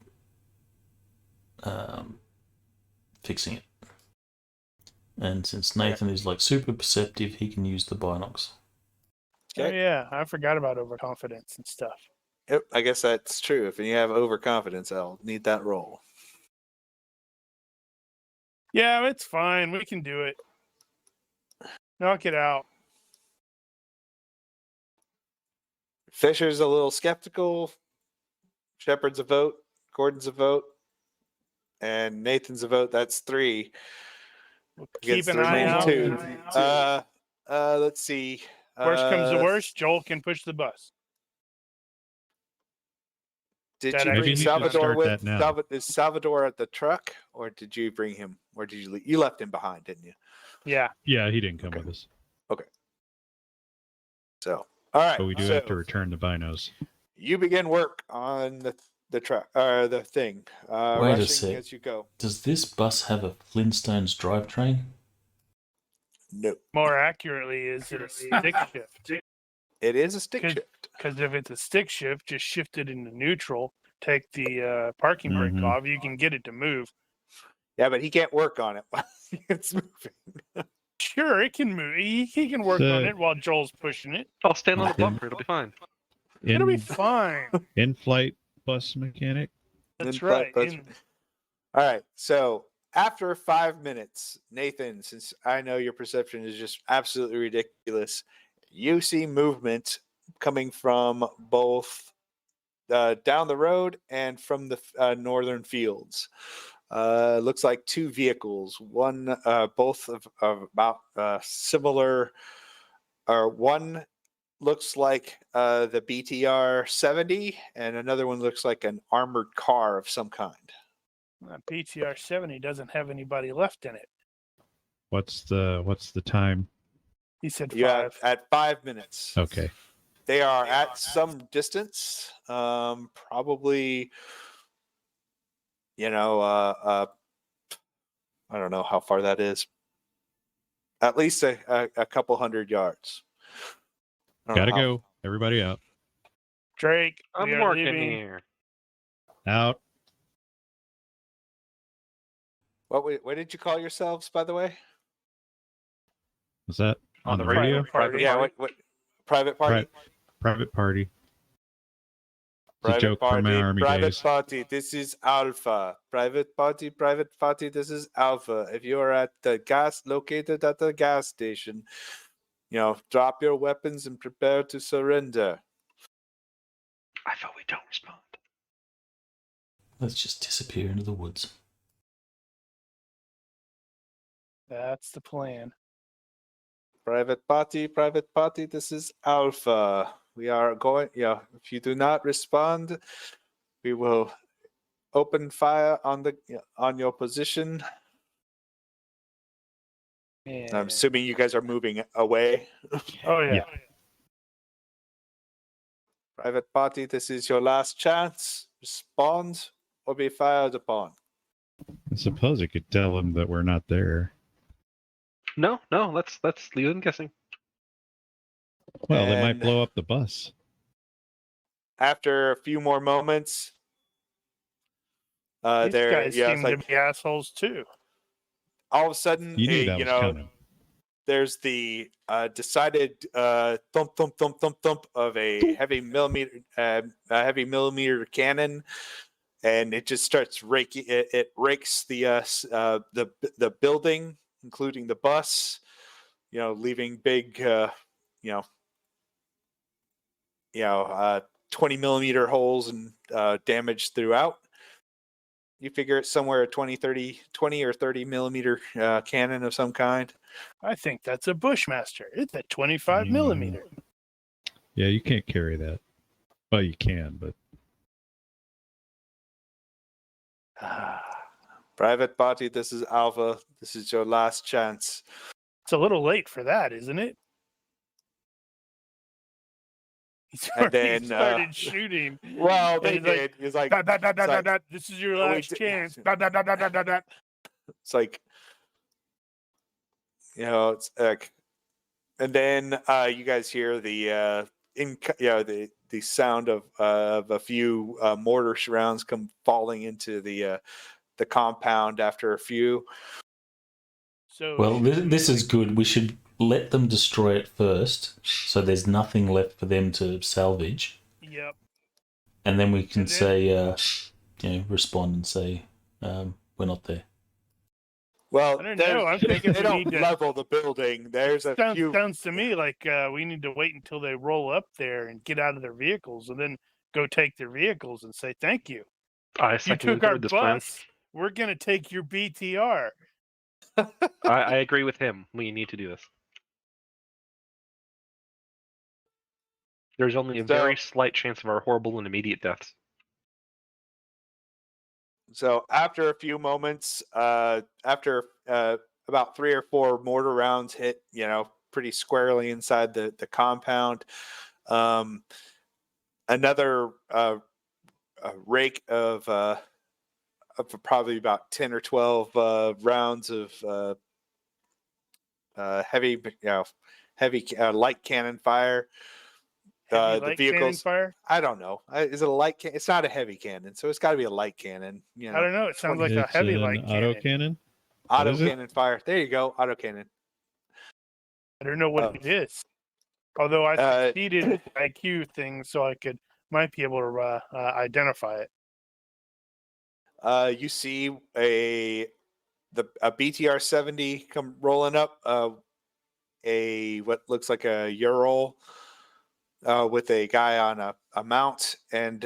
[SPEAKER 1] fixing it. And since Nathan is like super perceptive, he can use the binocs.
[SPEAKER 4] Oh
[SPEAKER 2] Okay.
[SPEAKER 4] yeah, I forgot about overconfidence and stuff.
[SPEAKER 2] Yep, I guess that's true. If you have overconfidence, I'll need that roll.
[SPEAKER 4] Yeah, it's fine. We can do it. Knock it out.
[SPEAKER 2] Fisher's a little skeptical. Shepard's a vote. Gordon's a vote. And Nathan's a vote. That's 3.
[SPEAKER 4] We'll
[SPEAKER 2] Against
[SPEAKER 4] keep
[SPEAKER 2] the
[SPEAKER 4] an eye
[SPEAKER 2] remaining
[SPEAKER 4] out.
[SPEAKER 2] 2. Let's see.
[SPEAKER 4] Worst comes to worst, Joel can push the bus.
[SPEAKER 2] Did
[SPEAKER 4] That
[SPEAKER 2] you
[SPEAKER 3] Maybe
[SPEAKER 2] bring
[SPEAKER 3] he should
[SPEAKER 2] Salvador
[SPEAKER 3] start
[SPEAKER 2] with?
[SPEAKER 3] that now.
[SPEAKER 2] Is Salvador at the truck, or did you bring him? Or did you leave? You left him behind, didn't you?
[SPEAKER 4] Yeah.
[SPEAKER 3] Yeah, he didn't come
[SPEAKER 2] Okay.
[SPEAKER 3] with us.
[SPEAKER 2] So, all right.
[SPEAKER 3] But we do
[SPEAKER 2] so
[SPEAKER 3] have to return the binos.
[SPEAKER 2] You begin work on the truck, the thing.
[SPEAKER 1] Wait a
[SPEAKER 2] rushing
[SPEAKER 1] sec.
[SPEAKER 2] as you go.
[SPEAKER 1] Does this bus have a Flintstones drivetrain?
[SPEAKER 2] No,
[SPEAKER 4] More accurately, is it a stick shift?
[SPEAKER 2] it is a stick
[SPEAKER 4] Could-
[SPEAKER 2] shift.
[SPEAKER 4] Because if it's a stick shift, just shift it into neutral, take the parking brake
[SPEAKER 3] Mhm.
[SPEAKER 4] off, you can get it to move.
[SPEAKER 2] Yeah, but he can't work on it while it's moving.
[SPEAKER 4] Sure, it can move. He can work on it while Joel's pushing it.
[SPEAKER 5] I'll stand on the
[SPEAKER 3] Okay.
[SPEAKER 5] bumper. It'll be fine.
[SPEAKER 4] It'll be fine.
[SPEAKER 3] In-flight bus mechanic.
[SPEAKER 4] That's
[SPEAKER 2] In-flight
[SPEAKER 4] right.
[SPEAKER 2] bus- All right. So after 5 minutes, Nathan, since I know your perception is just absolutely ridiculous, you see movement coming from both down the road and from the northern fields. Looks like 2 vehicles. One, both of about similar. Or one looks like the BTR 70, and another one looks like an armored car of some kind.
[SPEAKER 4] PTR 70 doesn't have anybody left in it.
[SPEAKER 3] What's the time?
[SPEAKER 4] He said
[SPEAKER 2] You have
[SPEAKER 4] 5.
[SPEAKER 2] at 5 minutes.
[SPEAKER 3] Okay.
[SPEAKER 2] They are at some distance, probably. I don't know how far that is. At least a couple hundred yards. I don't
[SPEAKER 3] Gotta
[SPEAKER 2] know how-
[SPEAKER 3] go. Everybody out.
[SPEAKER 4] Drake,
[SPEAKER 5] I'm
[SPEAKER 4] we are
[SPEAKER 5] working
[SPEAKER 4] leaving.
[SPEAKER 5] here.
[SPEAKER 3] Out.
[SPEAKER 2] What did you call yourselves, by the way?
[SPEAKER 3] Was that
[SPEAKER 5] On
[SPEAKER 3] on
[SPEAKER 5] the
[SPEAKER 3] the
[SPEAKER 5] radio?
[SPEAKER 3] radio?
[SPEAKER 4] Private party.
[SPEAKER 2] Yeah, what private party?
[SPEAKER 3] Private party. It's a
[SPEAKER 2] Private
[SPEAKER 3] joke from my army
[SPEAKER 2] private
[SPEAKER 3] days.
[SPEAKER 2] party. This is Alpha. Private party. This is Alpha. If you are at the located at the gas station, drop your weapons and prepare to surrender.
[SPEAKER 5] I thought we don't respond.
[SPEAKER 1] Let's just disappear into the woods.
[SPEAKER 4] That's the plan.
[SPEAKER 2] Private party. This is Alpha. We are going. If you do not respond, we will open fire on your position.
[SPEAKER 4] And,
[SPEAKER 2] I'm assuming you guys are moving away.
[SPEAKER 4] oh, yeah.
[SPEAKER 3] Yeah.
[SPEAKER 2] Private party, this is your last chance. Respond or be fired upon.
[SPEAKER 3] I suppose I could tell them that we're not there.
[SPEAKER 5] No. Let's leave them guessing.
[SPEAKER 3] Well, they might
[SPEAKER 2] And-
[SPEAKER 3] blow up the bus.
[SPEAKER 2] After a few more moments,
[SPEAKER 4] These guys seem
[SPEAKER 2] it's
[SPEAKER 4] to be assholes, too.
[SPEAKER 2] all of a sudden,
[SPEAKER 3] You knew that was coming.
[SPEAKER 2] there's the decided thump thump thump thump thump of a heavy millimeter cannon, and it just starts raking. It rakes the building, including the bus. Leaving big 20 millimeter holes and damage throughout. You figure it's somewhere a 20 or 30 millimeter cannon of some kind.
[SPEAKER 4] I think that's a Bushmaster. It's a 25
[SPEAKER 3] Mm.
[SPEAKER 4] millimeter.
[SPEAKER 3] Yeah, you can't carry that. Well, you can, but
[SPEAKER 2] Private party, this is Alpha. This is your last chance.
[SPEAKER 4] It's a little late for that, isn't it? He's
[SPEAKER 2] And
[SPEAKER 4] already
[SPEAKER 2] then,
[SPEAKER 4] started shooting.
[SPEAKER 2] Well,
[SPEAKER 4] And
[SPEAKER 2] they
[SPEAKER 4] he's like,
[SPEAKER 2] did. It's like
[SPEAKER 4] "Dot, dot, dot, dot,
[SPEAKER 2] like-
[SPEAKER 4] dot, this is your
[SPEAKER 2] Oh, we
[SPEAKER 4] last
[SPEAKER 2] did-
[SPEAKER 4] chance. Dot, dot, dot, dot, dot, dot, dot."
[SPEAKER 2] it's like it's like, and then you guys hear the the sound of a few mortar rounds come falling into the compound after a few.
[SPEAKER 4] So
[SPEAKER 1] Well, this is good. We should let them destroy it first, so there's nothing left for them to salvage,
[SPEAKER 4] Yep.
[SPEAKER 1] and then we can
[SPEAKER 4] And then-
[SPEAKER 1] say, respond and say, we're not there.
[SPEAKER 2] Well,
[SPEAKER 4] I don't know. I'm thinking
[SPEAKER 2] they
[SPEAKER 4] we
[SPEAKER 2] don't
[SPEAKER 4] need to-
[SPEAKER 2] level the building. There's a few.
[SPEAKER 4] Sounds to me like we need to wait until they roll up there and get out of their vehicles, and then go take their vehicles and say thank you.
[SPEAKER 5] I
[SPEAKER 4] You
[SPEAKER 5] second and
[SPEAKER 4] took our
[SPEAKER 5] third this plan.
[SPEAKER 4] bus. We're gonna take your BTR.
[SPEAKER 5] I agree with him. We need to do this. There's only a very slight chance of our horrible and immediate deaths.
[SPEAKER 2] So after a few moments, after about 3 or 4 mortar rounds hit, pretty squarely inside the compound, another rake of probably about 10 or 12 rounds of heavy light cannon fire.
[SPEAKER 4] Heavy
[SPEAKER 2] The
[SPEAKER 4] light cannon
[SPEAKER 2] vehicles.
[SPEAKER 4] fire.
[SPEAKER 2] I don't know. Is it a light cannon? It's not a heavy cannon, so it's got to be a light cannon.
[SPEAKER 4] I don't know. It sounds like a
[SPEAKER 3] It's
[SPEAKER 4] heavy
[SPEAKER 3] an
[SPEAKER 4] light
[SPEAKER 3] auto
[SPEAKER 4] cannon.
[SPEAKER 3] cannon.
[SPEAKER 2] Auto
[SPEAKER 3] What is it?
[SPEAKER 2] cannon fire. There you go. Auto cannon.
[SPEAKER 4] I don't know what
[SPEAKER 2] Oh.
[SPEAKER 4] it is. Although I
[SPEAKER 2] Uh,
[SPEAKER 4] succeeded IQ thing, so I might be able to identify it.
[SPEAKER 2] You see a BTR 70 come rolling up. What looks like a Ural with a guy on a mount and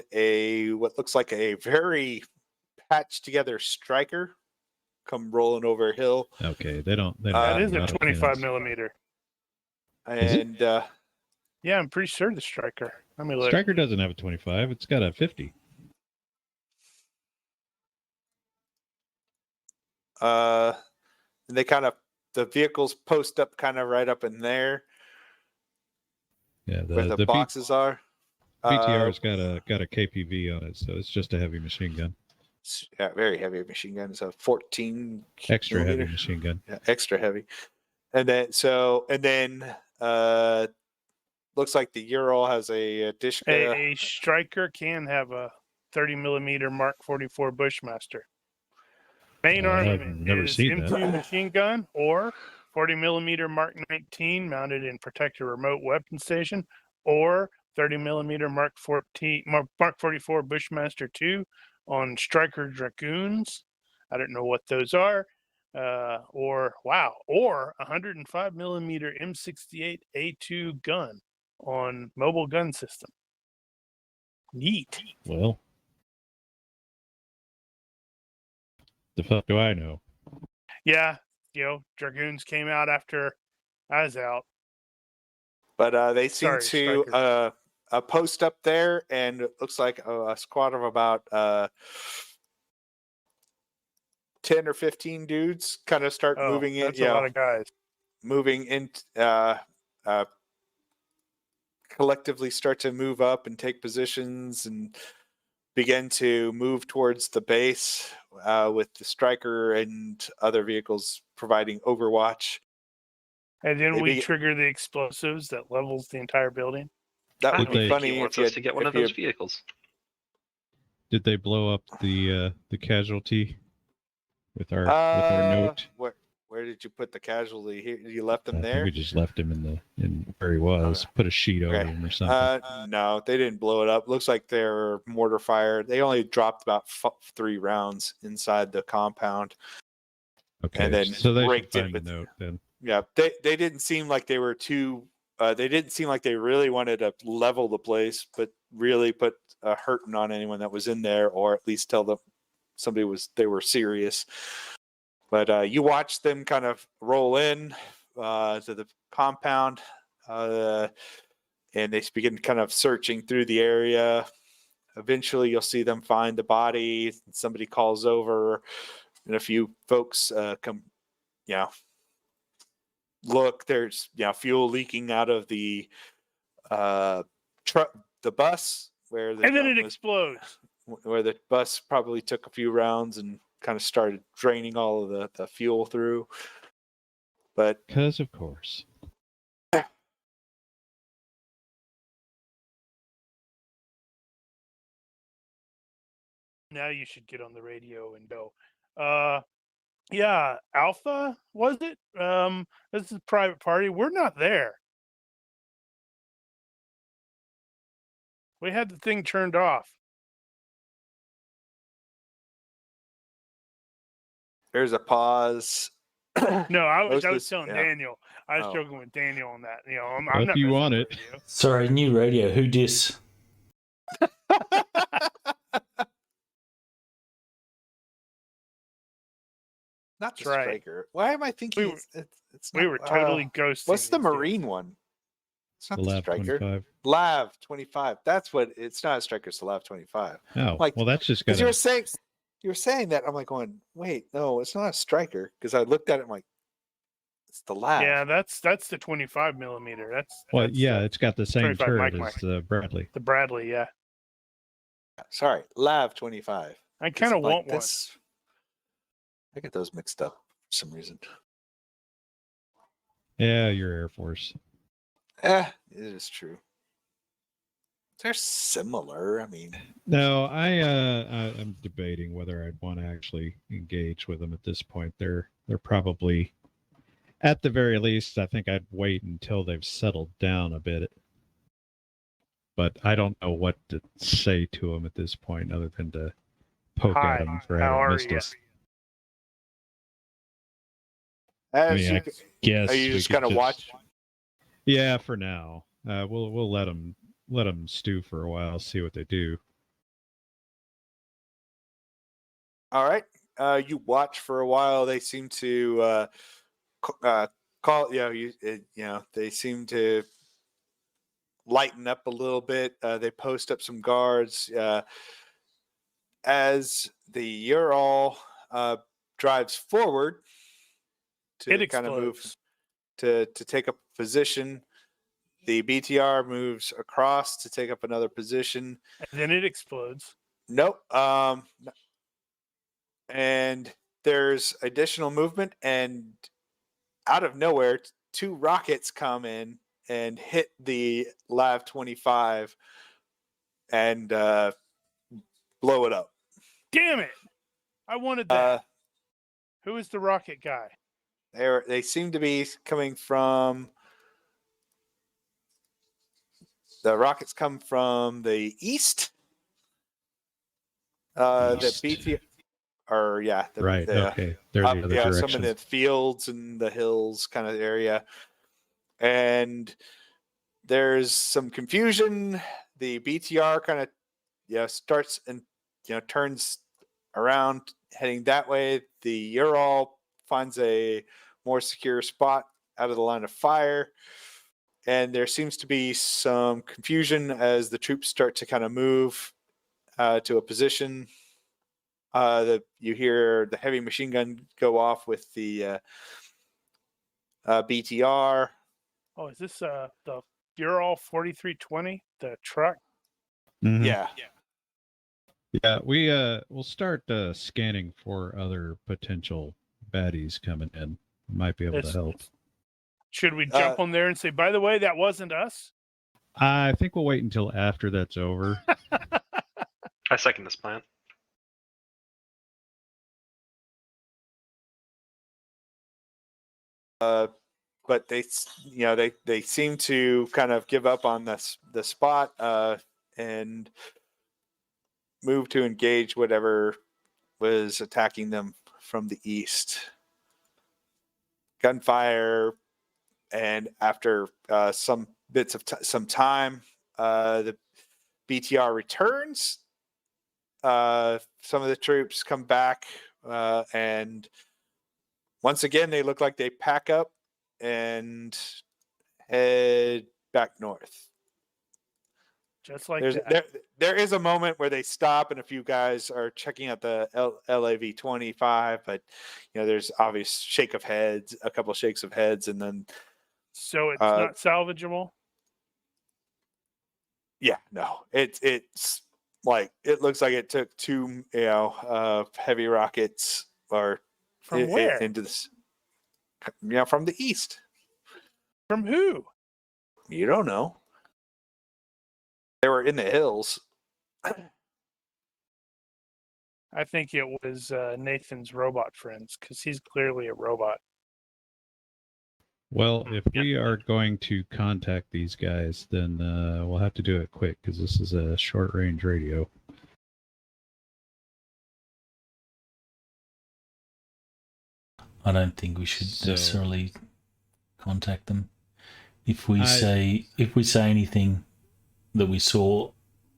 [SPEAKER 2] what looks like a very patched together striker come rolling over a hill.
[SPEAKER 3] Okay, they don't. They
[SPEAKER 2] Uh,
[SPEAKER 3] don't
[SPEAKER 4] That
[SPEAKER 3] have
[SPEAKER 4] is a
[SPEAKER 3] auto
[SPEAKER 4] 25
[SPEAKER 3] cannons.
[SPEAKER 4] millimeter.
[SPEAKER 3] Is it?
[SPEAKER 2] And
[SPEAKER 4] Yeah, I'm pretty sure the striker. Let me look.
[SPEAKER 3] Striker doesn't have a 25. It's got a 50.
[SPEAKER 2] they the vehicles post up kind of right up in there
[SPEAKER 3] Yeah,
[SPEAKER 2] where the
[SPEAKER 3] the
[SPEAKER 2] boxes are.
[SPEAKER 3] BTR's got a KPV on it, so it's just a heavy machine gun.
[SPEAKER 2] Yeah, very heavy machine gun. It's a 14
[SPEAKER 3] Extra
[SPEAKER 2] millimeter.
[SPEAKER 3] heavy machine gun.
[SPEAKER 2] Yeah, extra heavy. And then looks like the Ural has a Dishka.
[SPEAKER 4] A striker can have a 30 millimeter Mark 44 Bushmaster. Main
[SPEAKER 3] I've
[SPEAKER 4] armament
[SPEAKER 3] never
[SPEAKER 4] is
[SPEAKER 3] seen that.
[SPEAKER 4] M2 machine gun or 40 millimeter Mark 19 mounted in protected remote weapon station, or 30 millimeter Mark 44 Bushmaster 2 on striker dragoons. I don't know what those are. Or 105 millimeter M68 A2 gun on mobile gun system. Neat.
[SPEAKER 3] Well, the fuck do I know?
[SPEAKER 4] Yeah, dragoons came out after I was out.
[SPEAKER 2] But they seem
[SPEAKER 4] Sorry,
[SPEAKER 2] to
[SPEAKER 4] strikers.
[SPEAKER 2] post up there, and it looks like a squad of about 10 or 15 dudes kind of start moving in.
[SPEAKER 4] That's a lot of guys.
[SPEAKER 2] Moving in, collectively start to move up and take positions and begin to move towards the base with the striker and other vehicles providing overwatch.
[SPEAKER 4] And then
[SPEAKER 2] They
[SPEAKER 4] we
[SPEAKER 2] be-
[SPEAKER 4] trigger the explosives that levels the entire building.
[SPEAKER 2] That
[SPEAKER 5] I
[SPEAKER 2] would
[SPEAKER 5] don't
[SPEAKER 2] be
[SPEAKER 5] think
[SPEAKER 2] funny
[SPEAKER 5] he
[SPEAKER 2] if
[SPEAKER 5] wants
[SPEAKER 2] you
[SPEAKER 5] us to get one of those vehicles.
[SPEAKER 3] Did they blow up the casualty with our note?
[SPEAKER 2] Where did you put the casualty? Here, you left them
[SPEAKER 3] I
[SPEAKER 2] there.
[SPEAKER 3] think we just left him in where he was. Put a sheet over him or something.
[SPEAKER 2] No, they didn't blow it up. Looks like they're mortar fire. They only dropped about 3 rounds inside the compound.
[SPEAKER 3] Okay,
[SPEAKER 2] and then
[SPEAKER 3] so they should
[SPEAKER 2] raked it
[SPEAKER 3] find the
[SPEAKER 2] with-
[SPEAKER 3] note then.
[SPEAKER 2] Yeah, they didn't seem like they were too. They didn't seem like they really wanted to level the place, but really put a hurting on anyone that was in there, or at least tell them they were serious. But you watch them kind of roll in to the compound, and they begin kind of searching through the area. Eventually, you'll see them find the body. Somebody calls over, and a few folks come. Look, there's fuel leaking out of the truck, the bus,
[SPEAKER 4] And then it explodes.
[SPEAKER 2] where the bus probably took a few rounds and kind of started draining all of the fuel through. But
[SPEAKER 3] Because of course.
[SPEAKER 4] Now you should get on the radio and go. Yeah, Alpha, was it? This is a private party. We're not there. We had the thing turned off.
[SPEAKER 2] there's a pause.
[SPEAKER 4] No, I was
[SPEAKER 2] Most of
[SPEAKER 4] telling
[SPEAKER 2] yeah.
[SPEAKER 4] Daniel. I was
[SPEAKER 2] Oh.
[SPEAKER 4] joking with Daniel on that. I'm
[SPEAKER 3] Well, if
[SPEAKER 4] not
[SPEAKER 3] you
[SPEAKER 4] messing
[SPEAKER 3] want
[SPEAKER 4] with
[SPEAKER 3] it.
[SPEAKER 4] radio.
[SPEAKER 1] Sorry, new radio. Who dis?
[SPEAKER 2] Not the
[SPEAKER 4] That's right.
[SPEAKER 2] striker. Why am I thinking
[SPEAKER 4] We
[SPEAKER 2] it's
[SPEAKER 4] We
[SPEAKER 2] not,
[SPEAKER 4] were totally ghosting.
[SPEAKER 2] what's the
[SPEAKER 4] these dudes.
[SPEAKER 2] marine one? It's not
[SPEAKER 3] The
[SPEAKER 2] the
[SPEAKER 3] Lab
[SPEAKER 2] striker.
[SPEAKER 3] 25.
[SPEAKER 2] Lav 25. That's what it's not a striker, it's a Lav 25.
[SPEAKER 3] Oh,
[SPEAKER 2] Like,
[SPEAKER 3] well, that's just
[SPEAKER 2] Because
[SPEAKER 3] got
[SPEAKER 2] you were saying that, I'm like going, wait, no, it's not a striker. Because I looked at it, I'm like, it's the Lav.
[SPEAKER 4] Yeah, that's the 25 millimeter. That's
[SPEAKER 3] Well,
[SPEAKER 4] that's
[SPEAKER 3] yeah,
[SPEAKER 4] the
[SPEAKER 3] it's got the same
[SPEAKER 4] 25
[SPEAKER 3] turret
[SPEAKER 4] Mike
[SPEAKER 3] as the Bradley.
[SPEAKER 4] Bradley. Yeah,
[SPEAKER 2] Sorry, Lav 25.
[SPEAKER 4] I kind of want one.
[SPEAKER 2] I get those mixed up for some reason.
[SPEAKER 3] Yeah, your Air Force.
[SPEAKER 2] It is true. They're similar. I mean,
[SPEAKER 3] No, I'm debating whether I'd want to actually engage with them at this point. They're probably, at the very least, I think I'd wait until they've settled down a bit. But I don't know what to say to them at this point, other than to poke
[SPEAKER 4] Hi,
[SPEAKER 3] at them for
[SPEAKER 4] how
[SPEAKER 3] having
[SPEAKER 4] are
[SPEAKER 3] missed
[SPEAKER 4] you?
[SPEAKER 3] us. I mean, I guess
[SPEAKER 2] are you
[SPEAKER 3] we
[SPEAKER 2] just
[SPEAKER 3] could
[SPEAKER 2] gonna watch?
[SPEAKER 3] Yeah, for now, we'll let them stew for a while, see what they do.
[SPEAKER 2] All right. You watch for a while. They seem to call. They seem to lighten up a little bit. They post up some guards. As the Ural drives forward to
[SPEAKER 4] It
[SPEAKER 2] kind of move
[SPEAKER 4] explodes.
[SPEAKER 2] to take up a position, the BTR moves across to take up another position.
[SPEAKER 4] And then it explodes.
[SPEAKER 2] Nope. And there's additional movement, and out of nowhere, 2 rockets come in and hit the Lav 25 and blow it up.
[SPEAKER 4] Damn it! I wanted that. Who is the rocket guy?
[SPEAKER 2] They seem to be coming from. The rockets come from the east.
[SPEAKER 1] East.
[SPEAKER 2] The BT, or yeah,
[SPEAKER 3] Right. Okay. They're
[SPEAKER 2] up,
[SPEAKER 3] the other
[SPEAKER 2] yeah,
[SPEAKER 3] direction.
[SPEAKER 2] some of the fields and the hills kind of area, and there's some confusion. The BTR kind of starts and turns around heading that way. The Ural finds a more secure spot out of the line of fire, and there seems to be some confusion as the troops start to kind of move to a position. You hear the heavy machine gun go off with the BTR.
[SPEAKER 4] Oh, is this the Ural 4320, the truck?
[SPEAKER 3] Mhm.
[SPEAKER 2] Yeah.
[SPEAKER 3] Yeah, we'll start scanning for other potential baddies coming in. Might be able to
[SPEAKER 4] It's-
[SPEAKER 3] help.
[SPEAKER 4] Should we jump on there and say, by the way, that wasn't us?
[SPEAKER 3] I think we'll wait until after that's over.
[SPEAKER 5] I second this plan.
[SPEAKER 2] But they seem to kind of give up on the spot and move to engage whatever was attacking them from the east. Gunfire, and after some bits of some time, the BTR returns. Some of the troops come back, and once again, they look like they pack up and head back north.
[SPEAKER 4] Just like
[SPEAKER 2] There's
[SPEAKER 4] that.
[SPEAKER 2] there is a moment where they stop and a few guys are checking out the LAV 25, but there's obvious shake of heads, a couple shakes of heads, and then
[SPEAKER 4] So it's not salvageable?
[SPEAKER 2] yeah, no, it's like it looks like it took 2 heavy rockets or
[SPEAKER 4] From where?
[SPEAKER 2] into this from the east.
[SPEAKER 4] From who?
[SPEAKER 2] You don't know. They were in the hills.
[SPEAKER 4] I think it was Nathan's robot friends, because he's clearly a robot.
[SPEAKER 3] Well, if we are going to contact these guys, then we'll have to do it quick because this is a short-range radio.
[SPEAKER 1] I don't think we should necessarily contact them. If we say anything that we saw,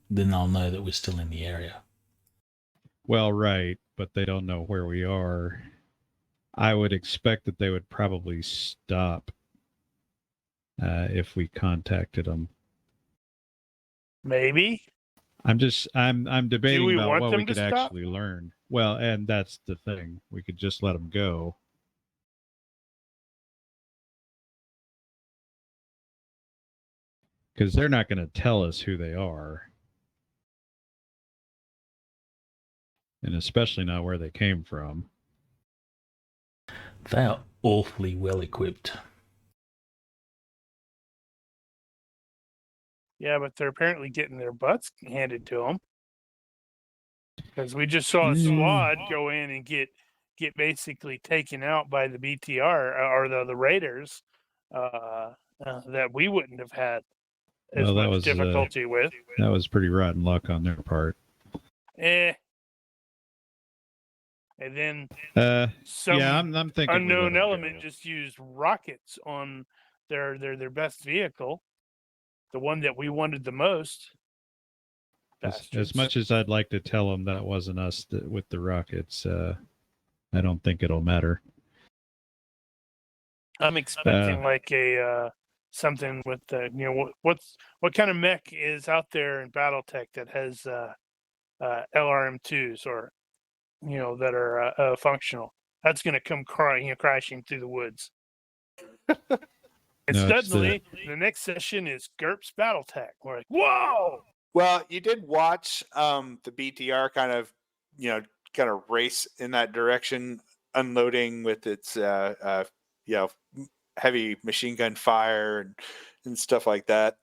[SPEAKER 1] then they'll know that we're still in the area.
[SPEAKER 3] Well, right, but they don't know where we are. I would expect that they would probably stop if we contacted them.
[SPEAKER 4] Maybe.
[SPEAKER 3] I'm debating
[SPEAKER 4] we
[SPEAKER 3] about
[SPEAKER 4] want
[SPEAKER 3] what
[SPEAKER 4] them
[SPEAKER 3] we
[SPEAKER 4] to
[SPEAKER 3] could
[SPEAKER 4] stop?
[SPEAKER 3] actually learn. Well, and that's the thing. We could just let them go. Because they're not going to tell us who they are. And especially not where they came from.
[SPEAKER 1] They are awfully well equipped.
[SPEAKER 4] Yeah, but they're apparently getting their butts handed to them. Because we just saw a squad go in and get basically taken out by the BTR or the Raiders that we wouldn't have had as
[SPEAKER 3] Well, that
[SPEAKER 4] much
[SPEAKER 3] was
[SPEAKER 4] difficulty with.
[SPEAKER 3] That was pretty rotten luck on their part.
[SPEAKER 4] And then
[SPEAKER 3] Yeah,
[SPEAKER 4] some
[SPEAKER 3] I'm thinking we let
[SPEAKER 4] unknown
[SPEAKER 3] them
[SPEAKER 4] element
[SPEAKER 3] go.
[SPEAKER 4] just used rockets on their best vehicle, the one that we wanted the most.
[SPEAKER 3] As much as I'd like to tell them that wasn't us with the rockets, I don't think it'll matter.
[SPEAKER 4] I'm expecting like a something with the what kind of mech is out there in BattleTech that has LRM2s or that are functional. That's going to come crashing through the woods. And suddenly, the next session is GURPS BattleTech. We're like, whoa!
[SPEAKER 2] Well, you did watch the BTR kind of race in that direction, unloading with its heavy machine gun fire and stuff like that.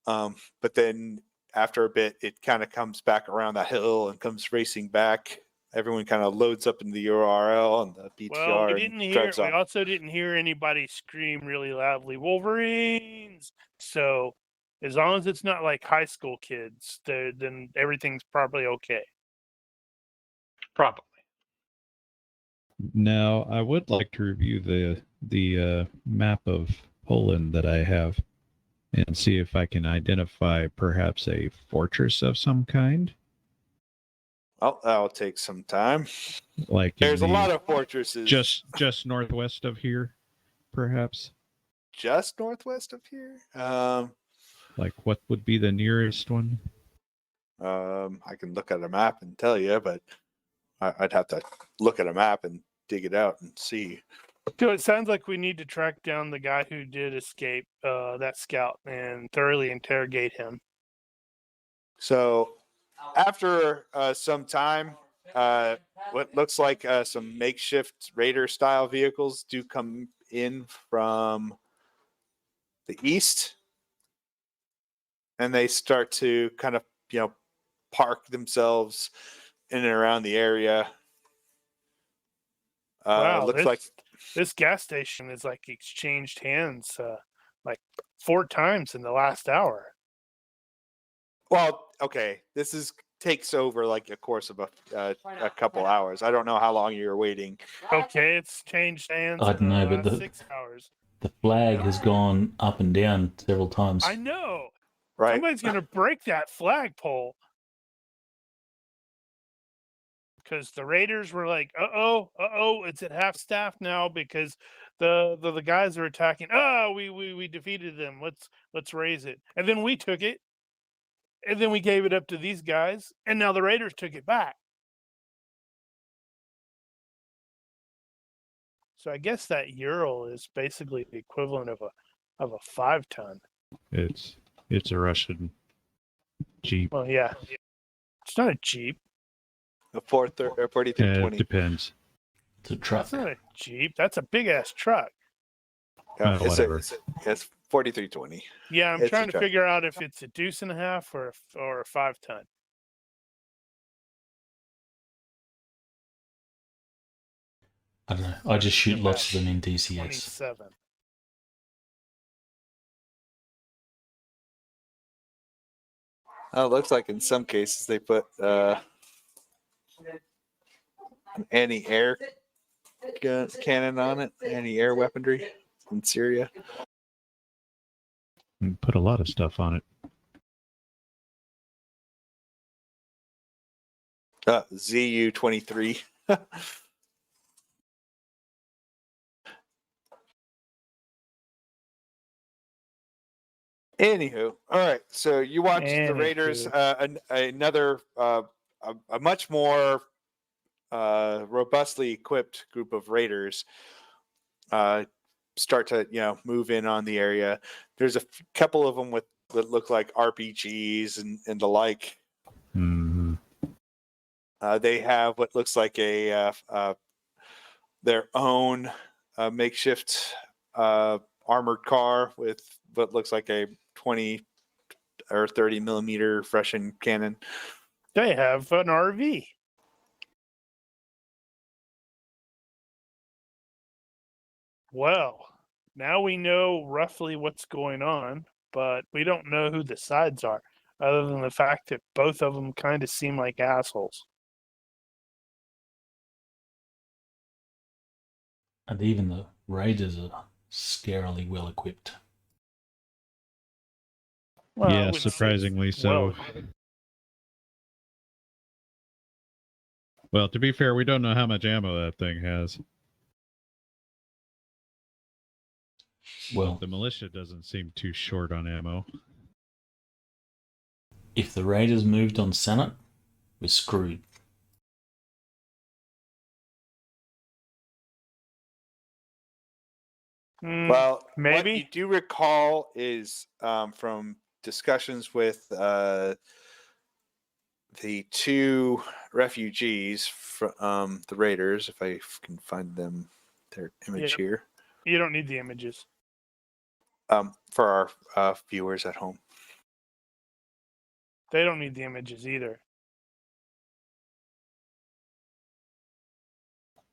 [SPEAKER 2] But then after a bit, it kind of comes back around that hill and comes racing back. Everyone kind of loads up into the URL and the BTR.
[SPEAKER 4] Well, we also didn't hear anybody scream really loudly, Wolverines! So as long as it's not like high school kids, then everything's probably okay.
[SPEAKER 5] Probably.
[SPEAKER 3] Now, I would like to review the map of Poland that I have and see if I can identify perhaps a fortress of some kind.
[SPEAKER 2] Oh, that'll take some time.
[SPEAKER 3] Like
[SPEAKER 2] there's a lot of fortresses
[SPEAKER 3] just northwest of here, perhaps.
[SPEAKER 2] Just northwest of here.
[SPEAKER 3] Like what would be the nearest one?
[SPEAKER 2] I can look at a map and tell you, but I'd have to look at a map and dig it out and see.
[SPEAKER 4] So it sounds like we need to track down the guy who did escape, that scout, and thoroughly interrogate him.
[SPEAKER 2] So after some time, what looks like some makeshift Raider style vehicles do come in from the east, and they start to kind of park themselves in and around the area.
[SPEAKER 4] Wow,
[SPEAKER 2] looks like
[SPEAKER 4] this gas station is like exchanged hands like 4 times in the last hour.
[SPEAKER 2] Well, okay, this takes over like a course of a couple hours. I don't know how long you were waiting.
[SPEAKER 4] Okay, it's changed hands.
[SPEAKER 1] I don't know, but
[SPEAKER 4] 6 hours.
[SPEAKER 1] The flag has gone up and down several times.
[SPEAKER 4] I know.
[SPEAKER 2] Right.
[SPEAKER 4] Somebody's gonna break that flagpole. Because the Raiders were like, uh-oh, it's at half staff now because the guys are attacking. Oh, we defeated them. Let's raise it. And then we took it. And then we gave it up to these guys. And now the Raiders took it back. So I guess that Ural is basically the equivalent of a 5-ton.
[SPEAKER 3] It's a Russian Jeep.
[SPEAKER 4] Well, yeah. It's not a Jeep.
[SPEAKER 2] A 4320.
[SPEAKER 3] It depends.
[SPEAKER 1] It's a truck.
[SPEAKER 4] That's not a Jeep. That's a big ass truck.
[SPEAKER 2] Yeah,
[SPEAKER 3] Whatever.
[SPEAKER 2] It's 4320.
[SPEAKER 4] Yeah, I'm
[SPEAKER 2] It's
[SPEAKER 4] trying
[SPEAKER 2] a
[SPEAKER 4] to
[SPEAKER 2] truck.
[SPEAKER 4] figure out if it's a 2.5 or a 5-ton.
[SPEAKER 1] I don't know. I just shoot lots of them in DCX.
[SPEAKER 4] 27.
[SPEAKER 2] Oh, it looks like in some cases they put an anti-air cannon on it, anti-air weaponry in Syria.
[SPEAKER 3] And put a lot of stuff on it.
[SPEAKER 2] ZU-23. Anywho, all right. So you watch the Raiders, another a much more robustly equipped group of Raiders start to move in on the area. There's a couple of them with what look like RPGs and the like.
[SPEAKER 3] Mm-hmm.
[SPEAKER 2] They have what looks like a their own makeshift armored car with what looks like a 20 or 30 millimeter Russian cannon.
[SPEAKER 4] They have an RV. Well, now we know roughly what's going on, but we don't know who the sides are, other than the fact that both of them kind of seem like assholes.
[SPEAKER 1] And even the Raiders are scarily well equipped.
[SPEAKER 4] Well, I
[SPEAKER 3] Yeah,
[SPEAKER 4] wouldn't say
[SPEAKER 3] surprisingly
[SPEAKER 4] it's
[SPEAKER 3] so.
[SPEAKER 4] well.
[SPEAKER 3] Well, to be fair, we don't know how much ammo that thing has.
[SPEAKER 1] Well,
[SPEAKER 3] The militia doesn't seem too short on ammo.
[SPEAKER 1] if the Raiders moved on Senate, we're screwed.
[SPEAKER 2] Well,
[SPEAKER 4] maybe.
[SPEAKER 2] what you do recall is from discussions with the two refugees from the Raiders, if I can find their image here.
[SPEAKER 4] You don't need the images.
[SPEAKER 2] For our viewers at home.
[SPEAKER 4] They don't need the images either.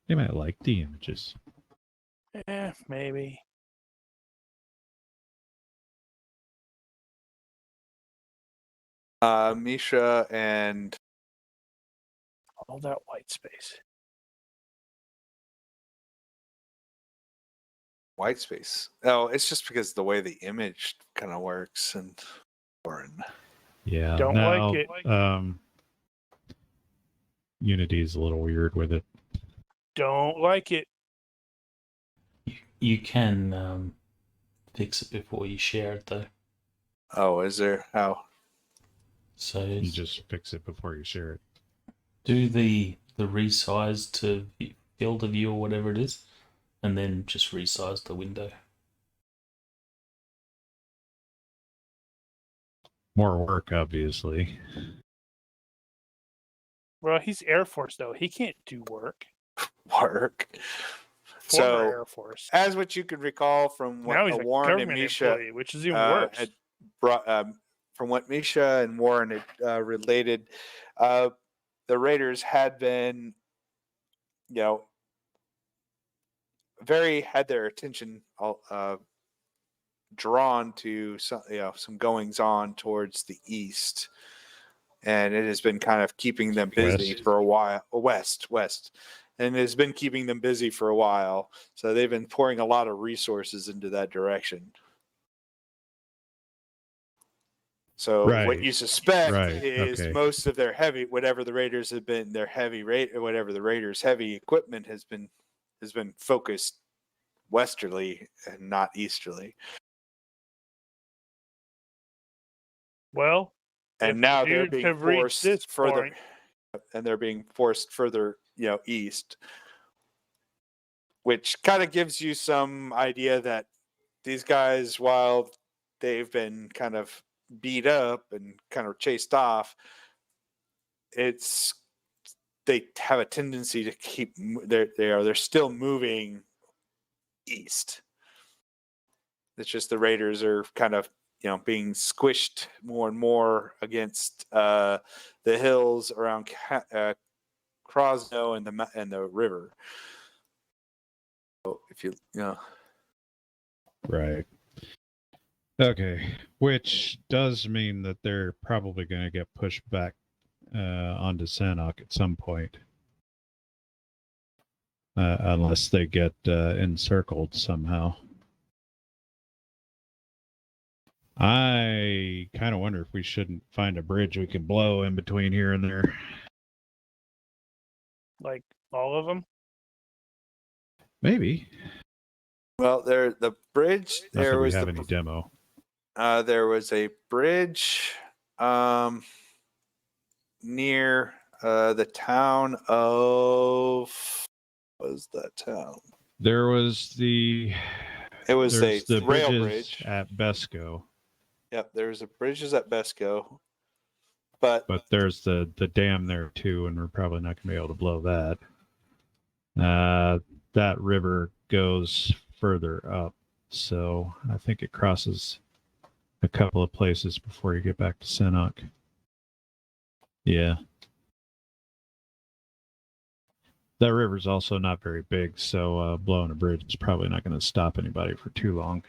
[SPEAKER 3] They might like the images.
[SPEAKER 4] Maybe.
[SPEAKER 2] Misha and
[SPEAKER 4] All that white space.
[SPEAKER 2] white space. Oh, it's just because the way the image kind of works and foreign.
[SPEAKER 3] Yeah.
[SPEAKER 4] Don't
[SPEAKER 3] no,
[SPEAKER 4] like it.
[SPEAKER 3] Unity is a little weird with it.
[SPEAKER 4] Don't like it.
[SPEAKER 1] You can fix it before you share it, though.
[SPEAKER 2] Oh, is there? How?
[SPEAKER 1] So
[SPEAKER 3] You just fix it before you share it.
[SPEAKER 1] do the resize to field of view or whatever it is, and then just resize the window.
[SPEAKER 3] More work, obviously.
[SPEAKER 4] Well, he's Air Force, though. He can't do work.
[SPEAKER 2] Work.
[SPEAKER 4] Former
[SPEAKER 2] So,
[SPEAKER 4] Air Force.
[SPEAKER 2] as what you could recall from what
[SPEAKER 4] Now he's a
[SPEAKER 2] Warren and
[SPEAKER 4] government
[SPEAKER 2] Misha
[SPEAKER 4] employee, which is even worse.
[SPEAKER 2] had brought, from what Misha and Warren had related, the Raiders had been, had their attention drawn to some goings on towards the east, and it has been kind of keeping them busy for a while. West, and it has been keeping them busy for a while. So they've been pouring a lot of resources into that direction. So what you suspect is most of their heavy, whatever the Raiders have been, their heavy rate, or whatever the Raiders' heavy equipment has been focused westerly and not easterly.
[SPEAKER 4] Well,
[SPEAKER 2] and now they're being forced further, and they're being forced further, east, which kind of gives you some idea that these guys, while they've been kind of beat up and kind of chased off, they have a tendency to keep they're still moving east. It's just the Raiders are kind of being squished more and more against the hills around Krosno and the river. So if you
[SPEAKER 3] Right. Okay, which does mean that they're probably going to get pushed back onto Sanok at some point. Unless they get encircled somehow. I kind of wonder if we shouldn't find a bridge we can blow in between here and there.
[SPEAKER 4] Like all of them?
[SPEAKER 3] Maybe.
[SPEAKER 2] Well, the bridge.
[SPEAKER 3] Not that we have any demo.
[SPEAKER 2] There was a bridge near the town of. What was that town?
[SPEAKER 3] There was the.
[SPEAKER 2] It was
[SPEAKER 3] There's
[SPEAKER 2] a
[SPEAKER 3] the
[SPEAKER 2] rail
[SPEAKER 3] bridges
[SPEAKER 2] bridge.
[SPEAKER 3] at Besco,
[SPEAKER 2] Yep, there was a bridges at Besco, but
[SPEAKER 3] there's the dam there too, and we're probably not going to be able to blow that. That river goes further up, so I think it crosses a couple of places before you get back to Senok. Yeah. That river's also not very big, so blowing a bridge is probably not going to stop anybody for too long.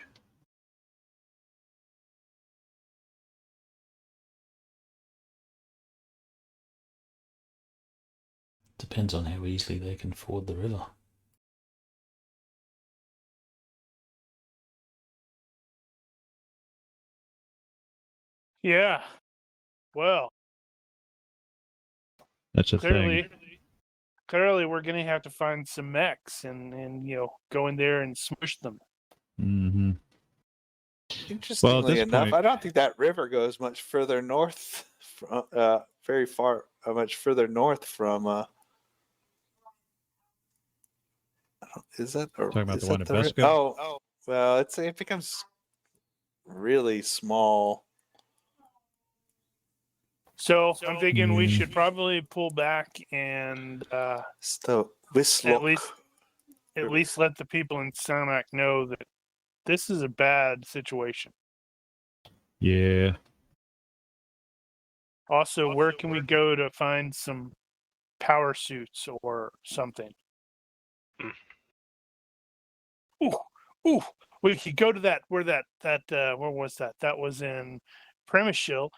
[SPEAKER 1] Depends on how easily they can ford the river.
[SPEAKER 4] Yeah. Well,
[SPEAKER 3] That's a
[SPEAKER 4] clearly,
[SPEAKER 3] thing.
[SPEAKER 4] clearly, we're gonna have to find some mechs and go in there and smush them.
[SPEAKER 3] Mm-hmm.
[SPEAKER 2] interestingly enough,
[SPEAKER 3] point-
[SPEAKER 2] I don't think that river goes much further north. Very far, much further north from. Is that or
[SPEAKER 3] Talking about
[SPEAKER 2] is
[SPEAKER 3] the one
[SPEAKER 2] that
[SPEAKER 3] at
[SPEAKER 2] the
[SPEAKER 3] Besco?
[SPEAKER 2] Oh, well, it becomes really small.
[SPEAKER 4] So I'm thinking we should probably pull back and
[SPEAKER 2] It's the Wisloch.
[SPEAKER 4] at least let the people in Sarnak know that this is a bad situation.
[SPEAKER 3] Yeah.
[SPEAKER 4] Also, where can we go to find some power suits or something? Ooh, we could go to that where was that? That was in Premishil.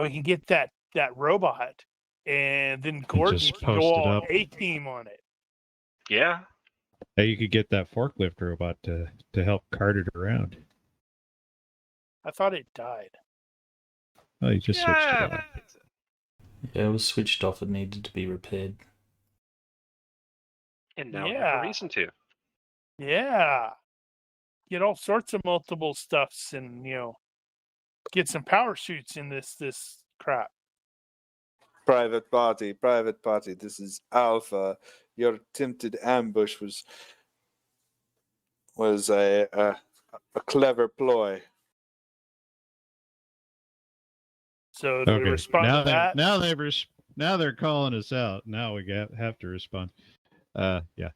[SPEAKER 4] We can get that robot, and then Gordon
[SPEAKER 3] just
[SPEAKER 4] can go
[SPEAKER 3] post it
[SPEAKER 4] all
[SPEAKER 3] up.
[SPEAKER 4] A-team on it.
[SPEAKER 5] Yeah.
[SPEAKER 3] Hey, you could get that forklift robot to help cart it around.
[SPEAKER 4] I thought it died.
[SPEAKER 3] Oh, you just switched it off.
[SPEAKER 1] Yeah, it was switched off. It needed to be repaired.
[SPEAKER 5] And now we have
[SPEAKER 4] Yeah.
[SPEAKER 5] a reason to.
[SPEAKER 4] Yeah. Get all sorts of multiple stuffs and, get some power suits in this crap.
[SPEAKER 2] Private party. This is Alpha. Your attempted ambush was a clever ploy.
[SPEAKER 4] So do we respond
[SPEAKER 3] now
[SPEAKER 4] to that?
[SPEAKER 3] now they're calling us out. Now we have to respond. Yeah.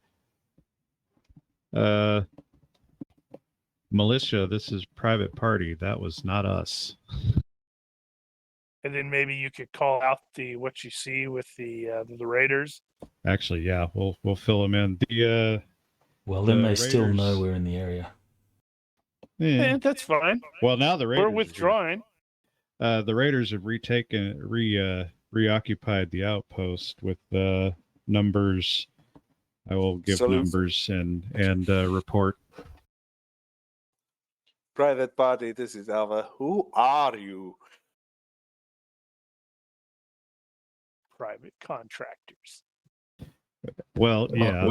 [SPEAKER 3] Militia, this is private party. That was not us.
[SPEAKER 4] And then maybe you could call out what you see with the Raiders.
[SPEAKER 3] Actually, yeah, we'll fill them in.
[SPEAKER 1] Well, then
[SPEAKER 3] The
[SPEAKER 1] they still know
[SPEAKER 3] Raiders-
[SPEAKER 1] we're in the area.
[SPEAKER 4] Yeah, that's fine.
[SPEAKER 3] Well, now the Raiders
[SPEAKER 4] We're withdrawing.
[SPEAKER 3] The Raiders have reoccupied the outpost with numbers. I will give numbers and report.
[SPEAKER 2] Private party, this is Alpha. Who are you?
[SPEAKER 4] Private contractors.
[SPEAKER 3] Well, yeah.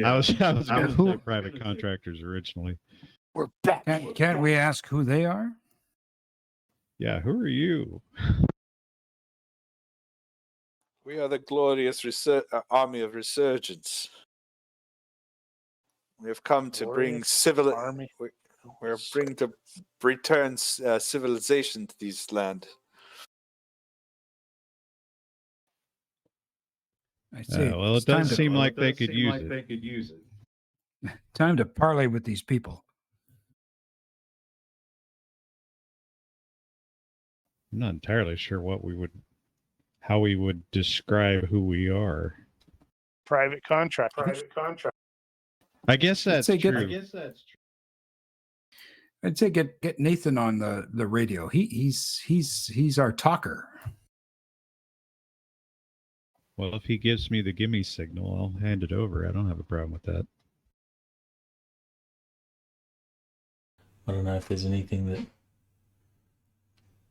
[SPEAKER 3] I was going to say
[SPEAKER 6] Who-
[SPEAKER 3] private contractors originally.
[SPEAKER 4] We're back.
[SPEAKER 6] Can't we ask who they are?
[SPEAKER 3] Yeah, who are you?
[SPEAKER 2] We are the glorious army of Resurgence. We have come to bring
[SPEAKER 4] Glorious army.
[SPEAKER 2] We're bringing to return civilization to this land.
[SPEAKER 6] I say,
[SPEAKER 3] Well,
[SPEAKER 6] it's
[SPEAKER 3] it does
[SPEAKER 6] time
[SPEAKER 3] seem
[SPEAKER 6] to,
[SPEAKER 3] like they could use it.
[SPEAKER 6] time to parley with these people.
[SPEAKER 3] I'm not entirely sure how we would describe who we are.
[SPEAKER 4] Private contractors.
[SPEAKER 3] I guess that's
[SPEAKER 6] say
[SPEAKER 3] true.
[SPEAKER 6] I'd say get Nathan on the radio. He's our talker.
[SPEAKER 3] Well, if he gives me the gimme signal, I'll hand it over. I don't have a problem with that.
[SPEAKER 1] I don't know if there's anything that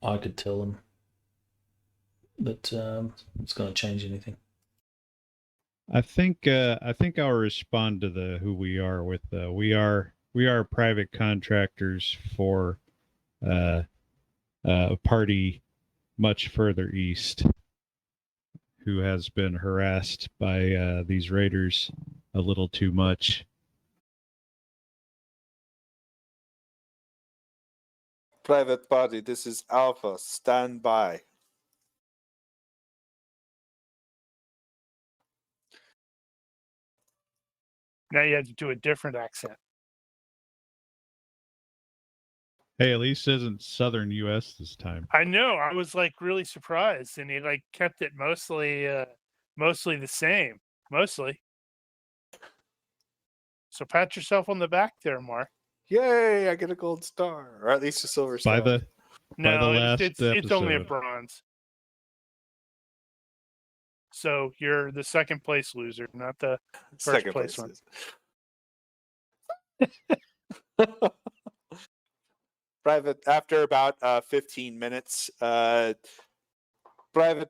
[SPEAKER 1] I could tell them that it's going to change anything.
[SPEAKER 3] I think I'll respond to the who we are with we are private contractors for a party much further east who has been harassed by these raiders a little too much.
[SPEAKER 2] Private Party, this is Alpha. Stand by.
[SPEAKER 4] Now you have to do a different accent.
[SPEAKER 3] Hey, at least it isn't southern U.S. this time.
[SPEAKER 4] I know. I was like really surprised, and he like kept it mostly the same. Mostly. So pat yourself on the back there, Mark.
[SPEAKER 2] Yay! I get a gold star, or at least a silver star.
[SPEAKER 3] By the
[SPEAKER 4] No,
[SPEAKER 3] last
[SPEAKER 4] it's only a
[SPEAKER 3] episode.
[SPEAKER 4] bronze. So you're the second place loser, not the first
[SPEAKER 2] Second
[SPEAKER 4] place
[SPEAKER 2] place.
[SPEAKER 4] one.
[SPEAKER 2] Private, after about 15 minutes, Private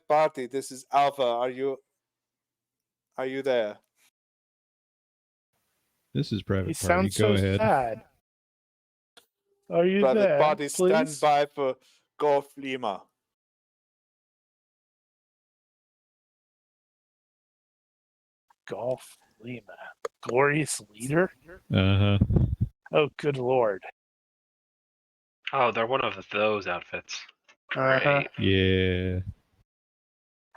[SPEAKER 2] Party, this is Alpha. Are you there?
[SPEAKER 3] This is Private
[SPEAKER 4] He
[SPEAKER 3] Party.
[SPEAKER 4] sounds
[SPEAKER 3] Go
[SPEAKER 4] so
[SPEAKER 3] ahead.
[SPEAKER 4] sad. Are you
[SPEAKER 2] Private
[SPEAKER 4] there?
[SPEAKER 2] Party, stand
[SPEAKER 4] Please?
[SPEAKER 2] by for Golf Lima.
[SPEAKER 4] Golf Lima. Glorious leader?
[SPEAKER 3] Uh-huh.
[SPEAKER 4] Oh, good lord.
[SPEAKER 5] Oh, they're one of those outfits.
[SPEAKER 4] Uh-huh.
[SPEAKER 5] Great.
[SPEAKER 3] Yeah.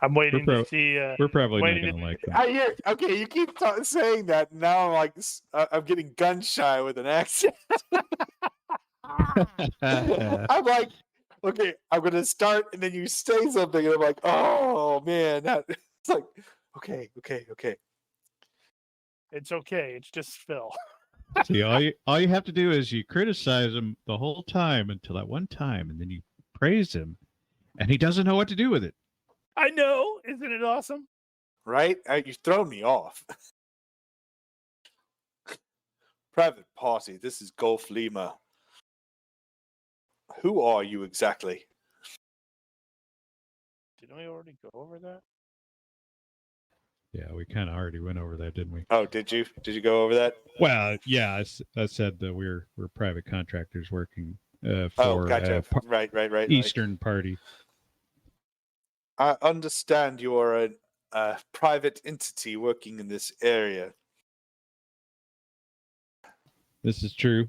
[SPEAKER 4] I'm waiting to see.
[SPEAKER 3] We're probably not
[SPEAKER 4] waiting
[SPEAKER 3] going to like them.
[SPEAKER 2] I hear. Okay, you keep saying that. And now I'm like, I'm getting gun shy with an accent. I'm like, okay, I'm gonna start, and then you say something, and I'm like, oh man, it's like, okay.
[SPEAKER 4] It's okay. It's just Phil.
[SPEAKER 3] See, all you have to do is you criticize him the whole time until that one time, and then you praise him, and he doesn't know what to do with it.
[SPEAKER 4] I know. Isn't it awesome?
[SPEAKER 2] Right? You've thrown me off. Private Party, this is Golf Lima. Who are you exactly?
[SPEAKER 4] Didn't we already go over that?
[SPEAKER 3] Yeah, we kind of already went over that, didn't we?
[SPEAKER 2] Oh, did you? Did you go over that?
[SPEAKER 3] Well, yeah, I said that we're private contractors working for
[SPEAKER 2] Oh, gotcha. Right.
[SPEAKER 3] Eastern Party.
[SPEAKER 2] I understand you are a private entity working in this area.
[SPEAKER 3] This is true.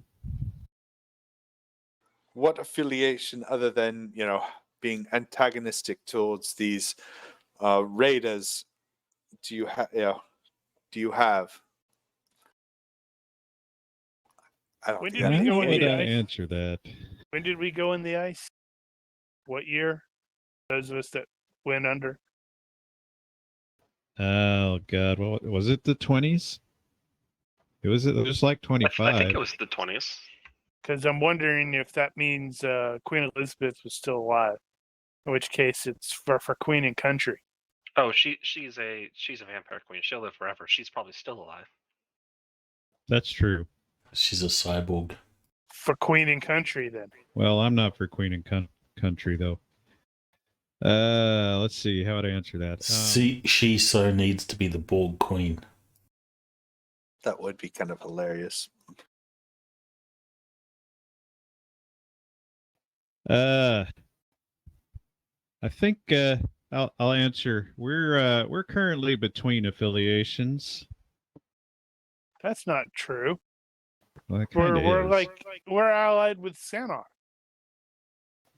[SPEAKER 2] What affiliation, other than being antagonistic towards these raiders, do you have? Do you have? I don't
[SPEAKER 4] When
[SPEAKER 2] think
[SPEAKER 4] did we
[SPEAKER 2] I
[SPEAKER 4] go
[SPEAKER 3] How
[SPEAKER 4] in
[SPEAKER 3] would
[SPEAKER 4] the
[SPEAKER 3] I
[SPEAKER 4] ice?
[SPEAKER 3] answer that?
[SPEAKER 4] When did we go in the ice? What year? Those of us that went under.
[SPEAKER 3] Oh God, what was it? The 20s? It was like
[SPEAKER 5] I
[SPEAKER 3] 25.
[SPEAKER 5] think it was the 20s.
[SPEAKER 4] Because I'm wondering if that means Queen Elizabeth was still alive. In which case, it's for Queen and Country.
[SPEAKER 5] Oh, she's a vampire queen. She'll live forever. She's probably still alive.
[SPEAKER 3] That's true.
[SPEAKER 1] She's a cyborg.
[SPEAKER 4] For Queen and Country, then.
[SPEAKER 3] Well, I'm not for Queen and Country though. Let's see. How would I answer that?
[SPEAKER 1] She so needs to be the Borg Queen.
[SPEAKER 2] That would be kind of hilarious.
[SPEAKER 3] I think I'll answer. We're currently between affiliations.
[SPEAKER 4] That's not true.
[SPEAKER 3] Well, it kinda is.
[SPEAKER 4] We're allied with Sanok.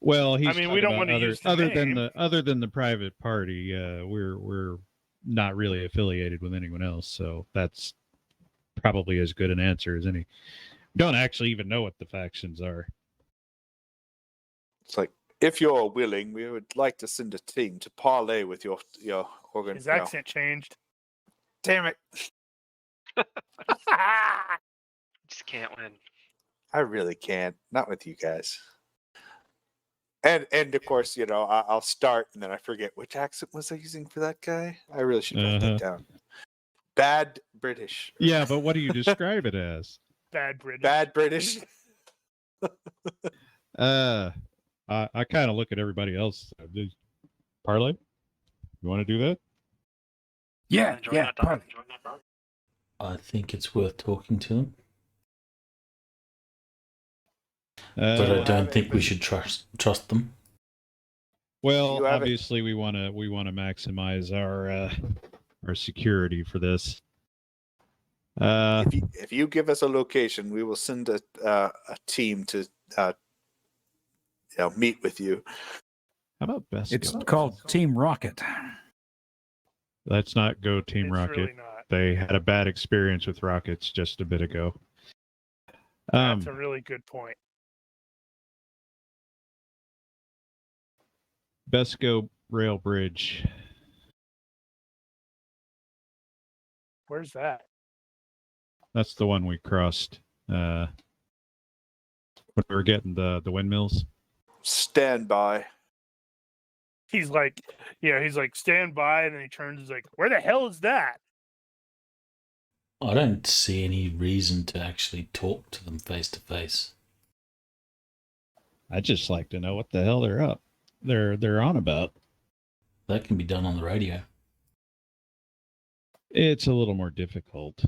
[SPEAKER 3] Well, he's
[SPEAKER 4] we
[SPEAKER 3] talking
[SPEAKER 4] don't
[SPEAKER 3] about
[SPEAKER 4] want to use the name.
[SPEAKER 3] other than the private party. We're not really affiliated with anyone else, so that's probably as good an answer as any. Don't actually even know what the factions are.
[SPEAKER 2] It's like, if you're willing, we would like to send a team to parley with your organ.
[SPEAKER 4] His accent changed.
[SPEAKER 2] Damn it!
[SPEAKER 5] Just can't win.
[SPEAKER 2] I really can't. Not with you guys. And of course, I'll start and then I forget which accent was I using for that guy. I really should write that down. Bad British.
[SPEAKER 3] Yeah, but what do you describe it as?
[SPEAKER 4] Bad British.
[SPEAKER 2] Bad British.
[SPEAKER 3] I kind of look at everybody else. Parley, you want to do that?
[SPEAKER 6] Yeah,
[SPEAKER 5] Enjoy
[SPEAKER 6] yeah.
[SPEAKER 5] that,
[SPEAKER 6] Probably.
[SPEAKER 5] Enjoy that, dog.
[SPEAKER 1] I think it's worth talking to him, but I
[SPEAKER 2] have
[SPEAKER 1] don't think we
[SPEAKER 2] anybody-
[SPEAKER 1] should trust them.
[SPEAKER 3] Well,
[SPEAKER 2] You have it.
[SPEAKER 3] obviously we want to maximize our security for this.
[SPEAKER 2] If you give us a location, we will send a team to meet with you.
[SPEAKER 3] How about best?
[SPEAKER 6] It's
[SPEAKER 3] go?
[SPEAKER 6] called Team Rocket.
[SPEAKER 3] Let's not go Team
[SPEAKER 4] It's
[SPEAKER 3] Rocket.
[SPEAKER 4] really not.
[SPEAKER 3] They had a bad experience with rockets just a bit ago.
[SPEAKER 4] That's a really good point.
[SPEAKER 3] Besco Rail Bridge.
[SPEAKER 4] Where's that?
[SPEAKER 3] That's the one we crossed when we were getting the windmills.
[SPEAKER 2] Stand by.
[SPEAKER 4] He's like, stand by, and then he turns. He's like, where the hell is that?
[SPEAKER 1] I don't see any reason to actually talk to them face to face.
[SPEAKER 3] I'd just like to know what the hell they're on about.
[SPEAKER 1] That can be done on the radio.
[SPEAKER 3] It's a little more difficult.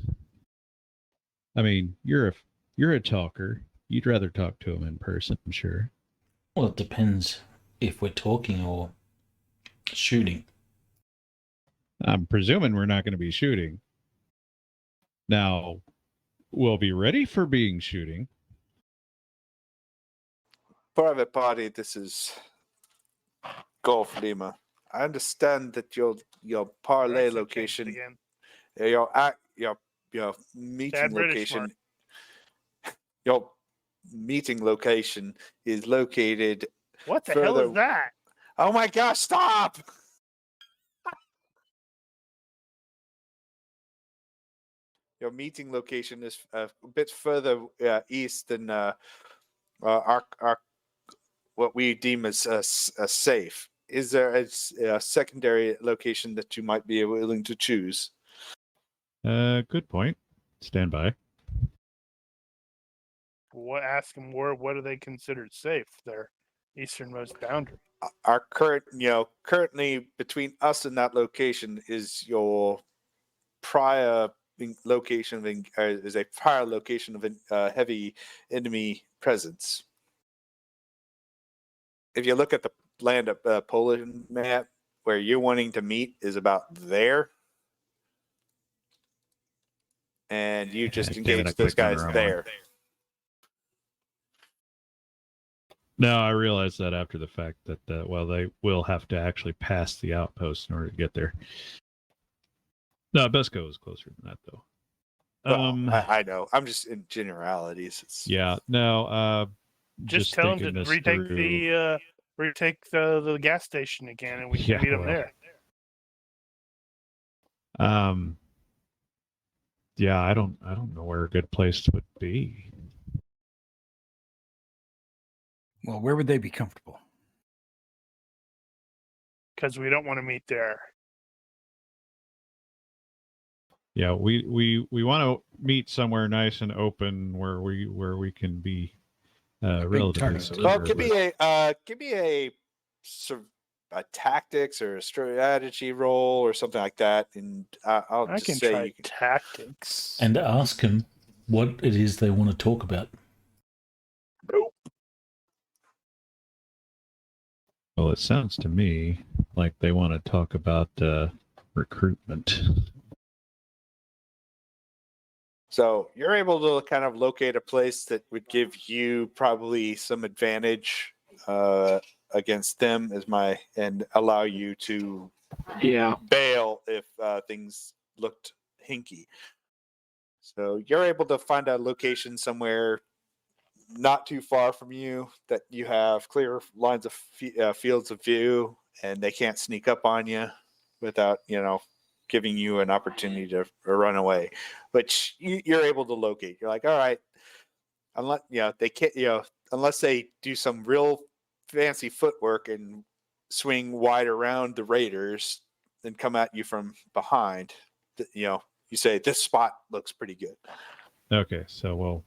[SPEAKER 3] I mean, you're a talker. You'd rather talk to them in person, I'm sure.
[SPEAKER 1] Well, it depends if we're talking or shooting.
[SPEAKER 3] I'm presuming we're not going to be shooting. Now, we'll be ready for being shooting.
[SPEAKER 2] Private party, this is Golf Lima. I understand that your parley
[SPEAKER 4] That's
[SPEAKER 2] location,
[SPEAKER 4] again.
[SPEAKER 2] your meeting
[SPEAKER 4] Bad British,
[SPEAKER 2] location,
[SPEAKER 4] Mark.
[SPEAKER 2] your meeting location is located.
[SPEAKER 4] What the hell
[SPEAKER 2] further-
[SPEAKER 4] is that?
[SPEAKER 2] Oh my gosh! Stop! Your meeting location is a bit further east than our what we deem as safe. Is there a secondary location that you might be willing to choose?
[SPEAKER 3] Good point. Stand by.
[SPEAKER 4] Ask them what are they considered safe? Their easternmost boundary.
[SPEAKER 2] Our currently between us and that location is your prior location is a prior location of heavy enemy presence. If you look at the land of Poland map, where you're wanting to meet is about there, and you just
[SPEAKER 3] Damn it, I
[SPEAKER 2] engage those
[SPEAKER 3] clicked on the
[SPEAKER 2] guys
[SPEAKER 3] wrong
[SPEAKER 2] there.
[SPEAKER 3] No, I realized that after the fact that they will have to actually pass the outpost in order to get there. No, Besco is closer than that though.
[SPEAKER 2] Well, I know. I'm just in generalities.
[SPEAKER 3] Yeah. No.
[SPEAKER 4] Just tell them
[SPEAKER 3] thinking
[SPEAKER 4] to
[SPEAKER 3] this
[SPEAKER 4] retake
[SPEAKER 3] through.
[SPEAKER 4] the gas station again, and we can
[SPEAKER 3] Yeah,
[SPEAKER 4] meet them
[SPEAKER 3] well.
[SPEAKER 4] there.
[SPEAKER 3] Yeah, I don't know where a good place would be.
[SPEAKER 6] Well, where would they be comfortable?
[SPEAKER 3] Mm-hmm.
[SPEAKER 4] Because we don't want to meet there.
[SPEAKER 3] Yeah, we want to meet somewhere nice and open where we can be relatively
[SPEAKER 6] target.
[SPEAKER 3] secure.
[SPEAKER 2] Well, give me a tactics or a strategy roll or something like that, and I'll
[SPEAKER 4] I
[SPEAKER 2] just
[SPEAKER 4] can
[SPEAKER 2] say
[SPEAKER 4] try
[SPEAKER 2] you can.
[SPEAKER 4] tactics.
[SPEAKER 1] And ask them what it is they want to talk about.
[SPEAKER 2] Nope.
[SPEAKER 3] Well, it sounds to me like they want to talk about recruitment.
[SPEAKER 2] So you're able to kind of locate a place that would give you probably some advantage against them and allow you to bail if things looked hinky. So you're able to find a location somewhere not too far from you that you have clear lines of fields of view, and they can't sneak up on you without giving you an opportunity to run away, which you're able to locate. You're like, all right, unless they can't, unless they do some real fancy footwork and swing wide around the raiders and come at you from behind, you say this spot looks pretty good.
[SPEAKER 3] Okay, so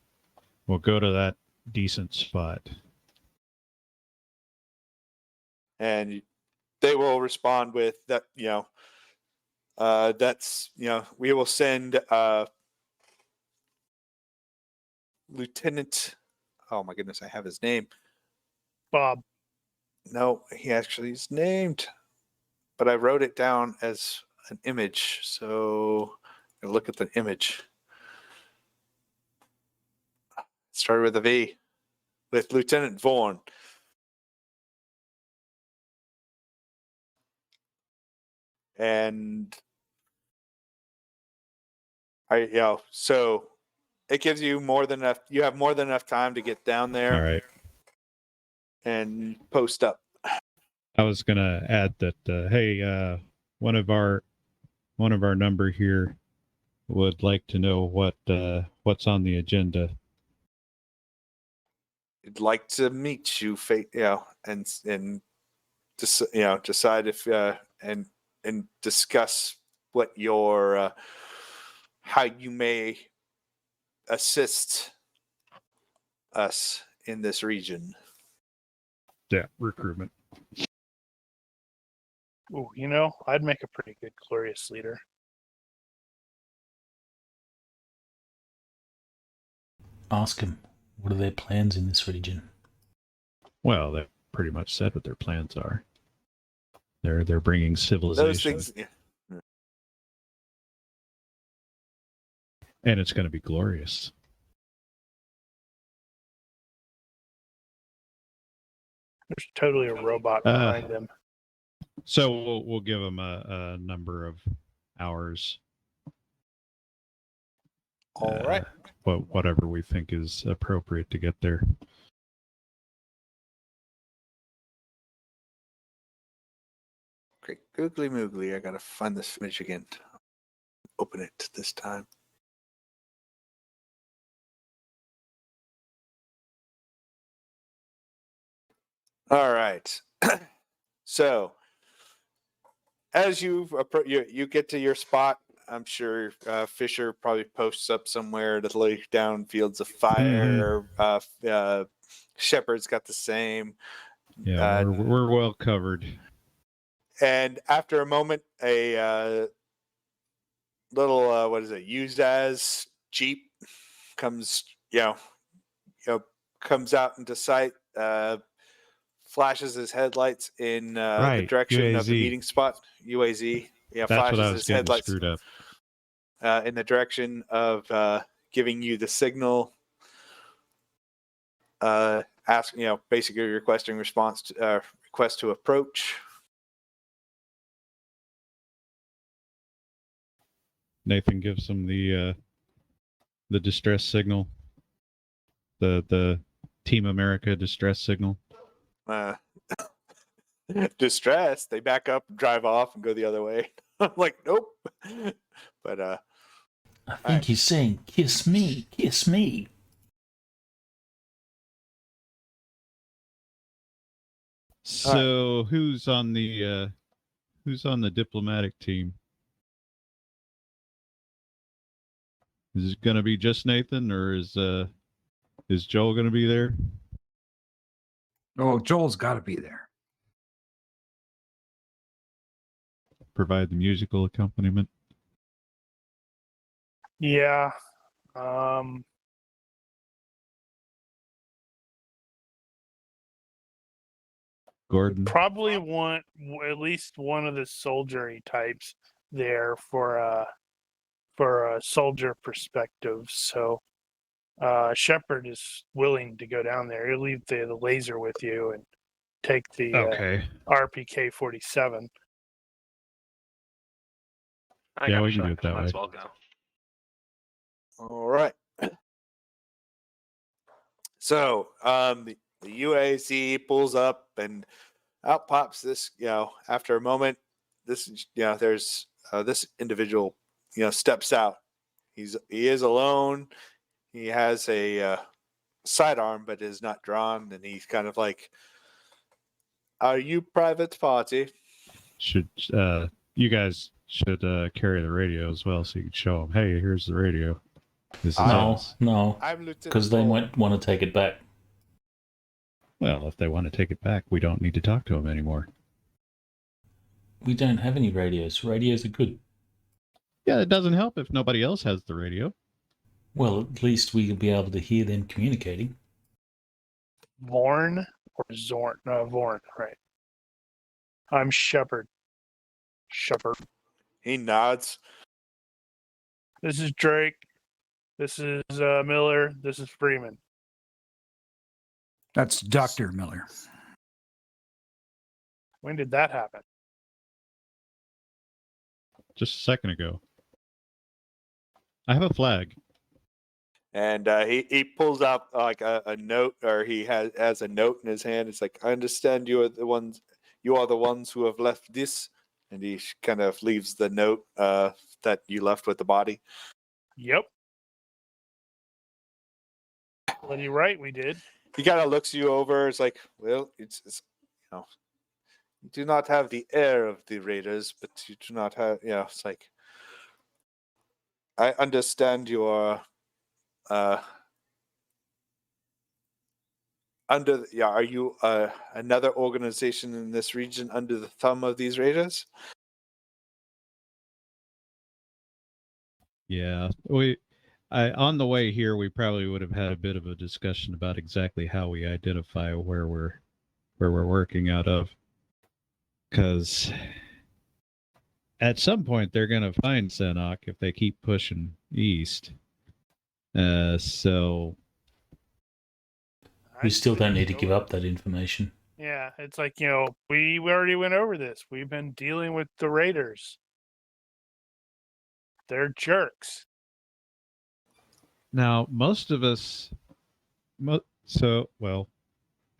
[SPEAKER 3] we'll go to that decent spot.
[SPEAKER 2] And they will respond with that, that's, we will send Lieutenant, oh my goodness, I have his name.
[SPEAKER 4] Bob.
[SPEAKER 2] No, he actually is named, but I wrote it down as an image. So look at the image. It started with a V, with Lieutenant Vaughn. And so it gives you more than enough. You have more than enough time to get down there.
[SPEAKER 3] All right.
[SPEAKER 2] And post up.
[SPEAKER 3] I was gonna add that. Hey, one of our number here would like to know what's on the agenda.
[SPEAKER 2] I'd like to meet you, and decide if and discuss what your how you may assist us in this region.
[SPEAKER 3] Yeah, recruitment.
[SPEAKER 4] Ooh, I'd make a pretty good glorious leader.
[SPEAKER 1] Ask them, what are their plans in this region?
[SPEAKER 3] Well, they pretty much said what their plans are. They're bringing civilization.
[SPEAKER 2] Those things. Yeah.
[SPEAKER 3] And it's going to be glorious.
[SPEAKER 4] There's totally a robot behind them.
[SPEAKER 3] So we'll give them a number of hours.
[SPEAKER 2] All right.
[SPEAKER 3] Whatever we think is appropriate to get there.
[SPEAKER 2] Great. Googly moogly. I got to find this image again. Open it this time. All right. So, as you get to your spot, I'm sure Fisher probably posts up somewhere to lay down fields of fire. Shepard's got the same.
[SPEAKER 3] Yeah, we're well covered.
[SPEAKER 2] And after a moment, a little used as Jeep comes comes out into sight. Flashes his headlights in the direction
[SPEAKER 3] UAZ.
[SPEAKER 2] of the meeting spot. UAZ. Yeah,
[SPEAKER 3] That's
[SPEAKER 2] flashes
[SPEAKER 3] what I was
[SPEAKER 2] his
[SPEAKER 3] getting
[SPEAKER 2] headlights
[SPEAKER 3] screwed up.
[SPEAKER 2] in the direction of giving you the signal. Basically requesting request to approach.
[SPEAKER 3] Nathan gives him the distress signal. The Team America distress signal.
[SPEAKER 2] Distress. They back up, drive off, and go the other way. I'm like, nope. But
[SPEAKER 1] I think he's saying, "Kiss me, kiss me."
[SPEAKER 3] So who's on the diplomatic team? Is it going to be just Nathan, or is Joel going to be there?
[SPEAKER 6] Oh, Joel's got to be there.
[SPEAKER 3] Provide the musical accompaniment.
[SPEAKER 4] Yeah.
[SPEAKER 3] Gordon.
[SPEAKER 4] Probably want at least one of the soldiery types there for a soldier perspective. So Shepard is willing to go down there. He'll leave the laser with you and take the RPK-47.
[SPEAKER 3] Yeah, we can do it that way.
[SPEAKER 5] Might as well go.
[SPEAKER 2] all right. So the UAC pulls up and out pops this. After a moment, this there's this individual steps out. He is alone. He has a sidearm, but is not drawn, and he's kind of like, "Are you private party?"
[SPEAKER 3] Should you guys should carry the radio as well, so you can show them, hey, here's the radio. This is us.
[SPEAKER 1] No,
[SPEAKER 2] I'm Lieutenant
[SPEAKER 1] because they
[SPEAKER 2] Vaughn.
[SPEAKER 1] might want to take it back.
[SPEAKER 3] Well, if they want to take it back, we don't need to talk to them anymore.
[SPEAKER 1] We don't have any radios. Radios are good.
[SPEAKER 3] Yeah, it doesn't help if nobody else has the radio.
[SPEAKER 1] Well, at least we'll be able to hear them communicating.
[SPEAKER 4] Vorn Or Zorn. No, Vorn, right. I'm Shepard. Shepard.
[SPEAKER 2] He nods.
[SPEAKER 4] This is Drake. This is Miller. This is Freeman.
[SPEAKER 6] That's Dr. Miller.
[SPEAKER 4] When did that happen?
[SPEAKER 3] Just a second ago. I have a flag.
[SPEAKER 2] And he pulls out like a note, or he has a note in his hand. It's like, I understand you are the ones who have left this. And he kind of leaves the note that you left with the body.
[SPEAKER 4] Yep. Bloody right, we did.
[SPEAKER 2] He kind of looks you over. It's like, well, it's you know, you do not have the air of the Raiders, but you do not have, it's like, I understand you are are you another organization in this region under the thumb of these Raiders?
[SPEAKER 3] Yeah, on the way here, we probably would have had a bit of a discussion about exactly how we identify where we're working out of, because at some point they're going to find Senok if they keep pushing east. So
[SPEAKER 1] We still don't need to give up that information.
[SPEAKER 4] Yeah, it's like, we already went over this. We've been dealing with the Raiders. They're jerks.
[SPEAKER 3] now most of us,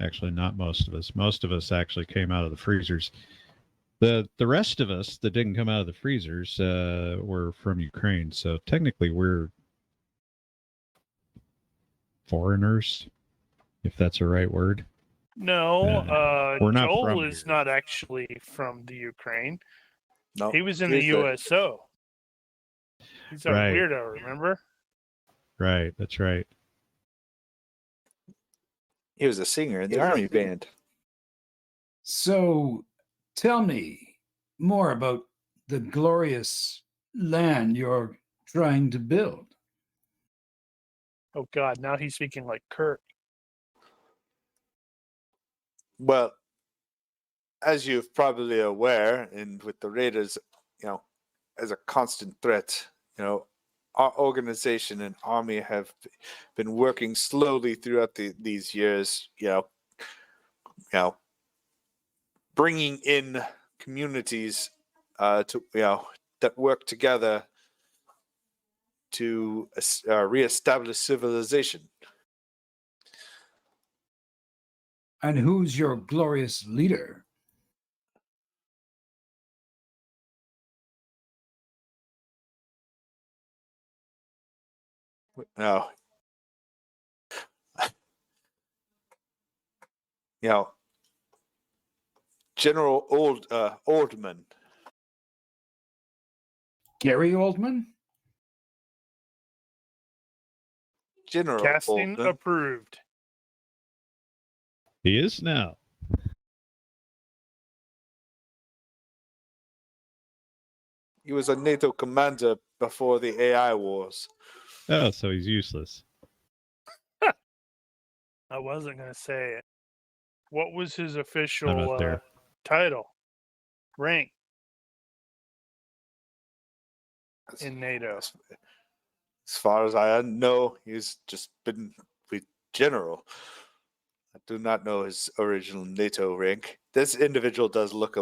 [SPEAKER 3] actually not most of us. Most of us actually came out of the freezers. The rest of us that didn't come out of the freezers were from Ukraine. So technically we're foreigners, if that's a right word.
[SPEAKER 4] No,
[SPEAKER 3] we're not
[SPEAKER 4] Joel
[SPEAKER 3] from
[SPEAKER 4] is
[SPEAKER 3] here.
[SPEAKER 4] not actually from the Ukraine.
[SPEAKER 2] No,
[SPEAKER 4] He was in the
[SPEAKER 2] he's
[SPEAKER 4] USO. He's a
[SPEAKER 3] Right.
[SPEAKER 4] weirdo, remember?
[SPEAKER 3] Right, that's right.
[SPEAKER 2] He was a singer in the army band.
[SPEAKER 6] So tell me more about the glorious land you're trying to build.
[SPEAKER 4] Oh, God, now he's speaking like Kurt.
[SPEAKER 2] Well, as you're probably aware, and with the Raiders, as a constant threat, our organization and army have been working slowly throughout these years, bringing in communities to that work together to reestablish civilization.
[SPEAKER 6] And who's your glorious leader?
[SPEAKER 2] No. General Oldman.
[SPEAKER 6] Gary Oldman?
[SPEAKER 2] General
[SPEAKER 4] Casting
[SPEAKER 2] Oldman.
[SPEAKER 4] approved.
[SPEAKER 3] He is now.
[SPEAKER 2] He was a NATO commander before the AI wars.
[SPEAKER 3] Oh, so he's useless.
[SPEAKER 4] I wasn't going to say it. What was his
[SPEAKER 3] I'm
[SPEAKER 4] official
[SPEAKER 3] not there.
[SPEAKER 4] title? Rank in NATO?
[SPEAKER 2] As far as I know, he's just been with general. I do not know his original NATO rank. This individual does look a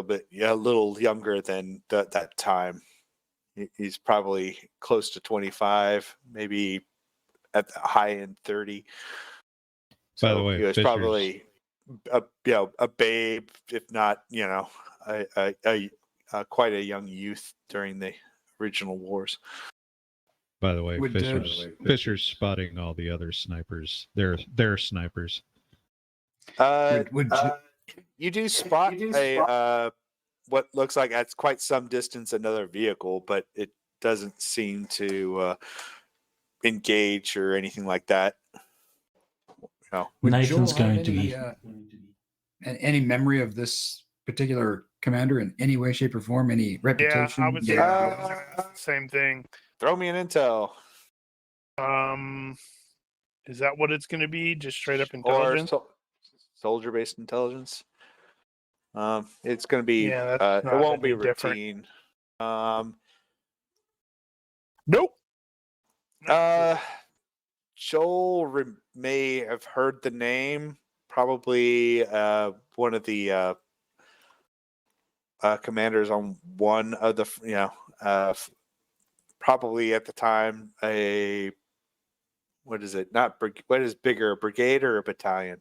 [SPEAKER 2] little younger than that time. He's probably close to 25, maybe at the high end 30.
[SPEAKER 3] By the way,
[SPEAKER 2] he was
[SPEAKER 3] Fisher's-
[SPEAKER 2] probably a babe, if not quite a young youth during the original wars.
[SPEAKER 3] By the way,
[SPEAKER 6] Would,
[SPEAKER 3] Fisher's spotting all the other snipers. They're snipers.
[SPEAKER 2] You do spot a what looks like at quite some distance another vehicle, but it doesn't seem to engage or anything like that.
[SPEAKER 6] would
[SPEAKER 1] Nathan's
[SPEAKER 6] Joel have
[SPEAKER 1] going to be.
[SPEAKER 6] any memory of this particular commander in any way, shape, or form? Any reputation?
[SPEAKER 4] Yeah, I would say the same thing.
[SPEAKER 2] Throw me an intel.
[SPEAKER 4] Is that what it's going to be? Just straight up intelligence?
[SPEAKER 2] soldier-based intelligence. It's going to be.
[SPEAKER 4] Yeah, that's
[SPEAKER 2] It
[SPEAKER 4] not
[SPEAKER 2] won't be
[SPEAKER 4] any different.
[SPEAKER 2] routine.
[SPEAKER 4] Nope.
[SPEAKER 2] Joel may have heard the name. Probably one of the commanders on one of the probably at the time a what is it? Not what is bigger, a brigade or a battalion?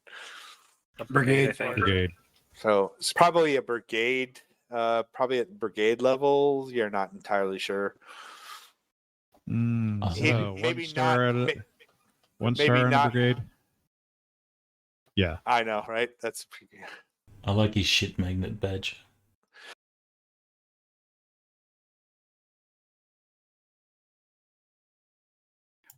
[SPEAKER 4] A
[SPEAKER 6] Brigade.
[SPEAKER 4] I think.
[SPEAKER 3] Brigade.
[SPEAKER 2] So it's probably a brigade. Probably at brigade level. You're not entirely sure.
[SPEAKER 3] One star
[SPEAKER 2] not.
[SPEAKER 3] one
[SPEAKER 2] maybe
[SPEAKER 3] star in a
[SPEAKER 2] not-
[SPEAKER 3] brigade. Yeah.
[SPEAKER 2] I know, right? That's
[SPEAKER 1] I like his shit magnet badge.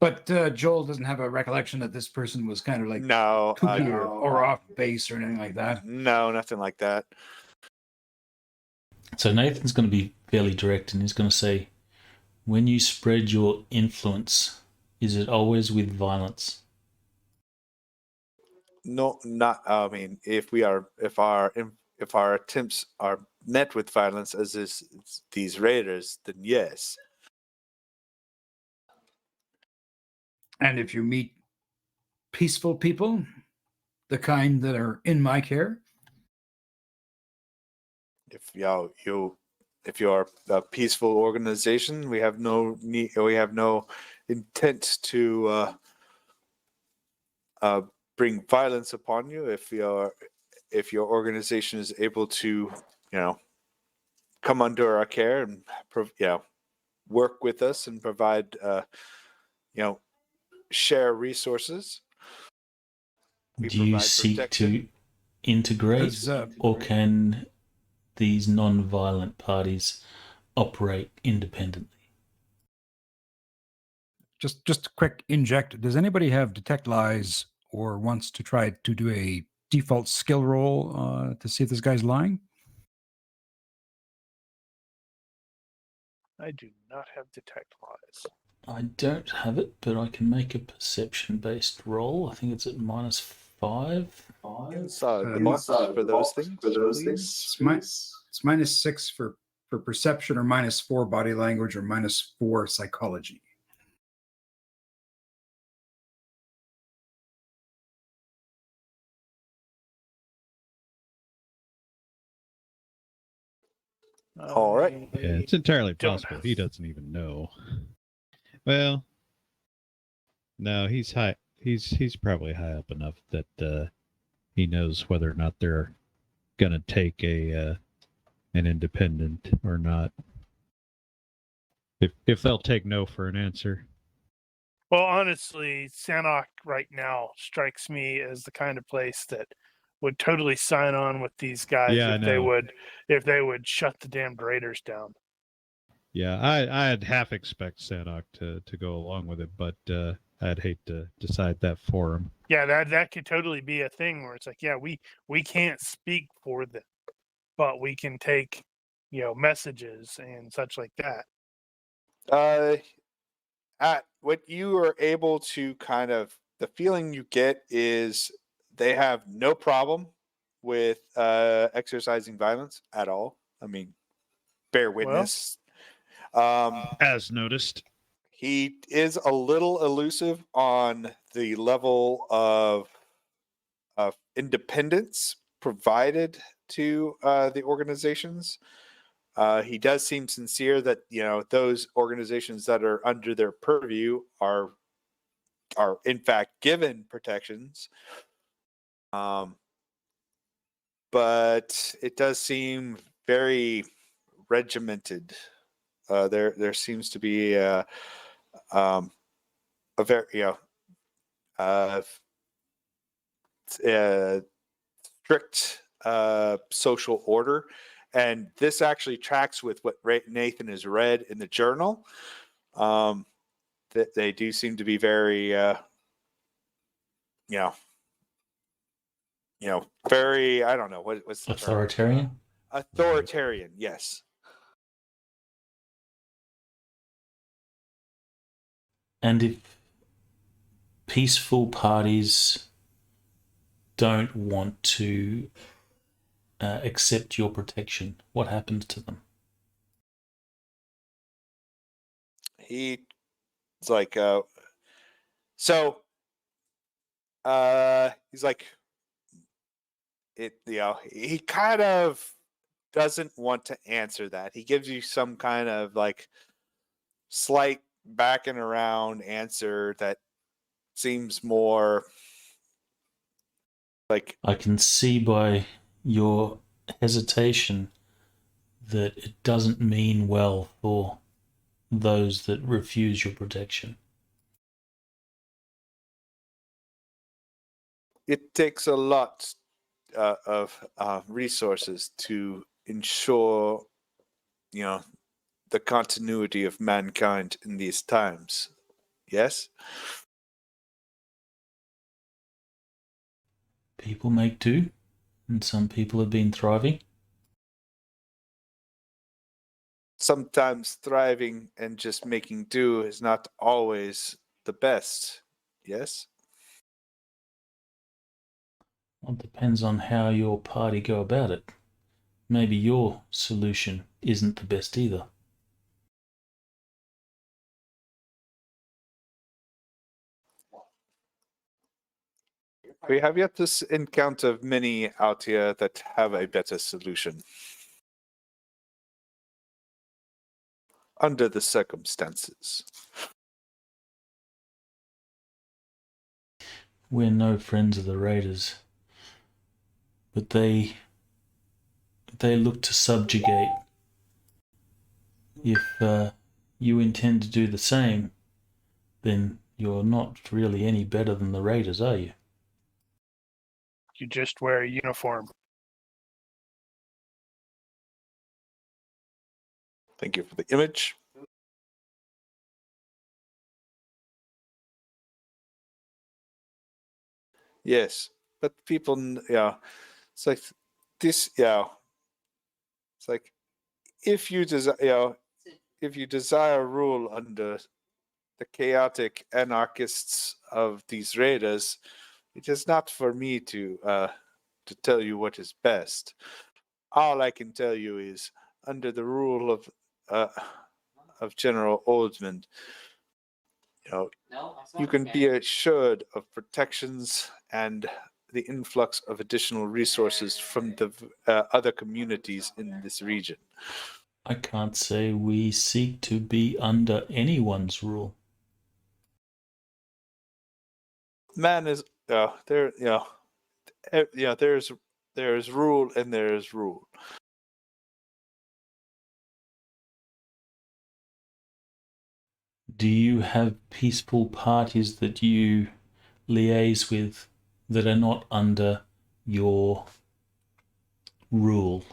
[SPEAKER 6] But Joel doesn't have a recollection that this person was kind of like
[SPEAKER 2] no,
[SPEAKER 6] kooky or off base or anything like that.
[SPEAKER 2] no, nothing like that.
[SPEAKER 1] So Nathan's going to be fairly direct, and he's going to say, when you spread your influence, is it always with violence?
[SPEAKER 2] No, not. I mean, if our attempts are met with violence, as is these raiders, then yes.
[SPEAKER 6] And if you meet peaceful people, the kind that are in my care,
[SPEAKER 2] If if you're a peaceful organization, we have no need. We have no intent to bring violence upon you. If your organization is able to, come under our care and work with us and provide, share resources. We
[SPEAKER 1] Do you
[SPEAKER 2] provide
[SPEAKER 1] seek
[SPEAKER 2] protection.
[SPEAKER 1] to integrate,
[SPEAKER 6] 'cause,
[SPEAKER 1] or can these non-violent parties operate independently?
[SPEAKER 6] just a quick inject. Does anybody have detect lies or wants to try to do a default skill roll to see if this guy's lying?
[SPEAKER 4] I do not have detect lies.
[SPEAKER 1] I don't have it, but I can make a perception-based roll. I think it's at -5.
[SPEAKER 2] Inside the
[SPEAKER 6] Uh,
[SPEAKER 2] box for those things, please.
[SPEAKER 6] It's -6 for perception, or -4 body language, or -4 psychology.
[SPEAKER 2] All right.
[SPEAKER 3] Yeah, it's entirely
[SPEAKER 4] Don't
[SPEAKER 3] possible
[SPEAKER 4] have-
[SPEAKER 3] he doesn't even know. Well, no, he's high. He's probably high up enough that he knows whether or not they're gonna take an independent or not. If they'll take no for an answer.
[SPEAKER 4] Well, honestly, Sanok right now strikes me as the kind of place that would totally sign on with these guys
[SPEAKER 3] Yeah, I know.
[SPEAKER 4] if they would shut the damned raiders down.
[SPEAKER 3] Yeah, I'd half expect Sanok to go along with it, but I'd hate to decide that for him.
[SPEAKER 4] Yeah, that could totally be a thing where it's like, yeah, we can't speak for them, but we can take, messages and such like that.
[SPEAKER 2] At what you are able to the feeling you get is they have no problem with exercising violence at all. I mean, bear witness.
[SPEAKER 3] As noticed.
[SPEAKER 2] He is a little elusive on the level of independence provided to the organizations. He does seem sincere that those organizations that are under their purview are in fact given protections. But it does seem very regimented. There seems to be a very strict social order, and this actually tracks with what Nathan has read in the journal. That they do seem to be very, very. I don't know what's the term?
[SPEAKER 1] Authoritarian?
[SPEAKER 2] Authoritarian, yes.
[SPEAKER 1] And if peaceful parties don't want to accept your protection, what happens to them?
[SPEAKER 2] He's like, he's like, he kind of doesn't want to answer that. He gives you some kind of like slight backing around answer that seems more like,
[SPEAKER 1] I can see by your hesitation that it doesn't mean well for those that refuse your protection.
[SPEAKER 2] it takes a lot of resources to ensure, the continuity of mankind in these times. Yes?
[SPEAKER 1] People make do, and some people have been thriving.
[SPEAKER 2] Sometimes thriving and just making do is not always the best. Yes?
[SPEAKER 1] Well, it depends on how your party go about it. Maybe your solution isn't the best either.
[SPEAKER 2] We have yet to encounter many out here that have a better solution. Under the circumstances.
[SPEAKER 1] We're no friends of the Raiders, but they look to subjugate. If you intend to do the same, then you're not really any better than the Raiders, are you?
[SPEAKER 4] You just wear a uniform.
[SPEAKER 2] Thank you for the image. Yes, but people, it's like this, it's like if you desire, if you desire rule under the chaotic anarchists of these raiders, it is not for me to tell you what is best. All I can tell you is under the rule of General Oldman, you can be assured of protections and the influx of additional resources from the other communities in this region.
[SPEAKER 1] I can't say we seek to be under anyone's rule.
[SPEAKER 2] Man is there, there's rule and there's rule.
[SPEAKER 1] Do you have peaceful parties that you liaise with that are not under your rule?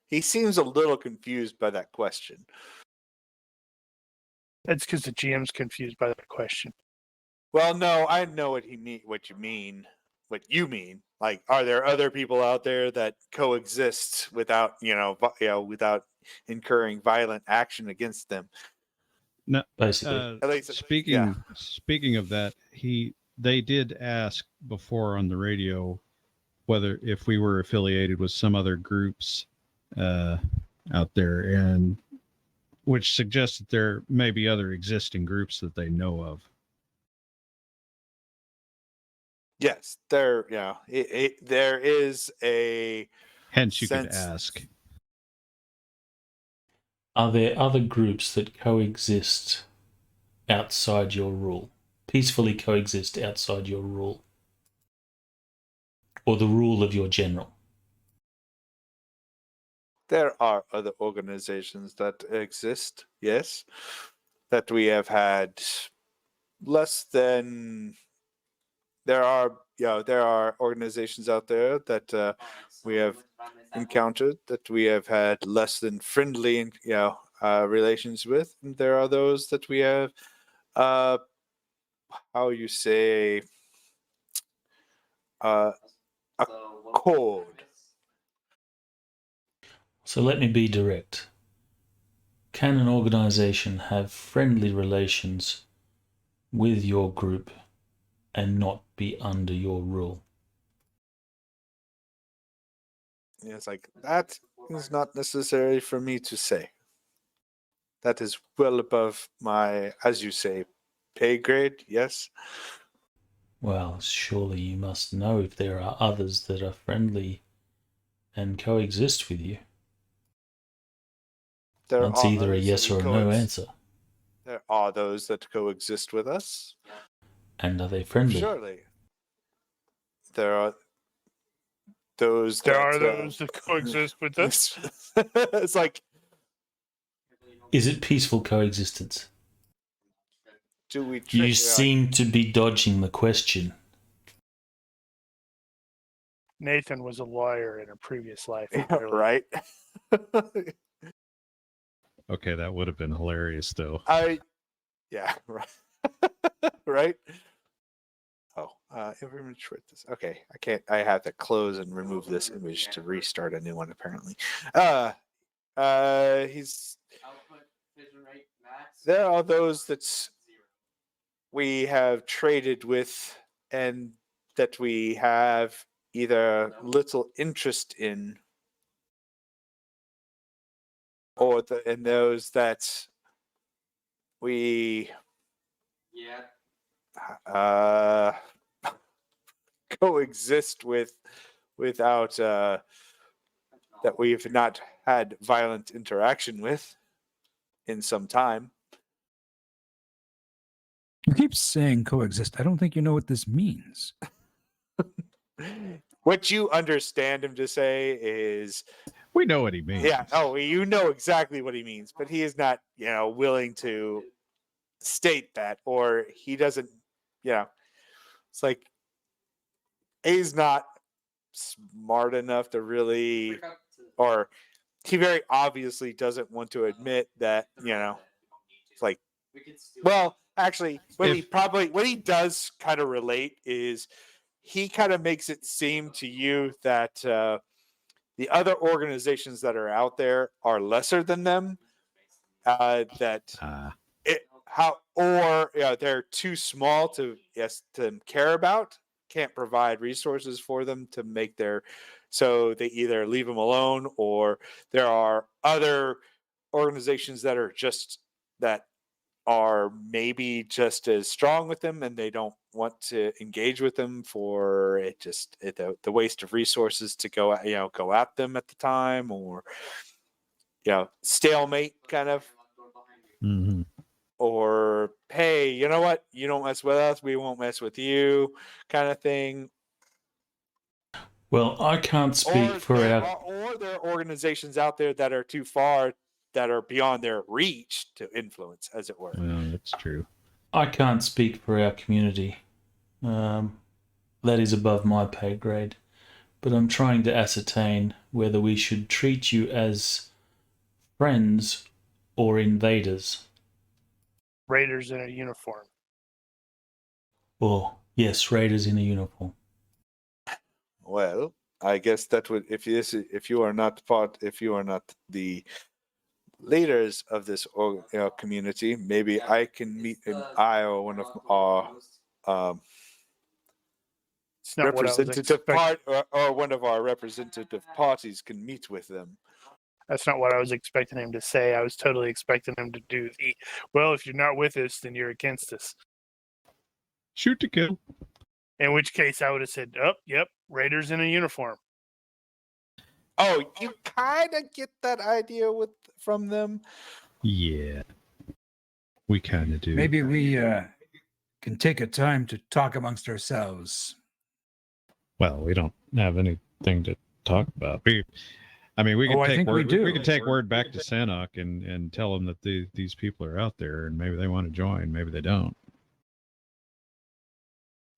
[SPEAKER 2] He seems a little confused by that question.
[SPEAKER 4] That's because the GM's confused by that question.
[SPEAKER 2] Well, no, I know what you mean. Like, are there other people out there that coexist without, without incurring violent action against them?
[SPEAKER 3] No,
[SPEAKER 1] Basically.
[SPEAKER 2] At least,
[SPEAKER 3] speaking of that, they did ask before on the radio whether if we were affiliated with some other groups out there, and which suggests that there may be other existing groups that they know of.
[SPEAKER 2] Yes, there is a
[SPEAKER 3] Hence, you
[SPEAKER 2] sense.
[SPEAKER 3] could ask.
[SPEAKER 1] Are there other groups that coexist outside your rule? Peacefully coexist outside your rule? Or the rule of your general?
[SPEAKER 2] There are other organizations that exist, yes, that we have had less than. There are organizations out there that we have encountered that we have had less than friendly, relations with, and there are those that we have, how you say, accord.
[SPEAKER 1] So let me be direct. can an organization have friendly relations with your group and not be under your rule?
[SPEAKER 2] Yeah, it's like, that is not necessary for me to say. That is well above my, as you say, pay grade, yes?
[SPEAKER 1] Well, surely you must know if there are others that are friendly and coexist with you.
[SPEAKER 2] There
[SPEAKER 1] That's
[SPEAKER 2] are
[SPEAKER 1] either a
[SPEAKER 2] others
[SPEAKER 1] yes
[SPEAKER 2] that
[SPEAKER 1] or a no answer.
[SPEAKER 2] There are those that coexist with us.
[SPEAKER 1] And are they friendly?
[SPEAKER 2] Surely. There are those
[SPEAKER 4] There
[SPEAKER 2] that...
[SPEAKER 4] are those that coexist with us.
[SPEAKER 2] It's like,
[SPEAKER 1] Is it peaceful coexistence?
[SPEAKER 2] do we...
[SPEAKER 1] You seem to be dodging the question.
[SPEAKER 4] Nathan was a lawyer in a previous life. Apparently.
[SPEAKER 2] Right?
[SPEAKER 3] Okay, that would have been hilarious, though.
[SPEAKER 2] Yeah, right. Right? Oh, image with this. Okay, I can't. I have to close and remove this image to restart a new one. Apparently, he's. There are those that we have traded with, and that we have either little interest in, or and those that we coexist with without that we've not had violent interaction with in some time.
[SPEAKER 6] You keep saying coexist. I don't think you know what this means.
[SPEAKER 2] What you understand him to say is,
[SPEAKER 3] We know what he means.
[SPEAKER 2] yeah, oh, you know exactly what he means, but he is not, willing to state that, or he doesn't, it's like he's not smart enough to really, or he very obviously doesn't want to admit that, it's like, well, actually, what he does kind of relate is he kind of makes it seem to you that the other organizations that are out there are lesser than them, they're too small to care about, can't provide resources for them to make so they either leave them alone, or there are other organizations that are maybe just as strong with them, and they don't want to engage with them for the waste of resources to go at them at the time, or stalemate kind of.
[SPEAKER 3] Mm-hmm.
[SPEAKER 2] Or, hey, you know what? You don't mess with us, we won't mess with you, kind of thing.
[SPEAKER 1] Well, I can't speak for our...
[SPEAKER 2] Or there are organizations out there that are too far, that are beyond their reach to influence, as it were.
[SPEAKER 3] Well, that's true.
[SPEAKER 1] I can't speak for our community. That is above my pay grade. But I'm trying to ascertain whether we should treat you as friends or invaders.
[SPEAKER 4] Raiders in a uniform.
[SPEAKER 1] Or, yes, raiders in a uniform.
[SPEAKER 2] Well, I guess that would, if you are not the leaders of this community, maybe I can meet or one of our
[SPEAKER 4] It's not what I was
[SPEAKER 2] representative
[SPEAKER 4] expecting.
[SPEAKER 2] or one of our representative parties can meet with them.
[SPEAKER 4] That's not what I was expecting him to say. I was totally expecting him to do well, if you're not with us, then you're against us.
[SPEAKER 3] Shoot to kill.
[SPEAKER 4] In which case I would have said, oh, yep, Raiders in a uniform.
[SPEAKER 2] Oh, you kind of get that idea from them?
[SPEAKER 3] Yeah. We kind of do.
[SPEAKER 6] Maybe we can take a time to talk amongst ourselves.
[SPEAKER 3] Well, we don't have anything to talk about. We can take word back to Sanok and tell them that these people are out there, and maybe they want to join, maybe they don't.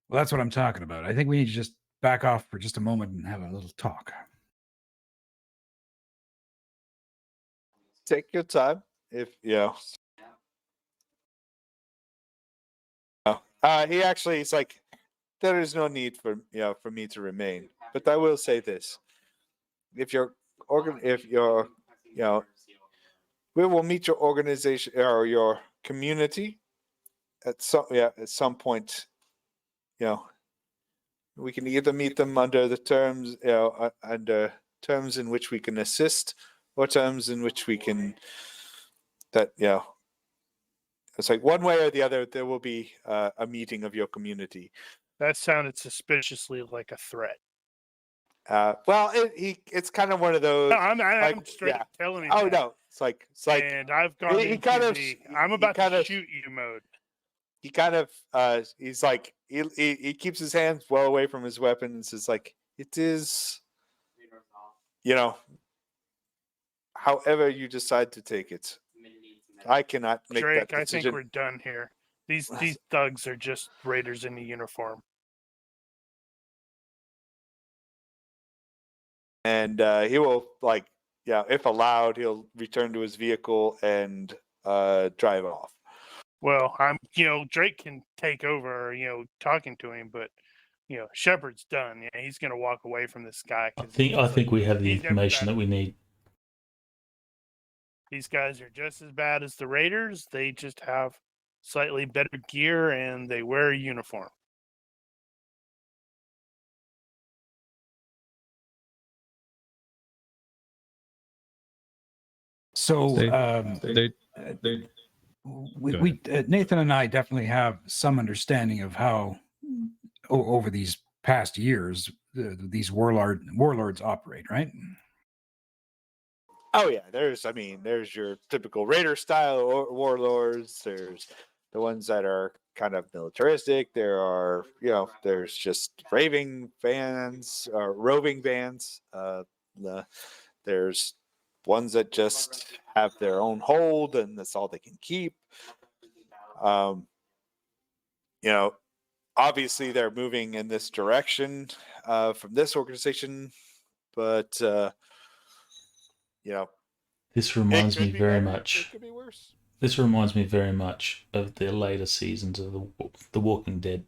[SPEAKER 6] Well, that's what I'm talking about. I think we need to just back off for just a moment and have a little talk.
[SPEAKER 2] Take your time. He actually is like, there is no need for me to remain. But I will say this: if your we will meet your organization or your community at some point. We can either meet them under the terms, under terms in which we can assist, or terms in which we can it's like one way or the other. There will be a meeting of your community.
[SPEAKER 4] That sounded suspiciously like a threat.
[SPEAKER 2] Well, it's kind of one of those.
[SPEAKER 4] No, I'm
[SPEAKER 2] like,
[SPEAKER 4] straight up telling you.
[SPEAKER 2] Oh
[SPEAKER 4] that.
[SPEAKER 2] no, it's like
[SPEAKER 4] And I've gone
[SPEAKER 2] he
[SPEAKER 4] into
[SPEAKER 2] kind of-
[SPEAKER 4] the
[SPEAKER 2] he-
[SPEAKER 4] I'm
[SPEAKER 2] he
[SPEAKER 4] about
[SPEAKER 2] kind
[SPEAKER 4] to
[SPEAKER 2] of-
[SPEAKER 4] shoot you mode.
[SPEAKER 2] he kind of he's like he keeps his hands well away from his weapons. It's like it is, however you decide to take it. I cannot make
[SPEAKER 4] Drake,
[SPEAKER 2] that
[SPEAKER 4] I
[SPEAKER 2] decision.
[SPEAKER 4] think we're done here. These thugs are just raiders in a uniform.
[SPEAKER 2] And he will if allowed, he'll return to his vehicle and drive off.
[SPEAKER 4] Well, Drake can take over, talking to him, but Shepard's done. Yeah, he's gonna walk away from this guy.
[SPEAKER 1] I think we have the
[SPEAKER 4] he's
[SPEAKER 1] information that we need.
[SPEAKER 4] These guys are just as bad as the Raiders. They just have slightly better gear and they wear a uniform.
[SPEAKER 6] So Nathan and I definitely have some understanding of how over these past years these warlords operate, right?
[SPEAKER 2] Oh yeah, there's your typical Raider style warlords. There's the ones that are kind of militaristic. There are there's just roving bands. There's ones that just have their own hold and that's all they can keep. Obviously they're moving in this direction from this organization, but
[SPEAKER 1] this reminds me very much.
[SPEAKER 2] It could be worse.
[SPEAKER 1] This reminds me very much of the later seasons of the Walking Dead.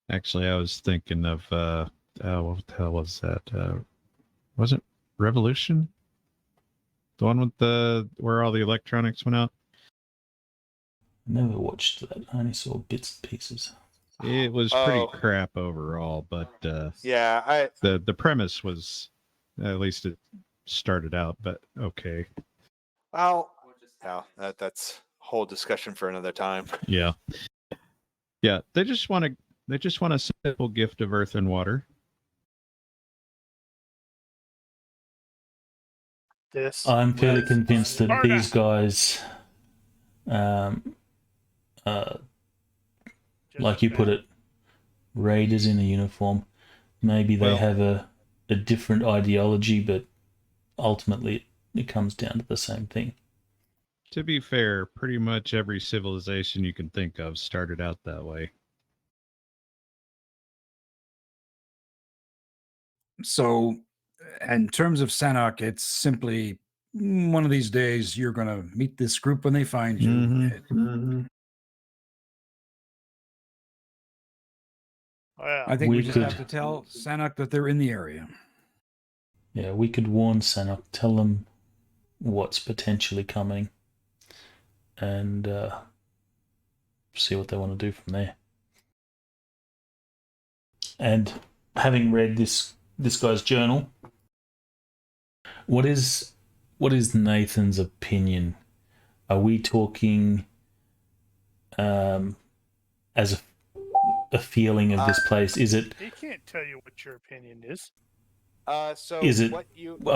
[SPEAKER 3] Actually, I was thinking of what the hell was that? Was it Revolution? The one with where all the electronics went out?
[SPEAKER 1] I never watched that. I only saw bits and pieces.
[SPEAKER 3] It was pretty crap overall, but the premise was, at least it started out, but okay.
[SPEAKER 2] Well, that's a whole discussion for another time.
[SPEAKER 3] Yeah. They just want a simple gift of earth and water.
[SPEAKER 1] I'm fairly convinced that these guys, like you put it, raiders in a uniform. Maybe they have a different ideology, but ultimately it comes down to the same thing.
[SPEAKER 3] To be fair, pretty much every civilization you can think of started out that way.
[SPEAKER 6] So, in terms of Sanok, it's simply one of these days you're going to meet this group when they find you. I think we just have to tell Sanok that they're in the area.
[SPEAKER 1] Yeah, we could warn Sanok, tell them what's potentially coming, and see what they want to do from there. And having read this guy's journal, what is Nathan's opinion? Are we talking as a feeling of this place? Is it?
[SPEAKER 4] He can't tell you what your opinion is.
[SPEAKER 1] Are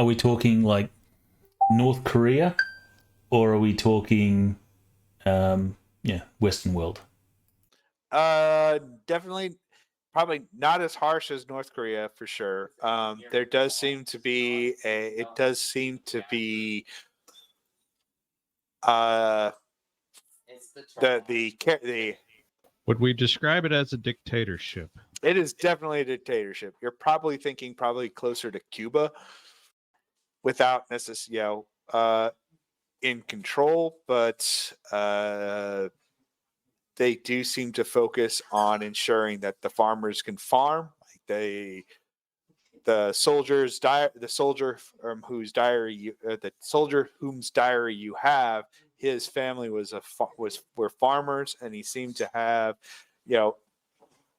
[SPEAKER 1] we talking like North Korea, or are we talking Western world?
[SPEAKER 2] Definitely, probably not as harsh as North Korea for sure. There does seem to be the
[SPEAKER 3] Would we describe it as a dictatorship?
[SPEAKER 2] It is definitely a dictatorship. You're probably thinking closer to Cuba, without necessarily in control, but they do seem to focus on ensuring that the farmers can farm. the soldier whose diary you have, his family were farmers, and he seemed to have,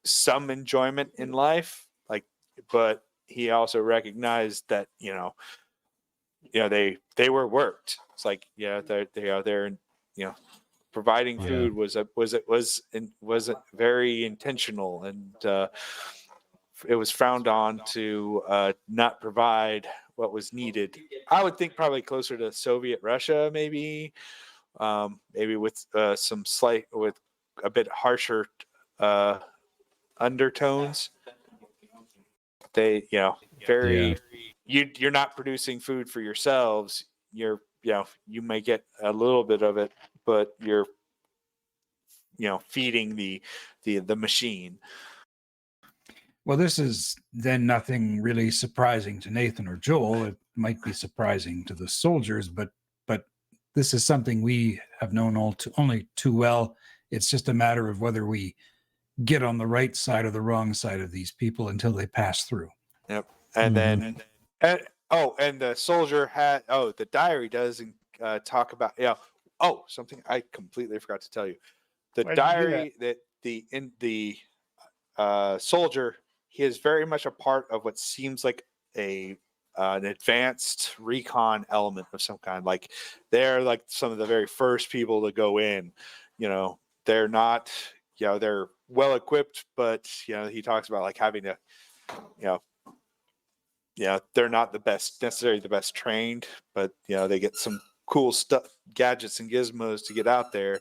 [SPEAKER 2] some enjoyment in life, but he also recognized that they were worked. It's like they're providing food wasn't very intentional, and it was frowned on to not provide what was needed. I would think probably closer to Soviet Russia, maybe with with a bit harsher undertones. They, very, you're not producing food for yourselves. You may get a little bit of it, but you're, feeding the machine.
[SPEAKER 6] Well, this is then nothing really surprising to Nathan or Joel. It might be surprising to the soldiers, but this is something we have known only too well. It's just a matter of whether we get on the right side or the wrong side of these people until they pass through.
[SPEAKER 2] Yep. And then, and the soldier the diary doesn't talk about, something I completely forgot to tell you. The diary that the soldier, he is very much a part of what seems like an advanced recon element of some kind. Like they're like some of the very first people to go in. They're not, they're well equipped, but he talks about like having to, they're not necessarily the best trained, but they get some cool stuff, gadgets and gizmos to get out there.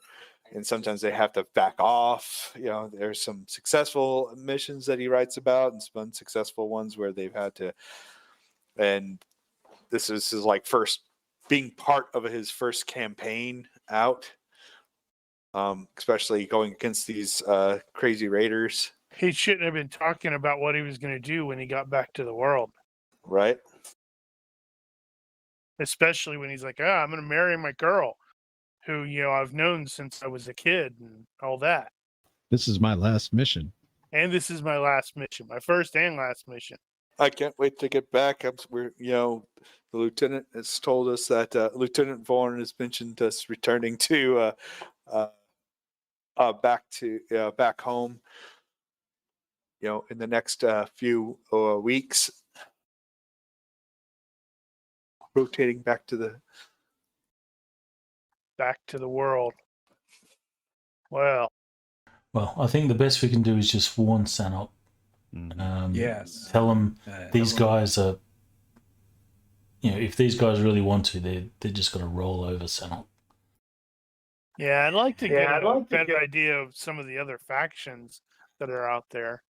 [SPEAKER 2] And sometimes they have to back off. There's some successful missions that he writes about, and some unsuccessful ones where they've had to. And this is his first being part of his first campaign out, especially going against these crazy raiders.
[SPEAKER 4] He shouldn't have been talking about what he was going to do when he got back to the world.
[SPEAKER 2] Right.
[SPEAKER 4] Especially when he's like, I'm going to marry my girl, who, I've known since I was a kid and all that.
[SPEAKER 3] This is my last mission.
[SPEAKER 4] And this is my last mission, my first and last mission.
[SPEAKER 2] I can't wait to get back. The lieutenant has told us that Lieutenant Vaughn has mentioned us returning to back home. In the next few weeks, rotating back to the
[SPEAKER 4] world. Well,
[SPEAKER 1] I think the best we can do is just warn Sanok.
[SPEAKER 6] Yes.
[SPEAKER 1] Tell them these guys are, if these guys really want to, they're just going to roll over Sanok.
[SPEAKER 4] Yeah, I'd like to get a better idea of some of the other factions that are out there.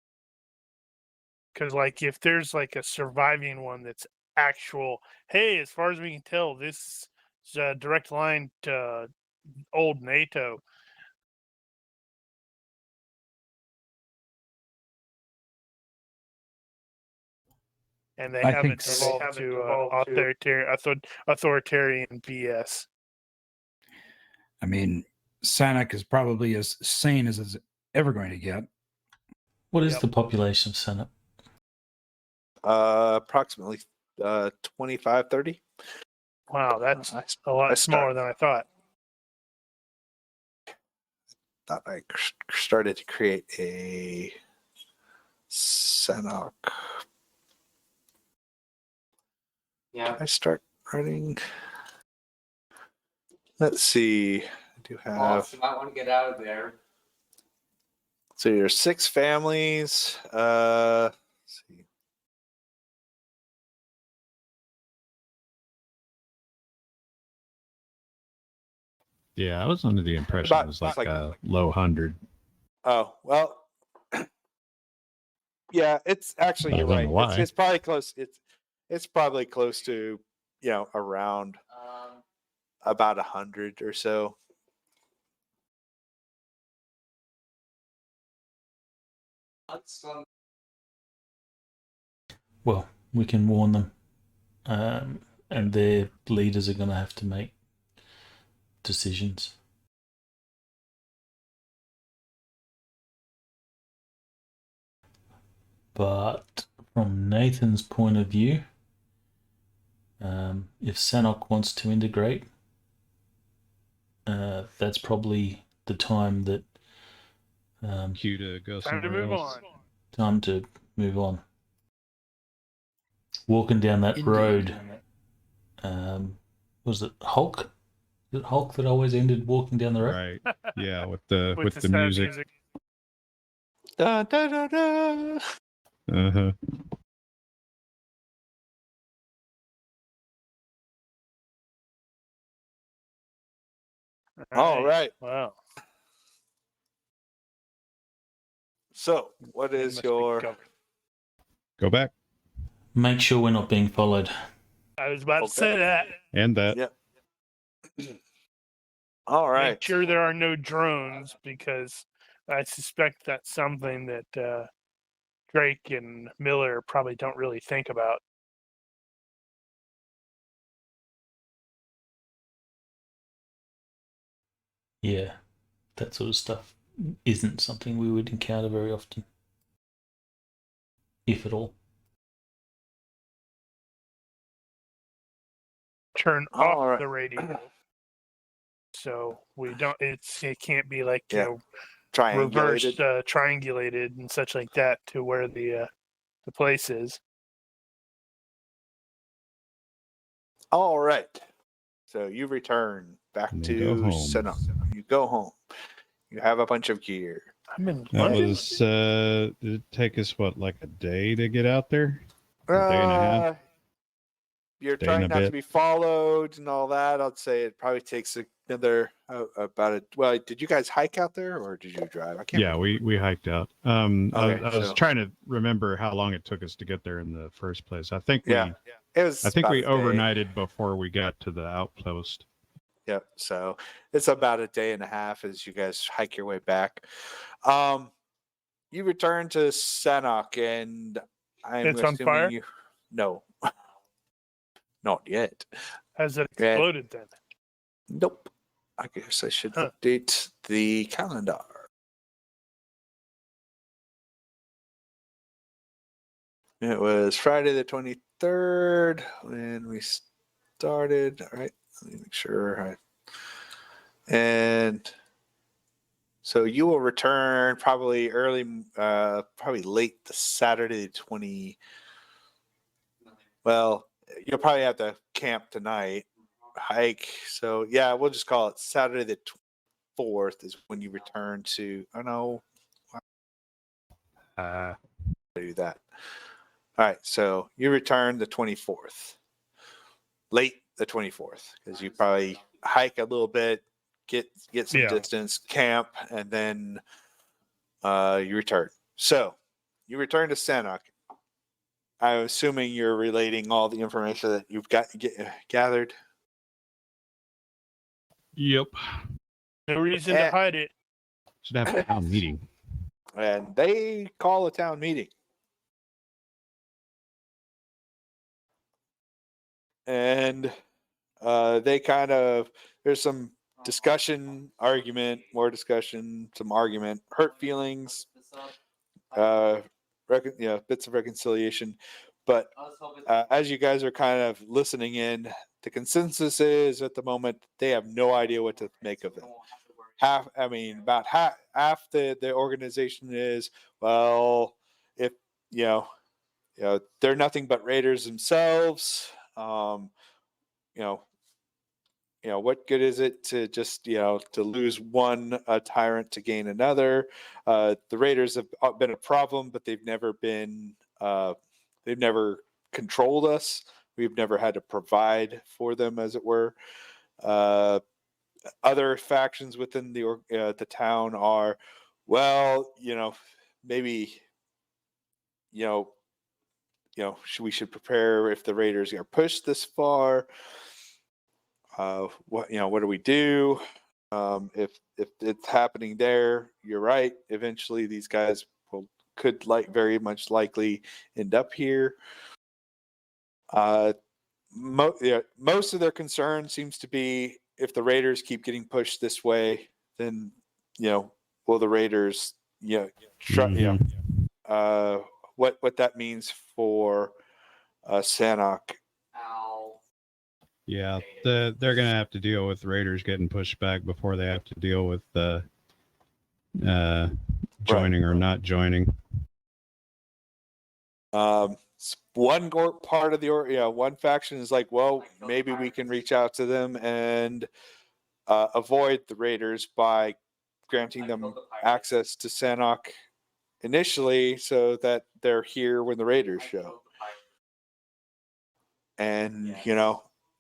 [SPEAKER 4] Because, if there's a surviving one that's actual, hey, as far as we can tell, this is a direct line to old NATO. And they haven't evolved to authoritarian BS.
[SPEAKER 6] I mean, Sanok is probably as sane as it's ever going to get.
[SPEAKER 1] What is the population of Sanok?
[SPEAKER 2] Approximately 25, 30.
[SPEAKER 4] Wow, that's a lot smaller than I thought.
[SPEAKER 2] Thought I started to create a Sanok. Yeah. I start writing. Let's see. I do have.
[SPEAKER 7] You might want to get out of there.
[SPEAKER 2] So there's 6 families. Let's see.
[SPEAKER 3] Yeah, I was under the impression it was a low 100.
[SPEAKER 2] Oh, well. Yeah, it's actually, you're right. It's probably close. It's probably close to, around about 100 or so.
[SPEAKER 1] Well, we can warn them, and their leaders are going to have to make decisions. But from Nathan's point of view, if Sanok wants to integrate, that's probably the time that
[SPEAKER 3] Cue to go
[SPEAKER 4] Time to
[SPEAKER 3] somewhere
[SPEAKER 4] move
[SPEAKER 3] else.
[SPEAKER 4] on.
[SPEAKER 1] time to move on. Walking down that
[SPEAKER 6] Indeed.
[SPEAKER 1] road, was it Hulk? Was it Hulk that always ended walking down the road?
[SPEAKER 3] Right. Yeah, with the with the
[SPEAKER 4] sad
[SPEAKER 3] music.
[SPEAKER 2] Da, da, da, da.
[SPEAKER 3] Uh-huh.
[SPEAKER 2] All right.
[SPEAKER 4] Wow.
[SPEAKER 2] So, what
[SPEAKER 4] It
[SPEAKER 2] is
[SPEAKER 4] must be
[SPEAKER 2] your
[SPEAKER 4] covered.
[SPEAKER 3] Go back.
[SPEAKER 1] Make sure we're not being followed.
[SPEAKER 4] I was about
[SPEAKER 2] Okay.
[SPEAKER 4] to say that.
[SPEAKER 3] And that.
[SPEAKER 2] Yep. All right.
[SPEAKER 4] Make sure there are no drones, because I suspect that's something that Drake and Miller probably don't really think about.
[SPEAKER 1] Yeah, that sort of stuff isn't something we would encounter very often, if at all.
[SPEAKER 4] Turn
[SPEAKER 2] All
[SPEAKER 4] off
[SPEAKER 2] right.
[SPEAKER 4] the radio, so we don't. It can't be like
[SPEAKER 2] Yeah.
[SPEAKER 4] reverse
[SPEAKER 2] Triangulated.
[SPEAKER 4] triangulated and such like that to where the place is.
[SPEAKER 2] All right. So you return back
[SPEAKER 3] And
[SPEAKER 2] to
[SPEAKER 3] go home.
[SPEAKER 2] Senna. You go home. You have a bunch of gear.
[SPEAKER 4] I'm in
[SPEAKER 3] That
[SPEAKER 4] London.
[SPEAKER 3] was did it take us what, like a day to get out there? A day and a half?
[SPEAKER 2] You're
[SPEAKER 3] Day and
[SPEAKER 2] trying
[SPEAKER 3] a
[SPEAKER 2] not to
[SPEAKER 3] bit.
[SPEAKER 2] be followed and all that. I'd say it probably takes another well, did you guys hike out there or did you drive? I can't
[SPEAKER 3] Yeah, we hiked out. I was
[SPEAKER 2] so-
[SPEAKER 3] trying to remember how long it took us to get there in the first place. I think
[SPEAKER 2] Yeah. It was
[SPEAKER 3] I think
[SPEAKER 2] about
[SPEAKER 3] we
[SPEAKER 2] a day.
[SPEAKER 3] overnighted before we got to the outpost.
[SPEAKER 2] Yep. So it's about a day and a half as you guys hike your way back. You return to Sanok, and I'm
[SPEAKER 4] It's on
[SPEAKER 2] assuming
[SPEAKER 4] fire?
[SPEAKER 2] you. No, not yet.
[SPEAKER 4] Has it
[SPEAKER 2] Yeah.
[SPEAKER 4] exploded then?
[SPEAKER 2] Nope. I guess I should
[SPEAKER 4] Huh.
[SPEAKER 2] update the calendar. It was Friday the 23rd when we started. All right. Let me make sure. And so you will return probably probably late the Saturday the 20. Well, you'll probably have to camp tonight, hike. So yeah, we'll just call it Saturday the 4th is when you return to. Oh no, do that. All right, so you return the 24th, late the 24th, because you probably hike a little bit, get some
[SPEAKER 4] Yeah.
[SPEAKER 2] distance, camp, and then you return. So you return to Sanok. I'm assuming you're relating all the information that you've gathered.
[SPEAKER 3] Yep.
[SPEAKER 4] No reason to hide it.
[SPEAKER 3] Should have a town meeting.
[SPEAKER 2] And they call a town meeting. And they kind of, there's some discussion, argument, more discussion, some argument, hurt feelings, bits of reconciliation. But as you guys are kind of listening in, the consensus is at the moment they have no idea what to make of it. About half the organization is, well, if they're nothing but raiders themselves. What good is it to just to lose one tyrant to gain another? The raiders have been a problem, but they've never controlled us. We've never had to provide for them, as it were. Other factions within the town are, well, maybe we should prepare if the raiders are pushed this far. What do we do? If it's happening there, you're right. Eventually, these guys could very much likely end up here. Most of their concern seems to be if the raiders keep getting pushed this way, then will the raiders what that means for Sanok.
[SPEAKER 3] Yeah, they're going to have to deal with Raiders getting pushed back before they have to deal with joining or not joining.
[SPEAKER 2] One part of the one faction is like, well, maybe we can reach out to them and avoid the Raiders by granting them access to Sanok initially, so that they're here when the Raiders show. And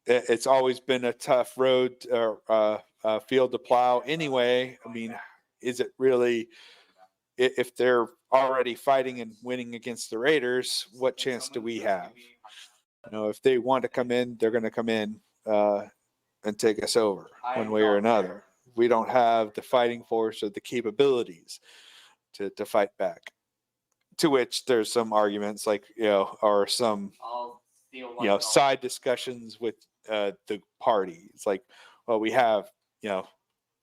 [SPEAKER 2] it's always been a tough road or field to plow anyway. I mean, is it really, if they're already fighting and winning against the Raiders, what chance do we have? If they want to come in, they're going to come in and take us over one way or another. We don't have the fighting force or the capabilities to fight back. To which there's some arguments like, or some, side discussions with the party. It's like, well, we have,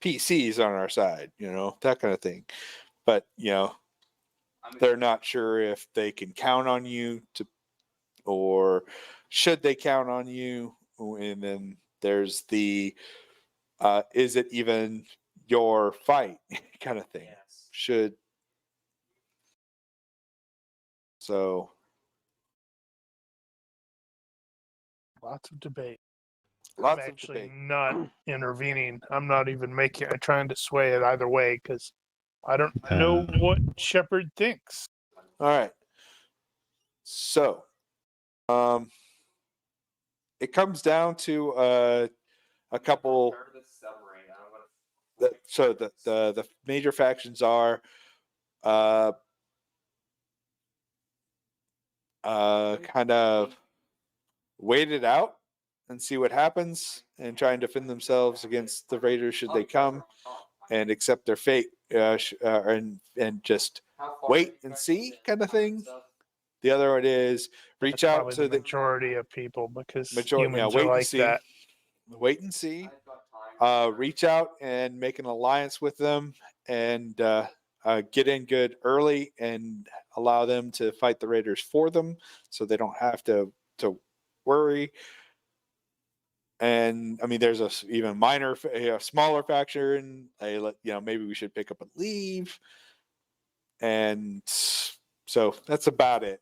[SPEAKER 2] PCs on our side, that kind of thing. But, they're not sure if they can count on you or should they count on you? And then there's the, is it even your fight kind of thing? So
[SPEAKER 4] Lots of debate.
[SPEAKER 2] lots
[SPEAKER 4] I'm
[SPEAKER 2] of
[SPEAKER 4] actually
[SPEAKER 2] debate.
[SPEAKER 4] not intervening. I'm not even trying to sway it either way because I don't know what Shepard thinks.
[SPEAKER 2] All right. So, it comes down to a couple. So the major factions are kind of wait it out and see what happens and try and defend themselves against the Raiders should they come, and accept their fate and just wait and see kind of thing. The other one is reach
[SPEAKER 4] That's
[SPEAKER 2] out
[SPEAKER 4] probably
[SPEAKER 2] to
[SPEAKER 4] the majority of people because humans
[SPEAKER 2] wait
[SPEAKER 4] are
[SPEAKER 2] and
[SPEAKER 4] like
[SPEAKER 2] see.
[SPEAKER 4] that.
[SPEAKER 2] Wait and see. Reach out and make an alliance with them and get in good early and allow them to fight the Raiders for them, so they don't have to worry. And I mean, there's a even minor, smaller faction. Maybe we should pick up and leave. And so that's about it.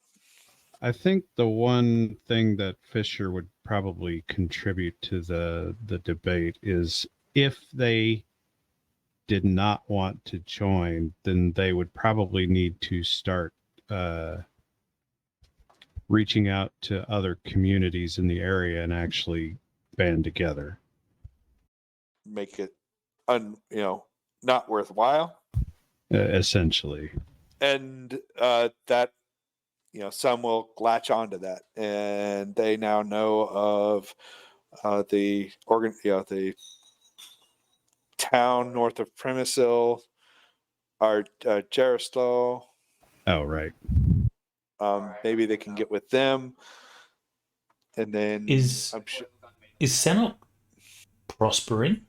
[SPEAKER 3] I think the one thing that Fisher would probably contribute to the debate is if they did not want to join, then they would probably need to start reaching out to other communities in the area and actually band together.
[SPEAKER 2] Make it not worthwhile.
[SPEAKER 3] Essentially.
[SPEAKER 2] And that some will latch onto that, and they now know of the town north of Premisil, or Jeristo.
[SPEAKER 3] Oh, right.
[SPEAKER 2] Maybe they can get with them, and then
[SPEAKER 1] Is Sanok prospering?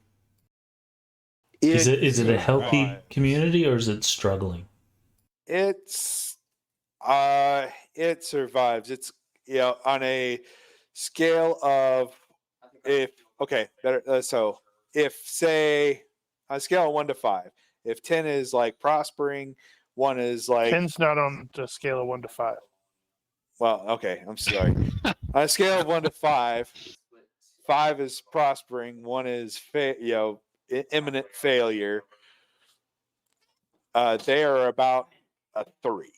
[SPEAKER 1] Is it a healthy community or is it struggling?
[SPEAKER 2] It survives. It's on a scale of say on a scale of 1 to 5, if 10 is like prospering, 1 is like
[SPEAKER 4] 10's not on the scale of 1 to 5.
[SPEAKER 2] well, okay, I'm sorry. On a scale of 1 to 5, 5 is prospering, 1 is imminent failure. They are about a 3.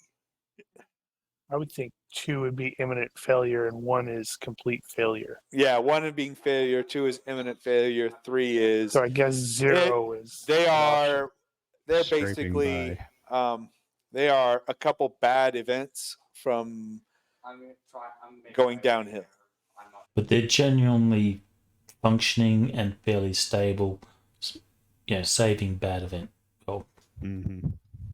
[SPEAKER 4] I would think 2 would be imminent failure and 1 is complete failure.
[SPEAKER 2] Yeah, 1 is being failure, 2 is imminent failure, 3 is.
[SPEAKER 4] So I guess 0 is.
[SPEAKER 2] They're
[SPEAKER 3] Scraping
[SPEAKER 2] basically
[SPEAKER 3] by.
[SPEAKER 2] they are a couple bad events from going downhill.
[SPEAKER 1] But they're genuinely functioning and fairly stable, saving bad event. Oh,
[SPEAKER 3] Mm-hmm.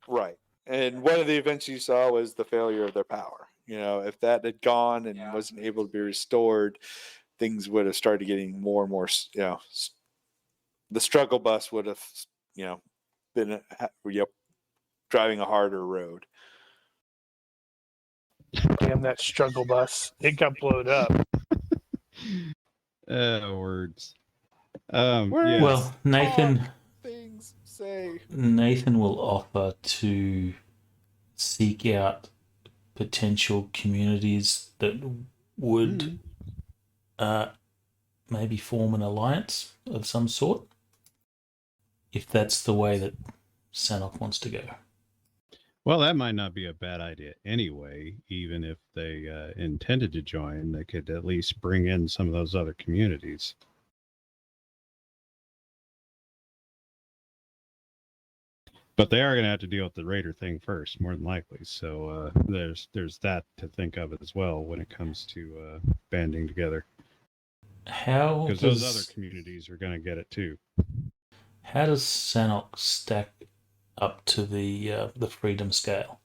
[SPEAKER 2] Right. And one of the events you saw was the failure of their power. If that had gone and wasn't able to be restored, things would have started getting more and more, the struggle bus would have, been driving a harder road.
[SPEAKER 4] Damn that struggle bus. It got blowed up.
[SPEAKER 3] Words.
[SPEAKER 2] Words.
[SPEAKER 1] Well, Nathan
[SPEAKER 2] Things say.
[SPEAKER 1] will offer to seek out potential communities that would maybe form an alliance of some sort, if that's the way that Sanok wants to go.
[SPEAKER 3] Well, that might not be a bad idea anyway. Even if they intended to join, they could at least bring in some of those other communities. But they are going to have to deal with the raider thing first, more than likely. So there's that to think of as well when it comes to banding together.
[SPEAKER 1] How
[SPEAKER 3] Because
[SPEAKER 1] does
[SPEAKER 3] those other communities are going to get it too.
[SPEAKER 1] How does Sanok stack up to the freedom scale?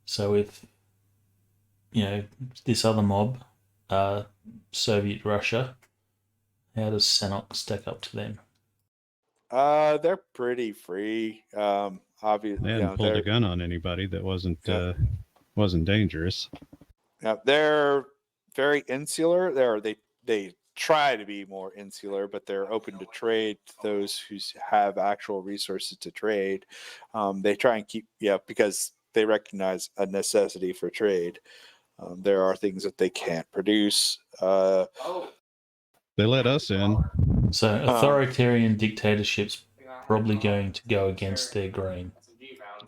[SPEAKER 1] So if this other mob, Soviet Russia, how does Sanok stack up to them?
[SPEAKER 2] They're pretty free. Obviously,
[SPEAKER 3] They hadn't pulled a gun on anybody that wasn't dangerous.
[SPEAKER 2] They're very insular. They try to be more insular, but they're open to trade to those who have actual resources to trade. They try and keep, because they recognize a necessity for trade. There are things that they can't produce.
[SPEAKER 3] They let us in.
[SPEAKER 1] So authoritarian dictatorships probably going to go against their grain.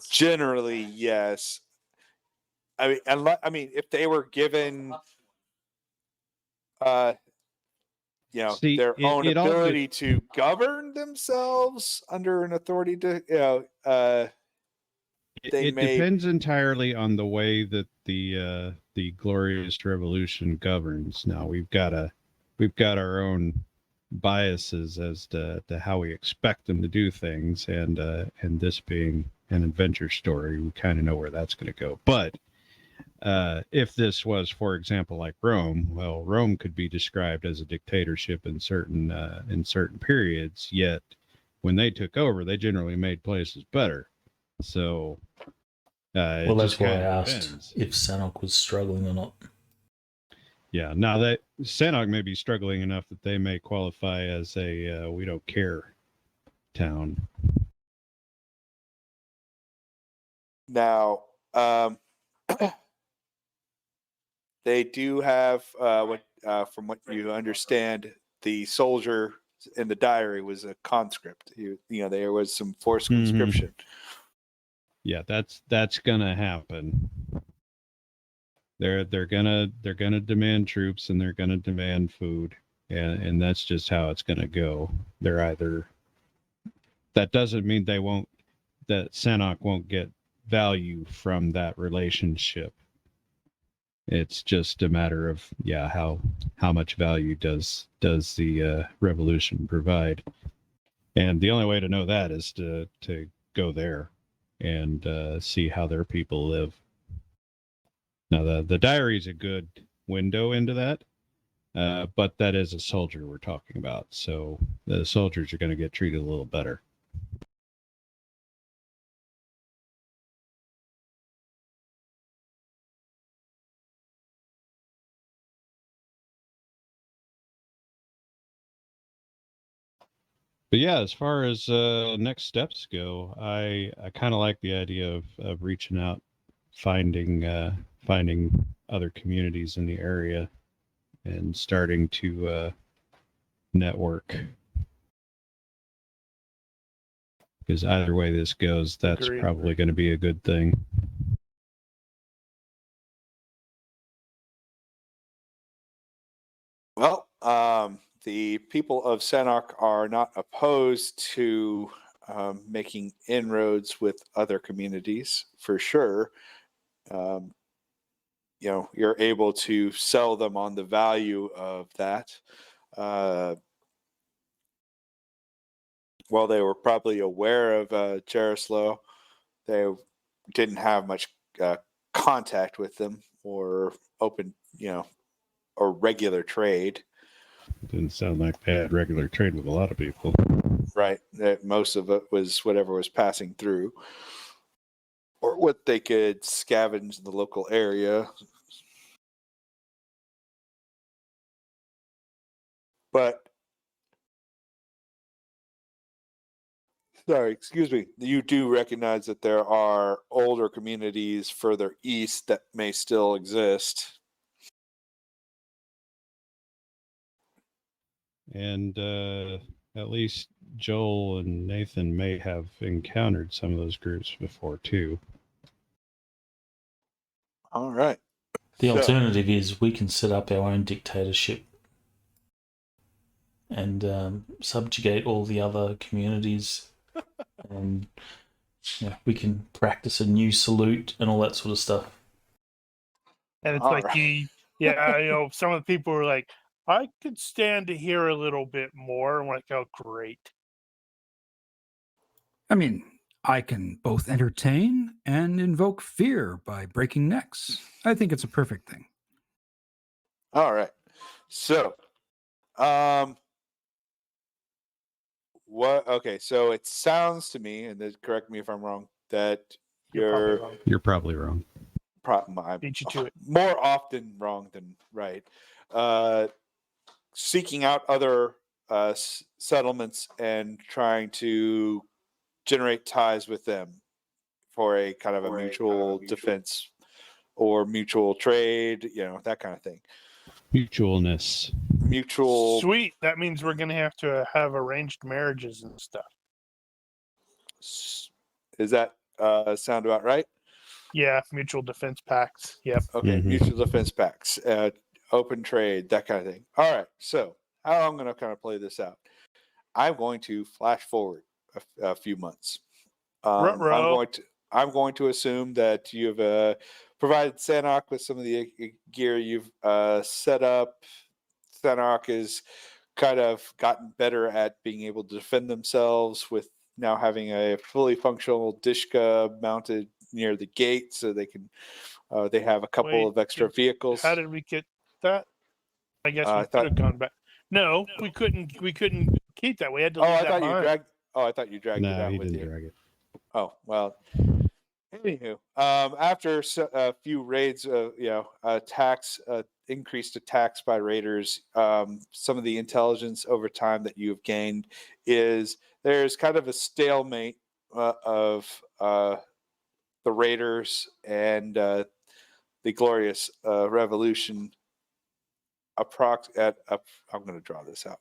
[SPEAKER 2] Generally, yes. I mean, if they were given,
[SPEAKER 3] See,
[SPEAKER 2] their own
[SPEAKER 3] it all
[SPEAKER 2] ability to govern themselves under an authority to,
[SPEAKER 3] it depends entirely on the way that the glorious revolution governs. Now we've got our own biases as to how we expect them to do things, and this being an adventure story, we kind of know where that's going to go. But if this was, for example, like Rome, well, Rome could be described as a dictatorship in certain periods. Yet, when they took over, they generally made places better. So,
[SPEAKER 1] well, that's why I asked if Sanok was struggling or not.
[SPEAKER 3] Yeah, now that Sanok may be struggling enough that they may qualify as a we don't care town.
[SPEAKER 2] Now, they do have from what you understand, the soldier in the diary was a conscript. There was some forced conscription.
[SPEAKER 3] Yeah, that's gonna happen. They're gonna demand troops, and they're gonna demand food, and that's just how it's gonna go. They're either, that doesn't mean that Sanok won't get value from that relationship. It's just a matter of how much value does the revolution provide, and the only way to know that is to go there and see how their people live. Now the diary is a good window into that, but that is a soldier we're talking about, so the soldiers are going to get treated a little better. But yeah, as far as next steps go, I kind of like the idea of reaching out, finding other communities in the area, and starting to network. Because either way this goes, that's
[SPEAKER 4] Agreed.
[SPEAKER 3] probably going to be a good thing.
[SPEAKER 2] Well, the people of Sanok are not opposed to making inroads with other communities for sure. You're able to sell them on the value of that. While they were probably aware of Jaroslaw, they didn't have much contact with them or open, or regular trade.
[SPEAKER 3] Didn't sound like they had regular trade with a lot of people.
[SPEAKER 2] Right. That most of it was whatever was passing through, or what they could scavenge in the local area. But sorry, excuse me. You do recognize that there are older communities further east that may still exist.
[SPEAKER 3] And at least Joel and Nathan may have encountered some of those groups before, too.
[SPEAKER 2] All right.
[SPEAKER 1] The
[SPEAKER 2] So-
[SPEAKER 1] alternative is we can set up our own dictatorship and subjugate all the other communities, and we can practice a new salute and all that sort of stuff.
[SPEAKER 4] And it's
[SPEAKER 2] All
[SPEAKER 4] like
[SPEAKER 2] right.
[SPEAKER 4] some of the people were like, I could stand to hear a little bit more. And we're like, oh, great.
[SPEAKER 6] I mean, I can both entertain and invoke fear by breaking necks. I think it's a perfect thing.
[SPEAKER 2] All right. So, what? Okay. So it sounds to me, and correct me if I'm wrong, that
[SPEAKER 4] You're probably wrong.
[SPEAKER 3] You're probably wrong.
[SPEAKER 2] I'm
[SPEAKER 4] Beat you to it.
[SPEAKER 2] more often wrong than right. Seeking out other settlements and trying to generate ties with them for a kind of a mutual defense or mutual trade, that kind of thing.
[SPEAKER 3] Mutualness.
[SPEAKER 2] Mutual.
[SPEAKER 4] Sweet. That means we're going to have arranged marriages and stuff.
[SPEAKER 2] Is that sound about right?
[SPEAKER 4] Yeah, mutual defense pacts. Yep.
[SPEAKER 2] Okay,
[SPEAKER 3] Mhm.
[SPEAKER 2] mutual defense pacts, open trade, that kind of thing. All right, so how I'm going to kind of play this out. I'm going to flash forward a few months.
[SPEAKER 4] Ruh-roh.
[SPEAKER 2] I'm going to assume that you've provided Sanok with some of the gear you've set up. Sanok has kind of gotten better at being able to defend themselves with now having a fully functional Dishka mounted near the gate, so they can they have a couple
[SPEAKER 4] Wait,
[SPEAKER 2] of extra vehicles.
[SPEAKER 4] How did we get that? I guess
[SPEAKER 2] I
[SPEAKER 4] we
[SPEAKER 2] thought-
[SPEAKER 4] could have gone back. No, we couldn't. We couldn't keep that. We had to
[SPEAKER 2] Oh,
[SPEAKER 4] leave
[SPEAKER 2] I
[SPEAKER 4] that
[SPEAKER 2] thought you
[SPEAKER 4] behind.
[SPEAKER 2] dragged. Oh, I thought you dragged it
[SPEAKER 3] No,
[SPEAKER 2] out
[SPEAKER 3] he
[SPEAKER 2] with
[SPEAKER 3] didn't
[SPEAKER 2] you.
[SPEAKER 3] drag it.
[SPEAKER 2] Oh well. Anywho, after a few raids, attacks, increased attacks by raiders, some of the intelligence over time that you've gained is there's kind of a stalemate of the raiders and the glorious revolution. I'm going to draw this out.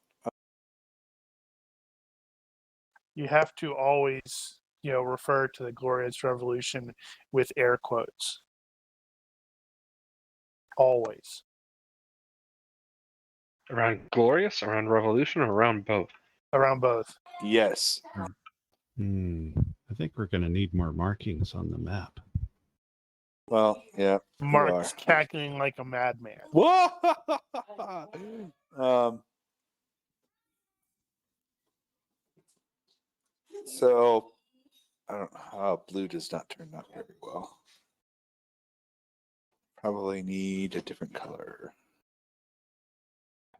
[SPEAKER 4] You have to always, refer to the glorious revolution with air quotes. Always.
[SPEAKER 5] Around glorious, around revolution, or around both?
[SPEAKER 4] Around both.
[SPEAKER 2] Yes.
[SPEAKER 3] I think we're going to need more markings on the map.
[SPEAKER 2] Well, yeah.
[SPEAKER 4] Mark's cackling like a madman.
[SPEAKER 2] Whoa! So I don't know. Oh, blue does not turn out very well. Probably need a different color.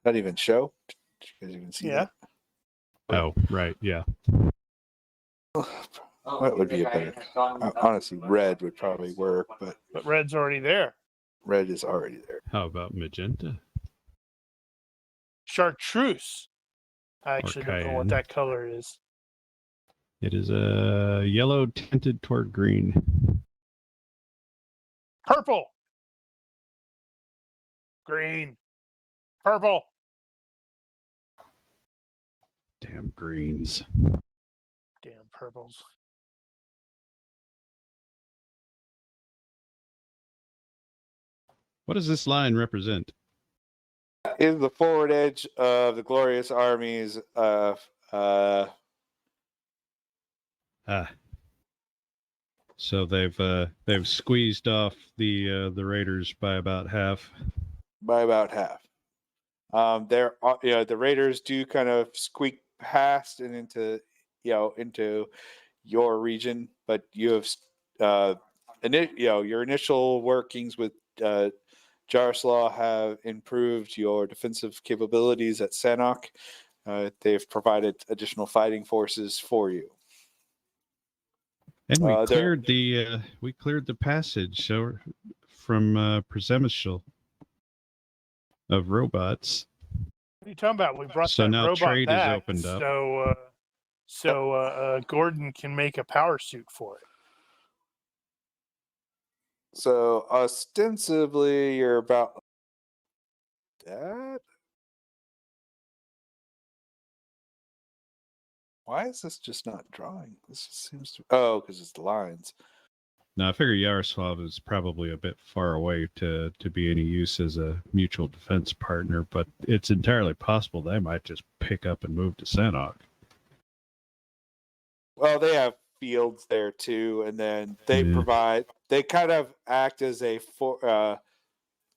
[SPEAKER 2] Not even show. Did you guys even see
[SPEAKER 4] Yeah.
[SPEAKER 2] that?
[SPEAKER 3] Oh, right. Yeah.
[SPEAKER 2] What would be a better? Honestly, red would probably work, but
[SPEAKER 4] But red's already there.
[SPEAKER 2] red is already there.
[SPEAKER 3] How about magenta?
[SPEAKER 4] Chartreuse. I actually don't know what
[SPEAKER 3] cayenne.
[SPEAKER 4] that color is.
[SPEAKER 3] It is a yellow tinted toward green.
[SPEAKER 4] Purple. Green. Purple.
[SPEAKER 3] Damn greens.
[SPEAKER 4] Damn purples.
[SPEAKER 3] What does this line represent?
[SPEAKER 2] Is the forward edge of the glorious armies of
[SPEAKER 3] So they've squeezed off the raiders by about half.
[SPEAKER 2] by about half. The raiders do kind of squeak past and into your region, but you have your initial workings with Jaroslaw have improved your defensive capabilities at Sanok. They've provided additional fighting forces for you.
[SPEAKER 3] And we cleared the passage from Przemysl of robots.
[SPEAKER 4] What are you talking about? We brought
[SPEAKER 3] So
[SPEAKER 4] that
[SPEAKER 3] now
[SPEAKER 4] robot
[SPEAKER 3] trade is
[SPEAKER 4] back,
[SPEAKER 3] opened up.
[SPEAKER 4] so Gordon can make a power suit for it.
[SPEAKER 2] So ostensibly, you're about that. Why is this just not drawing? This just seems to. Oh, because it's the lines.
[SPEAKER 3] Now, I figure Yaroslav is probably a bit far away to be any use as a mutual defense partner, but it's entirely possible they might just pick up and move to Sanok.
[SPEAKER 2] Well, they have fields there too, and then they
[SPEAKER 3] Yeah.
[SPEAKER 2] provide. They kind of act as a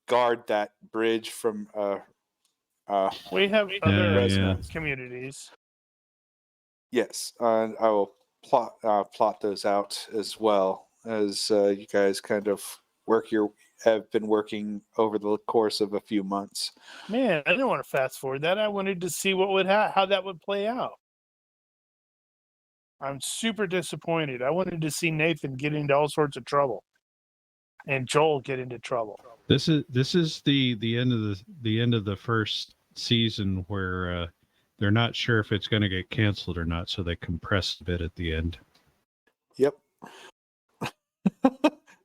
[SPEAKER 2] guard that bridge from.
[SPEAKER 4] We have other
[SPEAKER 2] Resonance.
[SPEAKER 4] communities.
[SPEAKER 2] Yes, and I will plot those out as well as you guys kind of have been working over the course of a few months.
[SPEAKER 4] Man, I didn't want to fast forward that. I wanted to see what would how that would play out. I'm super disappointed. I wanted to see Nathan get into all sorts of trouble, and Joel get into trouble.
[SPEAKER 3] This is the end of the end of the first season where they're not sure if it's going to get canceled or not, so they compress a bit at the end.
[SPEAKER 2] Yep.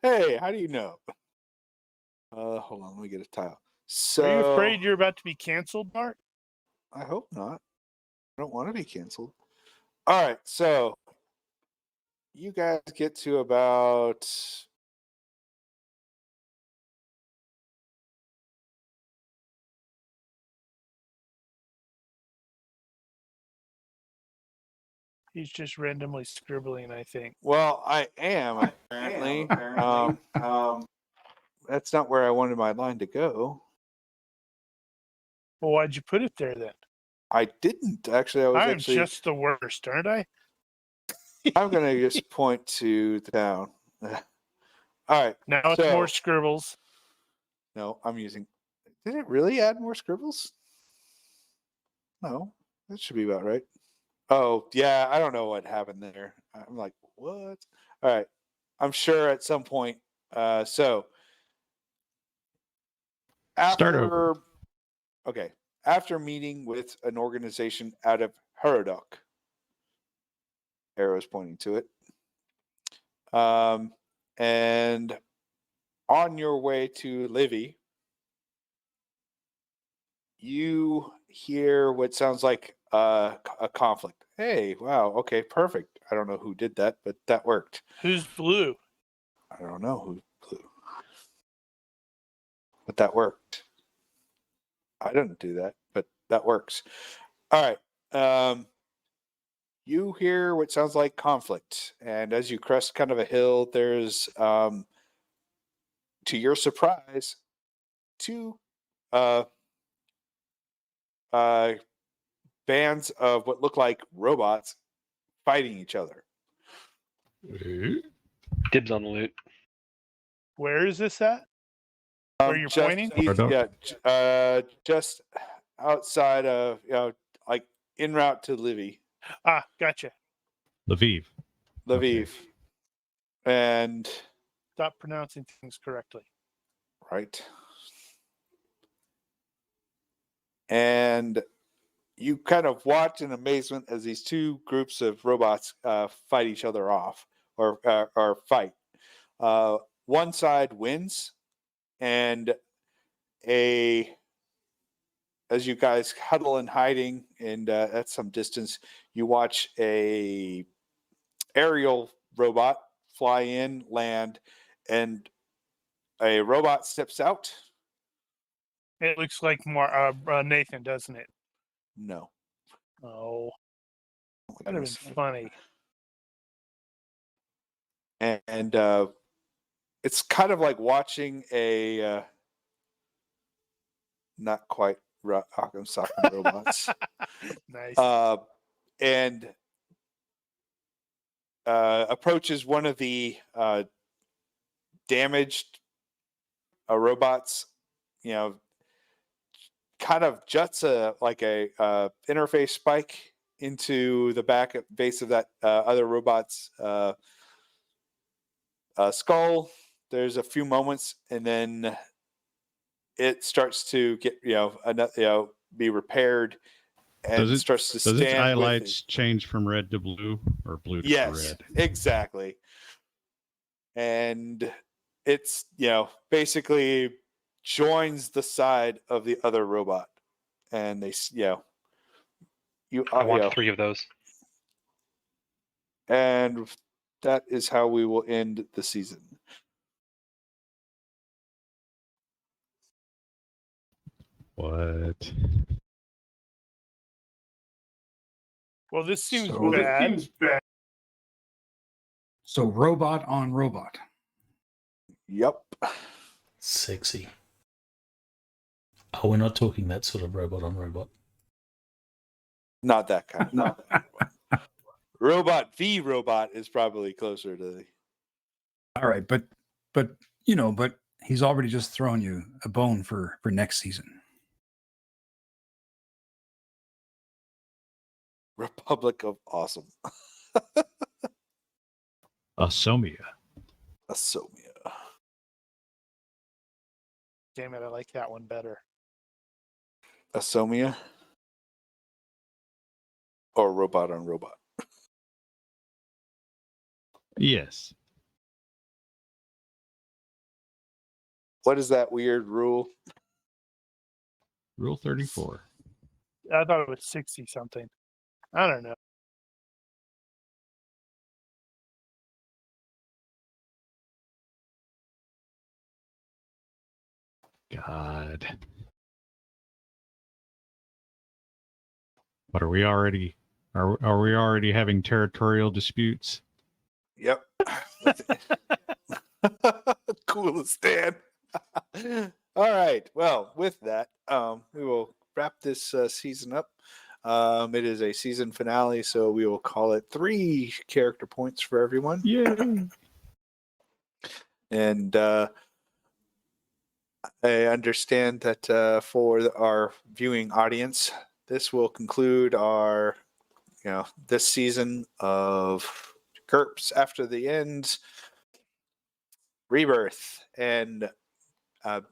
[SPEAKER 2] Hey, how do you know? Hold on, let me get a tile. So,
[SPEAKER 4] Are you afraid you're about to be canceled, Mark?
[SPEAKER 2] I hope not. I don't want to be canceled. All right, so you guys get to about.
[SPEAKER 4] He's just randomly scribbling, I think.
[SPEAKER 2] Well, I am apparently. That's not where I wanted my line to go.
[SPEAKER 4] Well, why'd you put it there then?
[SPEAKER 2] I didn't actually. I was
[SPEAKER 4] I'm
[SPEAKER 2] actually.
[SPEAKER 4] just the worst, aren't I?
[SPEAKER 2] I'm gonna just point to the town. All right.
[SPEAKER 4] Now it's
[SPEAKER 2] so-
[SPEAKER 4] more scribbles.
[SPEAKER 2] No, I'm using. Did it really add more scribbles? No, that should be about right. Oh yeah, I don't know what happened there. I'm like, what? All right. I'm sure at some point. So
[SPEAKER 3] Start
[SPEAKER 2] after.
[SPEAKER 3] over.
[SPEAKER 2] Okay. After meeting with an organization out of Herodok, arrows pointing to it. And on your way to Livy, you hear what sounds like a conflict. Hey, wow, okay, perfect. I don't know who did that, but that worked.
[SPEAKER 4] Who's blue?
[SPEAKER 2] I don't know who blew, but that worked. I didn't do that, but that works. All right. You hear what sounds like conflict, and as you crest kind of a hill, there's, to your surprise, two bands of what look like robots fighting each other.
[SPEAKER 5] Dibs on the loot.
[SPEAKER 4] Where is this at? Where you're
[SPEAKER 2] just
[SPEAKER 4] pointing?
[SPEAKER 2] Yeah, just outside of, like en route to Livy.
[SPEAKER 4] Ah, gotcha.
[SPEAKER 3] Lviv.
[SPEAKER 2] Lviv. And
[SPEAKER 4] Stop pronouncing things correctly.
[SPEAKER 2] right. And you kind of watch in amazement as these two groups of robots fight each other off, or fight. One side wins, and as you guys huddle and hiding, and at some distance, you watch a aerial robot fly in, land, and a robot steps out.
[SPEAKER 4] It looks like Nathan, doesn't it?
[SPEAKER 2] No.
[SPEAKER 4] Oh, that'd have been funny.
[SPEAKER 2] And it's kind of like watching a not quite Rock'em Sock'em Robots.
[SPEAKER 4] Nice.
[SPEAKER 2] And approaches one of the damaged robots, kind of juts like a interface spike into the base of that other robot's skull. There's a few moments, and then it starts to get be repaired and starts to
[SPEAKER 3] Does
[SPEAKER 2] stand
[SPEAKER 3] its
[SPEAKER 2] with
[SPEAKER 3] highlights change from red to blue or blue to
[SPEAKER 2] yes,
[SPEAKER 3] red?
[SPEAKER 2] exactly. And it's, basically joins the side of the other robot. And they,
[SPEAKER 5] I want 3 of those.
[SPEAKER 2] and that is how we will end the season.
[SPEAKER 3] What?
[SPEAKER 4] Well, this seems
[SPEAKER 6] So-
[SPEAKER 4] bad.
[SPEAKER 6] So robot on robot.
[SPEAKER 2] Yep.
[SPEAKER 1] Sexy. Oh, we're not talking that sort of robot on robot.
[SPEAKER 2] Not that kind. Not that robot. The robot is probably closer to the.
[SPEAKER 6] All right, but he's already just thrown you a bone for next season.
[SPEAKER 2] Republic of Awesome.
[SPEAKER 3] Asomia.
[SPEAKER 2] Asomia.
[SPEAKER 4] Damn it, I like that one better.
[SPEAKER 2] Asomia. Or robot on robot.
[SPEAKER 3] Yes.
[SPEAKER 2] What is that weird rule?
[SPEAKER 3] Rule 34.
[SPEAKER 4] I thought it was 60 something. I don't know.
[SPEAKER 3] God. What are we already? Are we already having territorial disputes?
[SPEAKER 2] Yep. Coolest Dan. All right. Well, with that, we will wrap this season up. It is a season finale, so we will call it 3 character points for everyone.
[SPEAKER 3] Yeah.
[SPEAKER 2] And I understand that for our viewing audience, this will conclude our, this season of GURPS after the end, Rebirth. And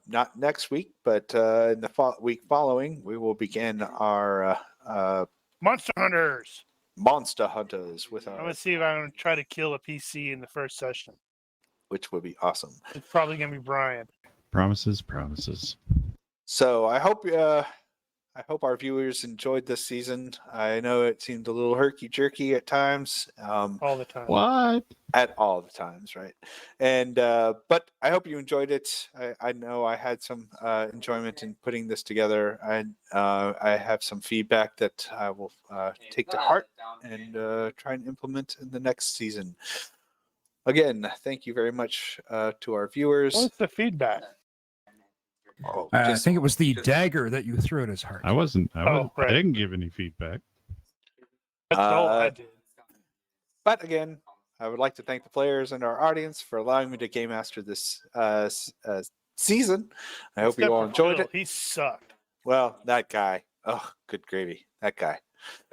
[SPEAKER 2] not next week, but in the week following, we will begin our
[SPEAKER 4] Monster Hunters.
[SPEAKER 2] Monster Hunters with
[SPEAKER 4] I'm
[SPEAKER 2] our,
[SPEAKER 4] gonna see if I'm gonna try to kill a PC in the first session.
[SPEAKER 2] which would be awesome.
[SPEAKER 4] It's probably gonna be Brian.
[SPEAKER 3] Promises, promises.
[SPEAKER 2] So I hope our viewers enjoyed this season. I know it seemed a little herky-jerky at times.
[SPEAKER 4] All the time.
[SPEAKER 3] What?
[SPEAKER 2] At all the times, right? And but I hope you enjoyed it. I know I had some enjoyment in putting this together. I have some feedback that I will take to heart and try and implement in the next season. Again, thank you very much to our viewers.
[SPEAKER 4] What's the feedback?
[SPEAKER 2] Oh,
[SPEAKER 6] I
[SPEAKER 2] just-
[SPEAKER 6] think it was the dagger that you threw at his heart.
[SPEAKER 3] I wasn't.
[SPEAKER 4] right.
[SPEAKER 3] I didn't give any feedback.
[SPEAKER 4] That's all I did.
[SPEAKER 2] But again, I would like to thank the players and our audience for allowing me to game master this season. I hope you all enjoyed it.
[SPEAKER 4] He sucked.
[SPEAKER 2] Well, that guy. Oh, good gravy. That guy.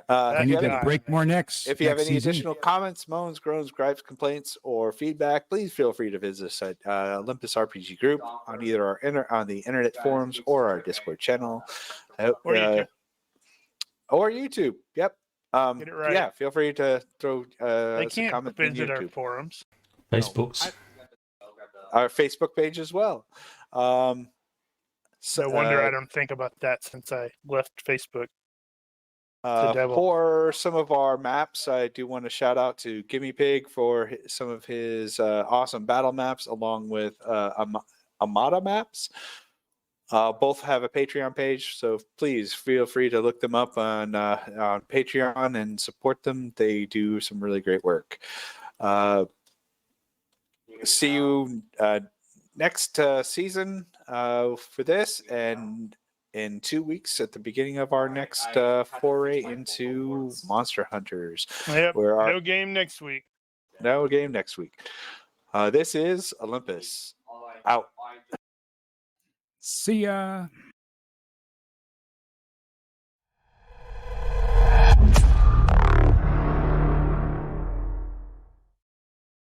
[SPEAKER 4] That
[SPEAKER 6] I need
[SPEAKER 4] guy.
[SPEAKER 6] to break more necks.
[SPEAKER 2] If you have
[SPEAKER 6] next
[SPEAKER 2] any
[SPEAKER 6] season.
[SPEAKER 2] additional comments, moans, groans, gripes, complaints, or feedback, please feel free to visit us at Olympus RPG Group on either on the internet forums or our Discord channel.
[SPEAKER 4] Or YouTube.
[SPEAKER 2] Or YouTube. Yep.
[SPEAKER 4] Get it right.
[SPEAKER 2] Yeah, feel free to throw
[SPEAKER 4] They
[SPEAKER 2] us a
[SPEAKER 4] can't
[SPEAKER 2] comment in
[SPEAKER 4] visit our
[SPEAKER 2] YouTube.
[SPEAKER 4] forums.
[SPEAKER 1] Facebooks.
[SPEAKER 2] Our Facebook page as well.
[SPEAKER 4] No wonder I don't think about that since I left Facebook. devil.
[SPEAKER 2] For some of our maps, I do want to shout out to Gimme Pig for some of his awesome battle maps, along with Amada maps. Both have a Patreon page, so please feel free to look them up on Patreon and support them. They do some really great work. See you next season for this, and in 2 weeks at the beginning of our next foray into Monster Hunters.
[SPEAKER 4] Yep.
[SPEAKER 2] Where our
[SPEAKER 4] No game next week.
[SPEAKER 2] no game next week. This is Olympus. Out.
[SPEAKER 6] See ya.